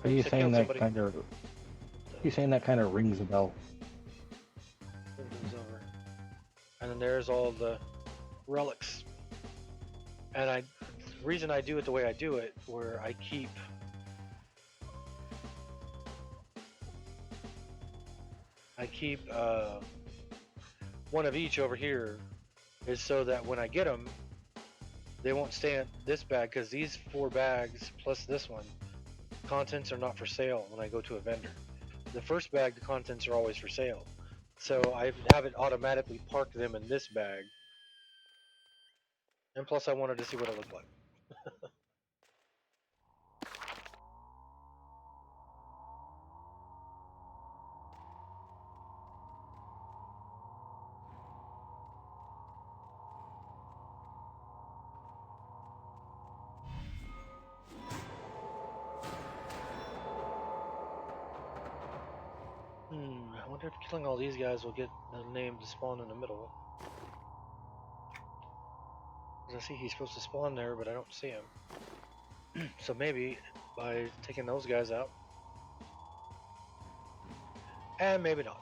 Are you So saying kill that somebody. kind of? You saying that kind of rings a bell? Moves over. And then there's all the relics. And the reason I do it the way I do it, where I keep one of each over here, is so that when I get them, they won't stay in this bag, because these 4 bags plus this one, contents are not for sale when I go to a vendor. The first bag, the contents are always for sale. So I have it automatically park them in this bag. And plus I wanted to see what it looked like. I wonder if killing all these guys will get the name to spawn in the middle. Because I see he's supposed to spawn there, but I don't see him. So maybe by taking those guys out. And maybe not.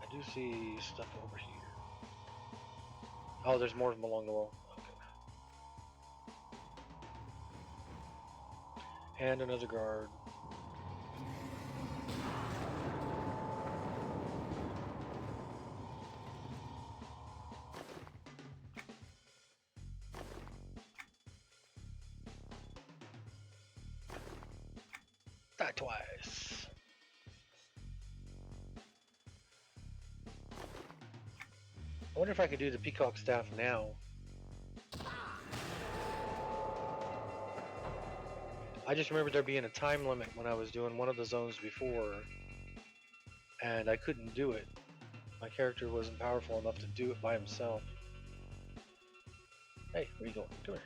I do see stuff over here. Oh, there's more of them along the wall. Okay. And another guard. Die twice. I wonder if I could do the peacock staff now. I just remember there being a time limit when I was doing one of the zones before, and I couldn't do it. My character wasn't powerful enough to do it by himself. Hey, where you going? Come here.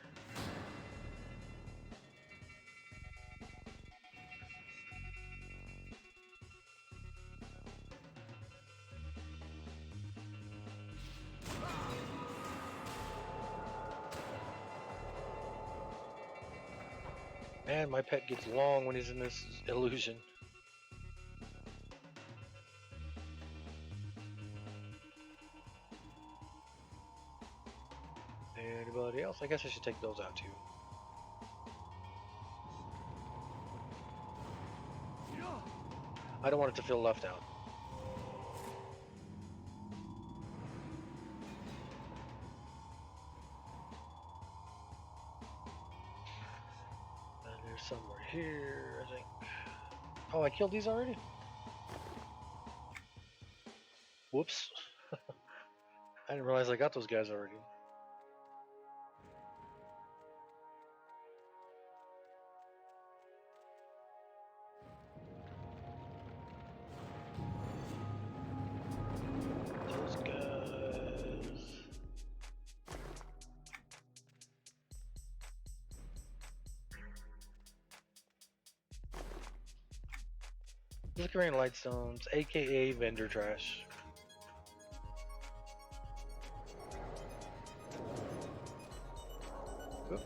Man, my pet gets long when he's in this illusion. Anybody else? I guess I should take those out too. I don't want it to feel left out. And there's somewhere here, I think. Oh, I killed these already? Whoops. I didn't realize I got those guys already. Those guys. Flickering lightstones, aka vendor trash. Oop.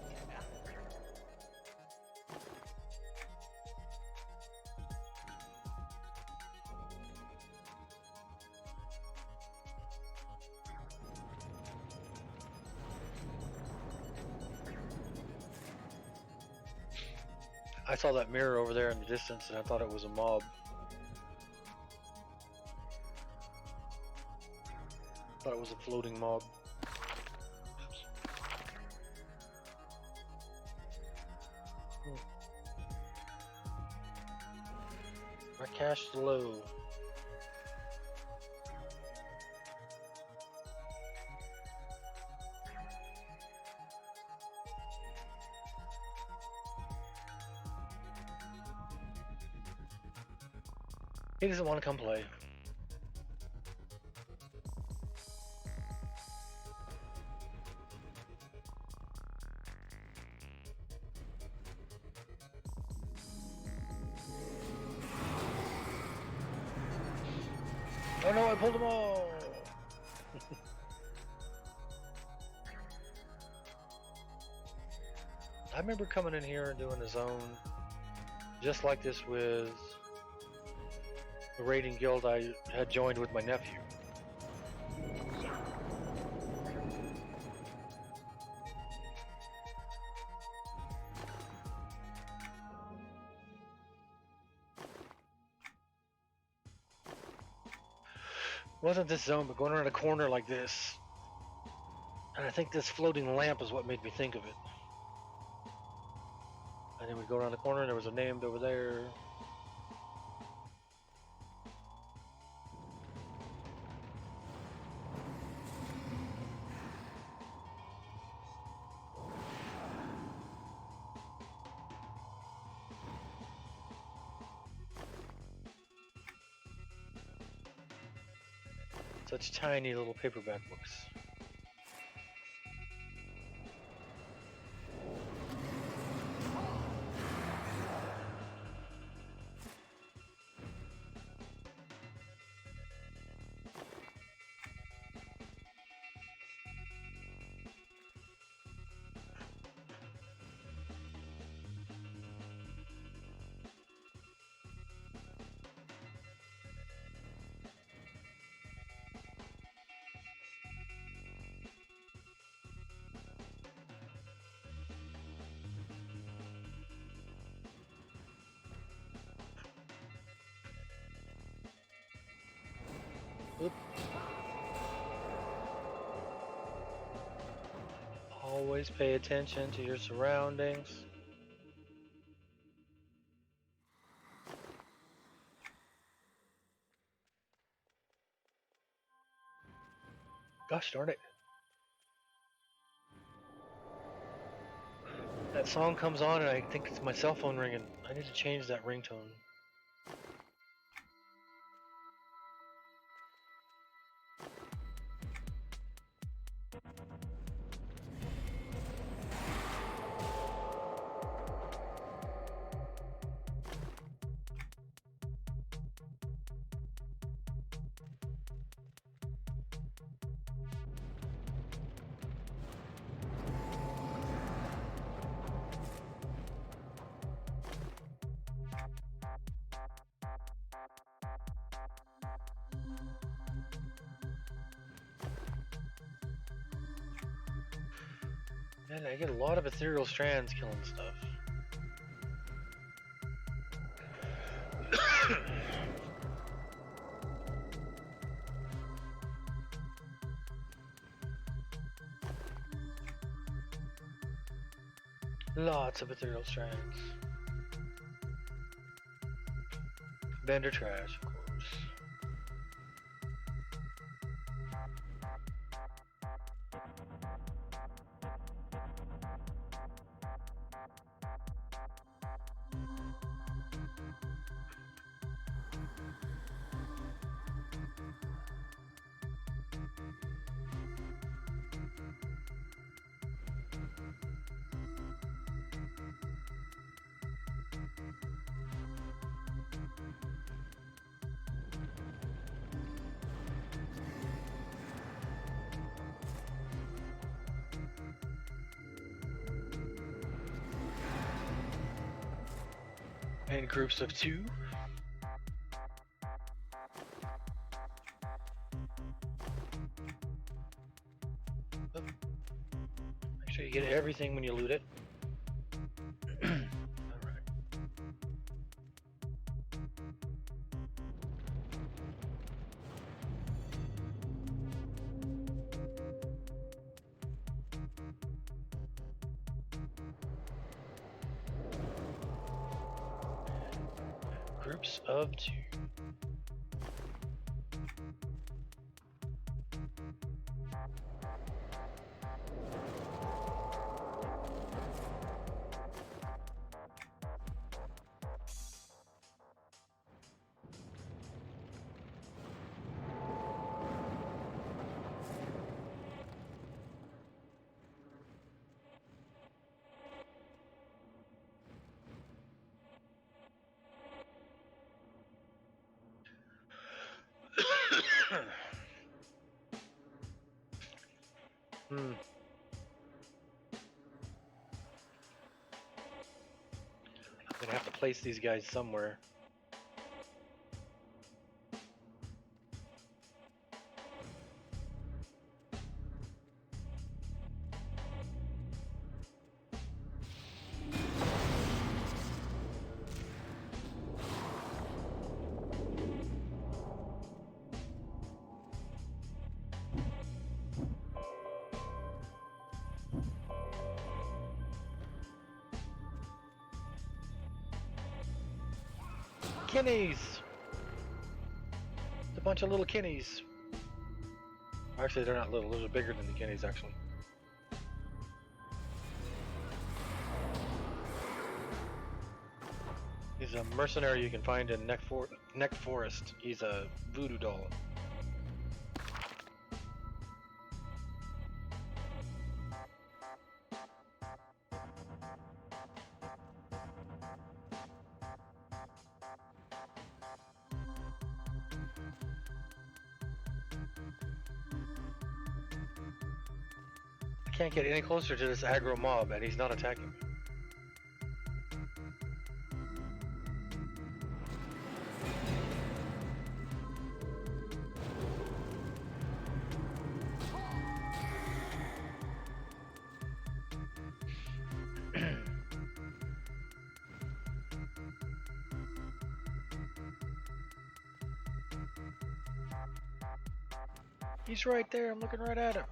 I saw that mirror over there in the distance and I thought it was a mob. Thought it was a floating mob. My cash low. He doesn't want to come play. Oh no, I pulled them all! I remember coming in here and doing a zone just like this with the raiding guild I had joined with my nephew. Wasn't this zone, but going around a corner like this. And I think this floating lamp is what made me think of it. And then we go around the corner and there was a named over there. Such tiny little paperback books. Oop. Always pay attention to your surroundings. Gosh darn it. That song comes on and I think it's my cell phone ringing. I need to change that ringtone. Man, I get a lot of ethereal strands killing stuff. Lots of ethereal strands. Vendor trash, of course. In groups of 2. Make sure you get everything when you loot it. Alright. Groups of 2. Hmm. I'm gonna have to place these guys somewhere. Kinnies! It's a bunch of little kinnies. Actually, they're not little. Those are bigger than the kinnies, actually. He's a mercenary you can find in Neck Forest. He's a voodoo doll. I can't get any closer to this aggro mob, and he's not attacking me. He's right there. I'm looking right at him.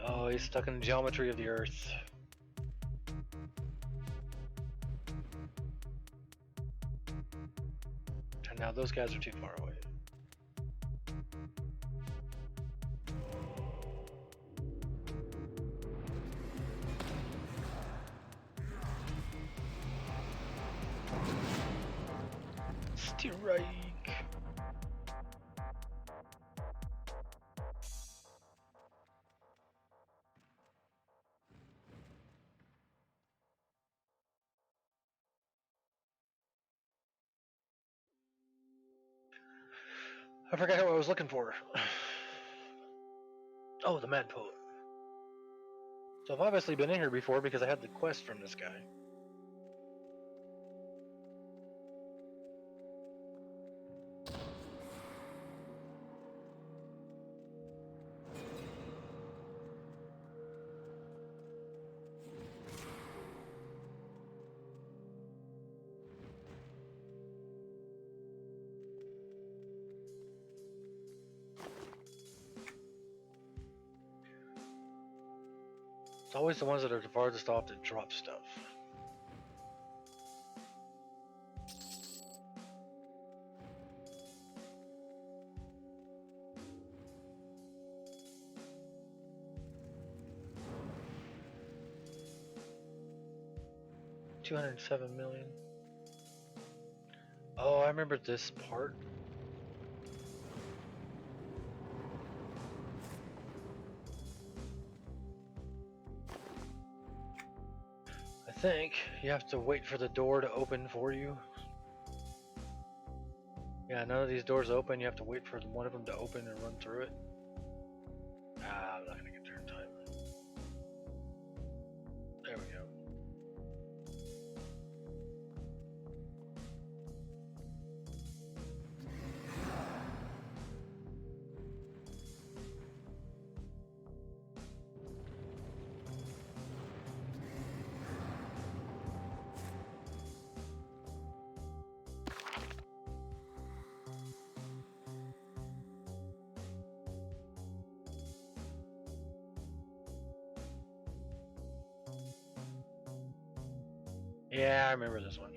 Oh, he's stuck in the geometry of the earth. And now those guys are too far away. Strike! I forgot what I was looking for. Oh, the Mad Poet. So I've obviously been in here before because I had the quest from this guy. It's always the ones that are the farthest off that drop stuff. $207 million. Oh, I remember this part. I think you have to wait for the door to open for you. Yeah, none of these doors open. You have to wait for one of them to open and run through it. Ah, I'm not gonna get there in time. There we go. Yeah, I remember this one.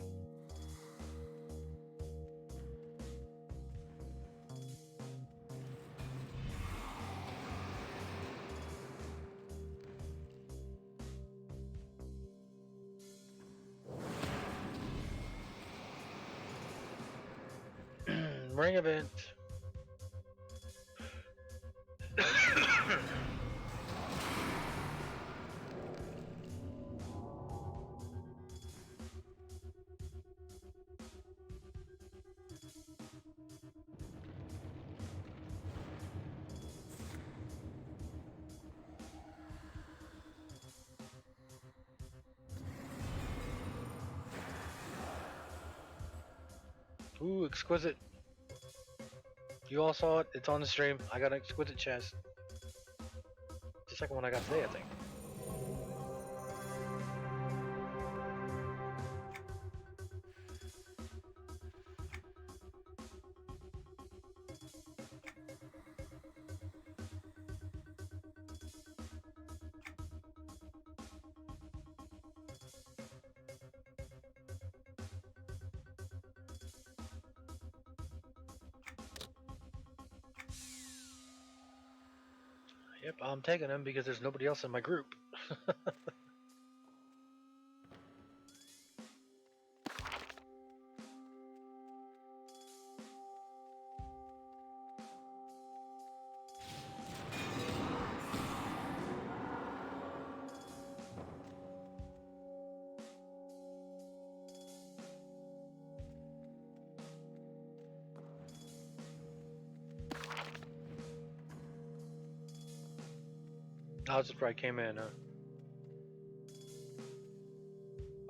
Ring event. Ooh, exquisite. You all saw it. It's on the stream. I got an exquisite chest. The second one I got today, I think. Yep, I'm taking them because there's nobody else in my group. I was just probably came in.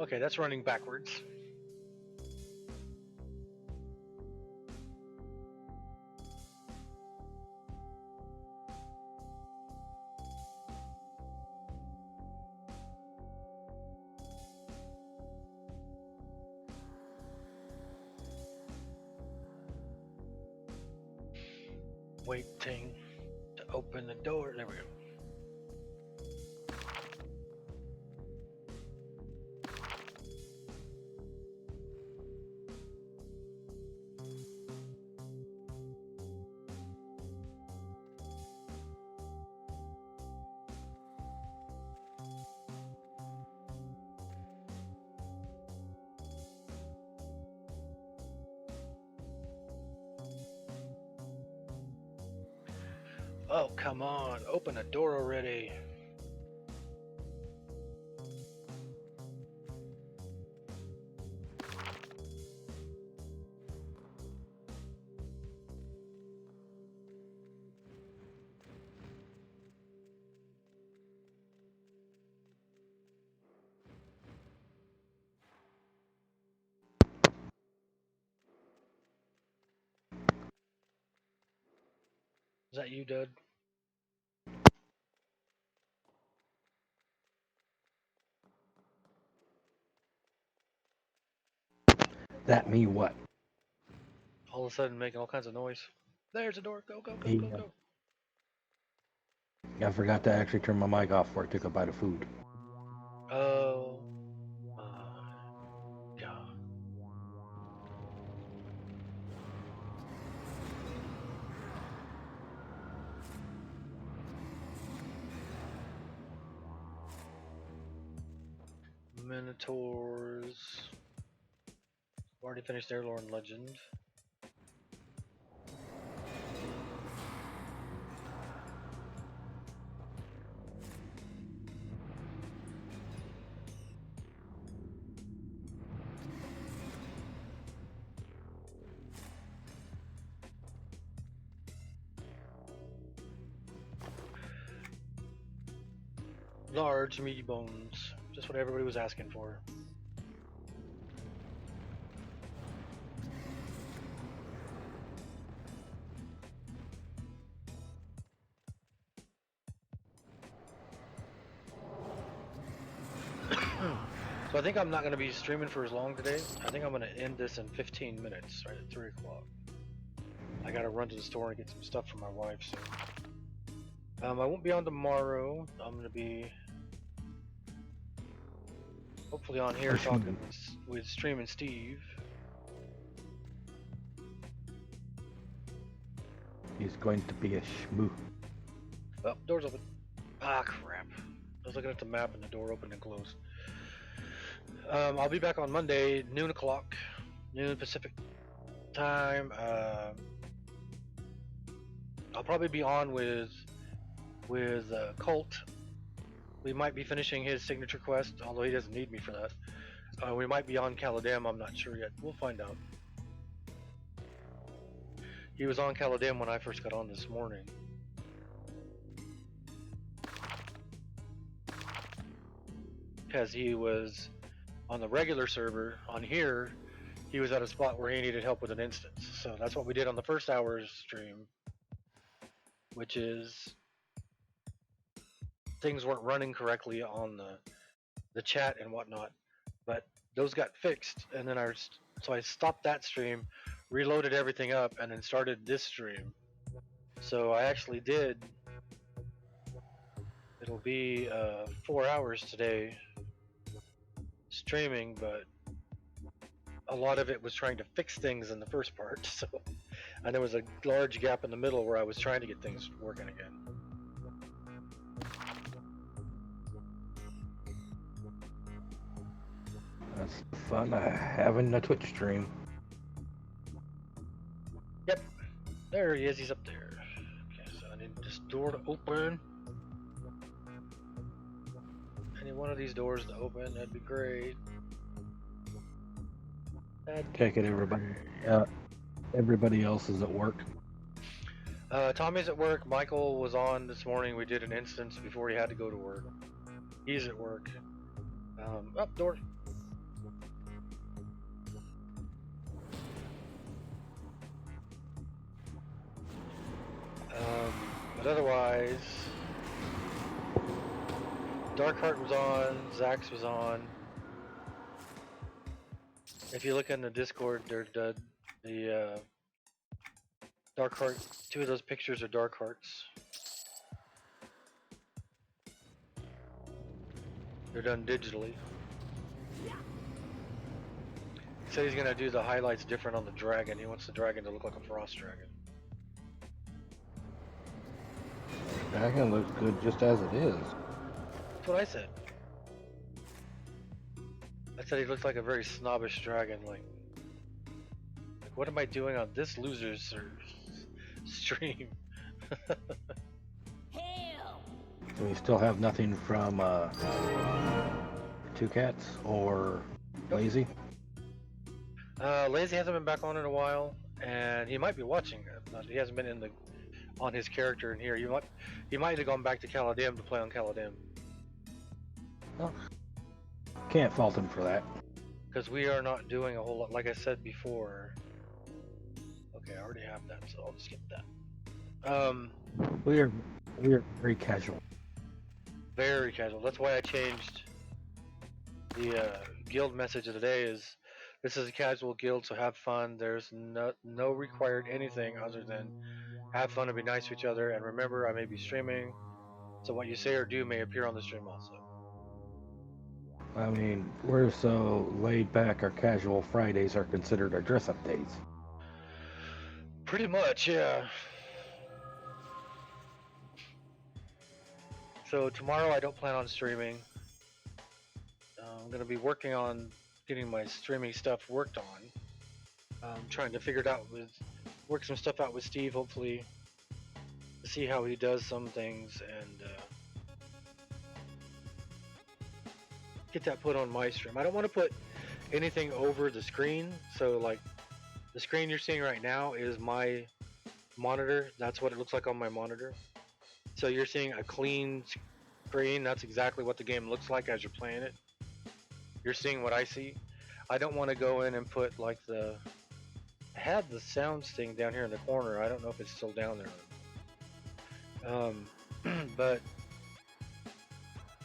Okay, that's running backwards. Waiting to open the door. There we go. Oh, come on. Open the door already. Is that you, Dud? That me what? All of a sudden making all kinds of noise. There's a door. Go, go, go, go, Yeah. go. I forgot to actually turn my mic off before I took a bite of food. Oh my god. Minotaurs. Already finished their lore and legend. Large meaty bones. Just what everybody was asking for. So I think I'm not going to be streaming for as long today. I think I'm going to end this in 15 minutes, right at 3 o'clock. I got to run to the store and get some stuff for my wife soon. I won't be on tomorrow. I'm going to be hopefully on here talking with Stream and Steve. He's going to be a shmoo. Oh, door's open. Ah, crap. I was looking at the map and the door opened and closed. I'll be back on Monday, noon o'clock, noon Pacific time. I'll probably be on with Colt. We might be finishing his signature quest, although he doesn't need me for that. We might be on Caladam, I'm not sure yet. We'll find out. He was on Caladam when I first got on this morning. Because he was on the regular server on here. he was at a spot where he needed help with an instance. So that's what we did on the first hour's stream, which is things weren't running correctly on the chat and whatnot, but those got fixed. And then so I stopped that stream, reloaded everything up, and then started this stream. So I actually did. It'll be 4 hours today streaming, but a lot of it was trying to fix things in the first part. So, and there was a large gap in the middle where I was trying to get things working again. That's fun having a Twitch stream. Yep, there he is. He's up there. Okay, so I need this door to open. Any one of these doors to open, that'd be great. Take it, everybody. Everybody else is at work. Tommy's at work. Michael was on this morning. We did an instance before he had to go to work. He's at work. Up door. But otherwise, Darkheart was on. Zax was on. If you look in the Discord, the Darkheart. 2 of those pictures are Darkhearts. They're done digitally. He said he's gonna do the highlights different on the dragon. He wants the dragon to look like a frost dragon. Dragon looks good just as it is. That's what I said. I said he looks like a very snobbish dragon. Like what am I doing on this loser's stream? So we still have nothing from Two Cats or Lazy. Lazy hasn't been back on in a while, and he might be watching it. But he hasn't been on his character in here. He might have gone back to Caladim to play on Caladim. Oh. Can't fault him for that. Because we are not doing a whole lot, like I said before. Okay, I already have that, so I'll just skip that. We are very casual. Very casual. That's why I changed the guild message of the day. Is this is a casual guild, so have fun. There's no required anything other than have fun and be nice to each other. And remember, I may be streaming, so what you say or do may appear on the stream also. I mean, we're so laid back, our casual Fridays are considered our dress up days. Pretty much, yeah. So tomorrow I don't plan on streaming. I'm going to be working on getting my streaming stuff worked on. Trying to figure it out work some stuff out with Steve, hopefully, to see how he does some things and get that put on my stream. I don't want to put anything over the screen, so like the screen you're seeing right now is my monitor. That's what it looks like on my monitor. So you're seeing a clean screen. That's exactly what the game looks like as you're playing it. You're seeing what I see. I don't want to go in and put like I had the sounds thing down here in the corner. I don't know if it's still down there. But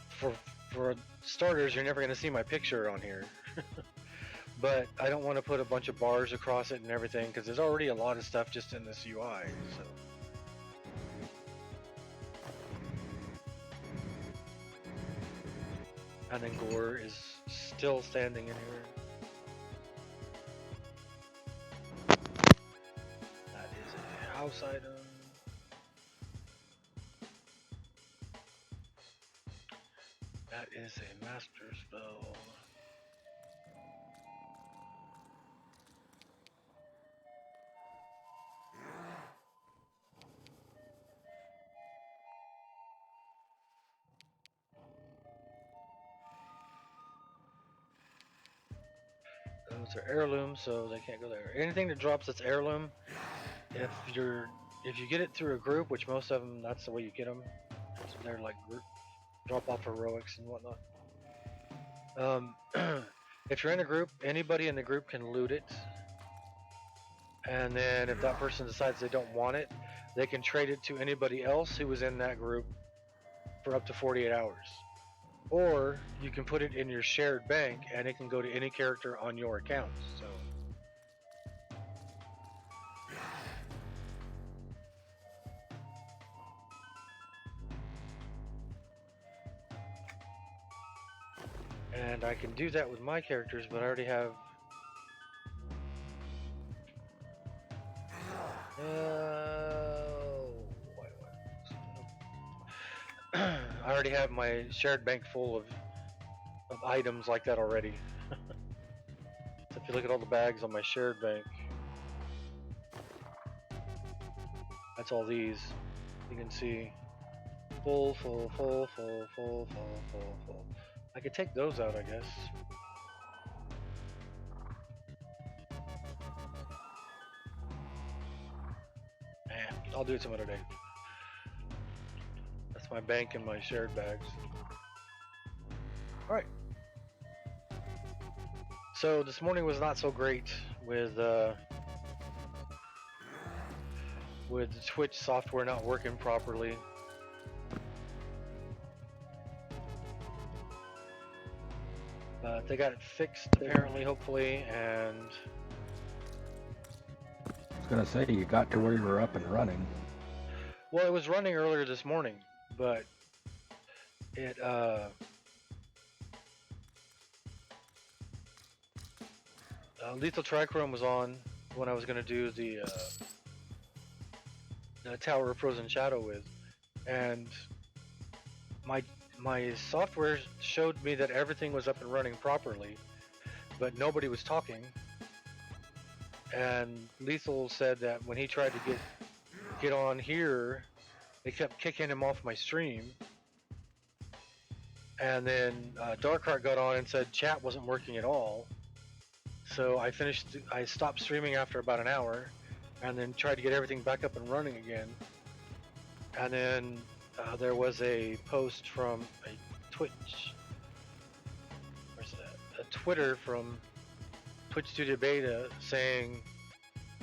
for starters, you're never going to see my picture on here. But I don't want to put a bunch of bars across it and everything because there's already a lot of stuff just in this UI. So. And then Gore is still standing in here. That is a house item. That is a master spell. Those are heirloom, so they can't go there. Anything that drops that's heirloom, if you get it through a group, which most of them, that's the way you get them. They're like group drop off heroics and whatnot. If you're in a group, anybody in the group can loot it. And then if that person decides they don't want it, they can trade it to anybody else who was in that group for up to 48 hours. Or you can put it in your shared bank and it can go to any character on your account. So and I can do that with my characters, but I already have I already have my shared bank full of items like that already. So if you look at all the bags on my shared bank, that's all these. You can see full, full, full, full, full, full, full, full. I could take those out, I guess. I'll do it some other day. That's my bank and my shared bags. All right. So this morning was not so great with the Twitch software not working properly. But they got it fixed apparently, hopefully, and I was gonna say you got to where you were up and running. well, it was running earlier this morning, but it Lethal Trichrome was on when I was gonna do the Tower of Frozen Shadow with, and my software showed me that everything was up and running properly, but nobody was talking. And Lethal said that when he tried to get on here, they kept kicking him off my stream. And then Darkheart got on and said chat wasn't working at all. So I stopped streaming after about an hour, and then tried to get everything back up and running again. And then there was a post from a Twitch, where's that? A Twitter from Twitch Studio Beta saying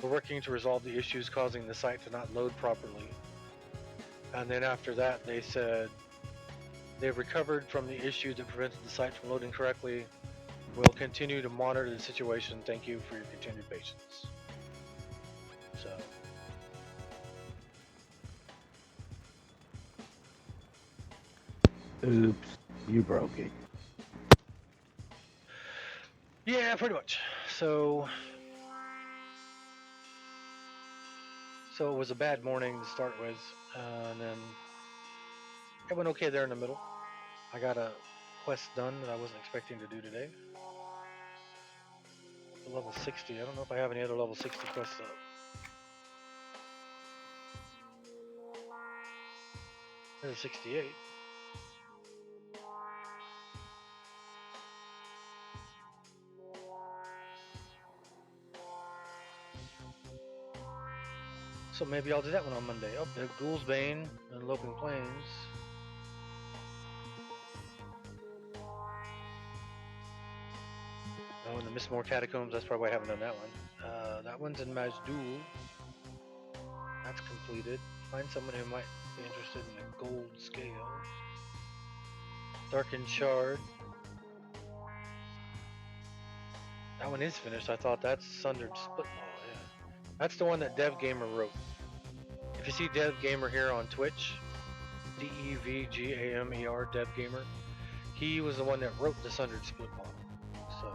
we're working to resolve the issues causing the site to not load properly. And then after that, they said they've recovered from the issue that prevented the site from loading correctly. We'll continue to monitor the situation. Thank you for your continued patience. So. Oops, you broke it. Yeah, pretty much. So it was a bad morning to start with, and then it went okay there in the middle. I got a quest done that I wasn't expecting to do today. Level 60. I don't know if I have any other level 60 quests up. There's 68. So maybe I'll do that one on Monday. Oh, the Ghoul's Bane and Loping Plains. Oh, and the Mistmore Catacombs, that's probably why I haven't done that one. That one's in Majdul. That's completed. Find someone who might be interested in a gold scale. Darkened Shard. That one is finished. I thought that's Sundered Splitmaw, yeah. That's the one that DevGamer wrote. If you see DevGamer here on Twitch, DEVGAMER, DevGamer, he was the one that wrote the Sundered Splitmaw. So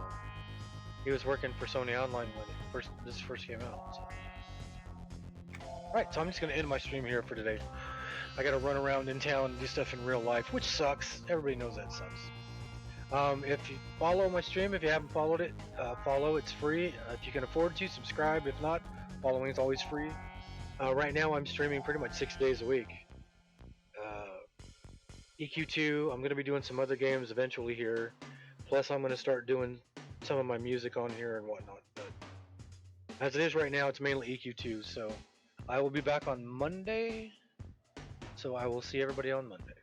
he was working for Sony Online when this first came out. So. Alright, so I'm just going to end my stream here for today. I got to run around in town and do stuff in real life, which sucks. Everybody knows that sucks. If you follow my stream, if you haven't followed it, follow. It's free. If you can afford to, subscribe. If not, following is always free. Right now, I'm streaming pretty much 6 days a week. EQ2, I'm going to be doing some other games eventually here. Plus, I'm going to start doing some of my music on here and whatnot. But as it is right now, it's mainly EQ2. So I will be back on Monday. So I will see everybody on Monday.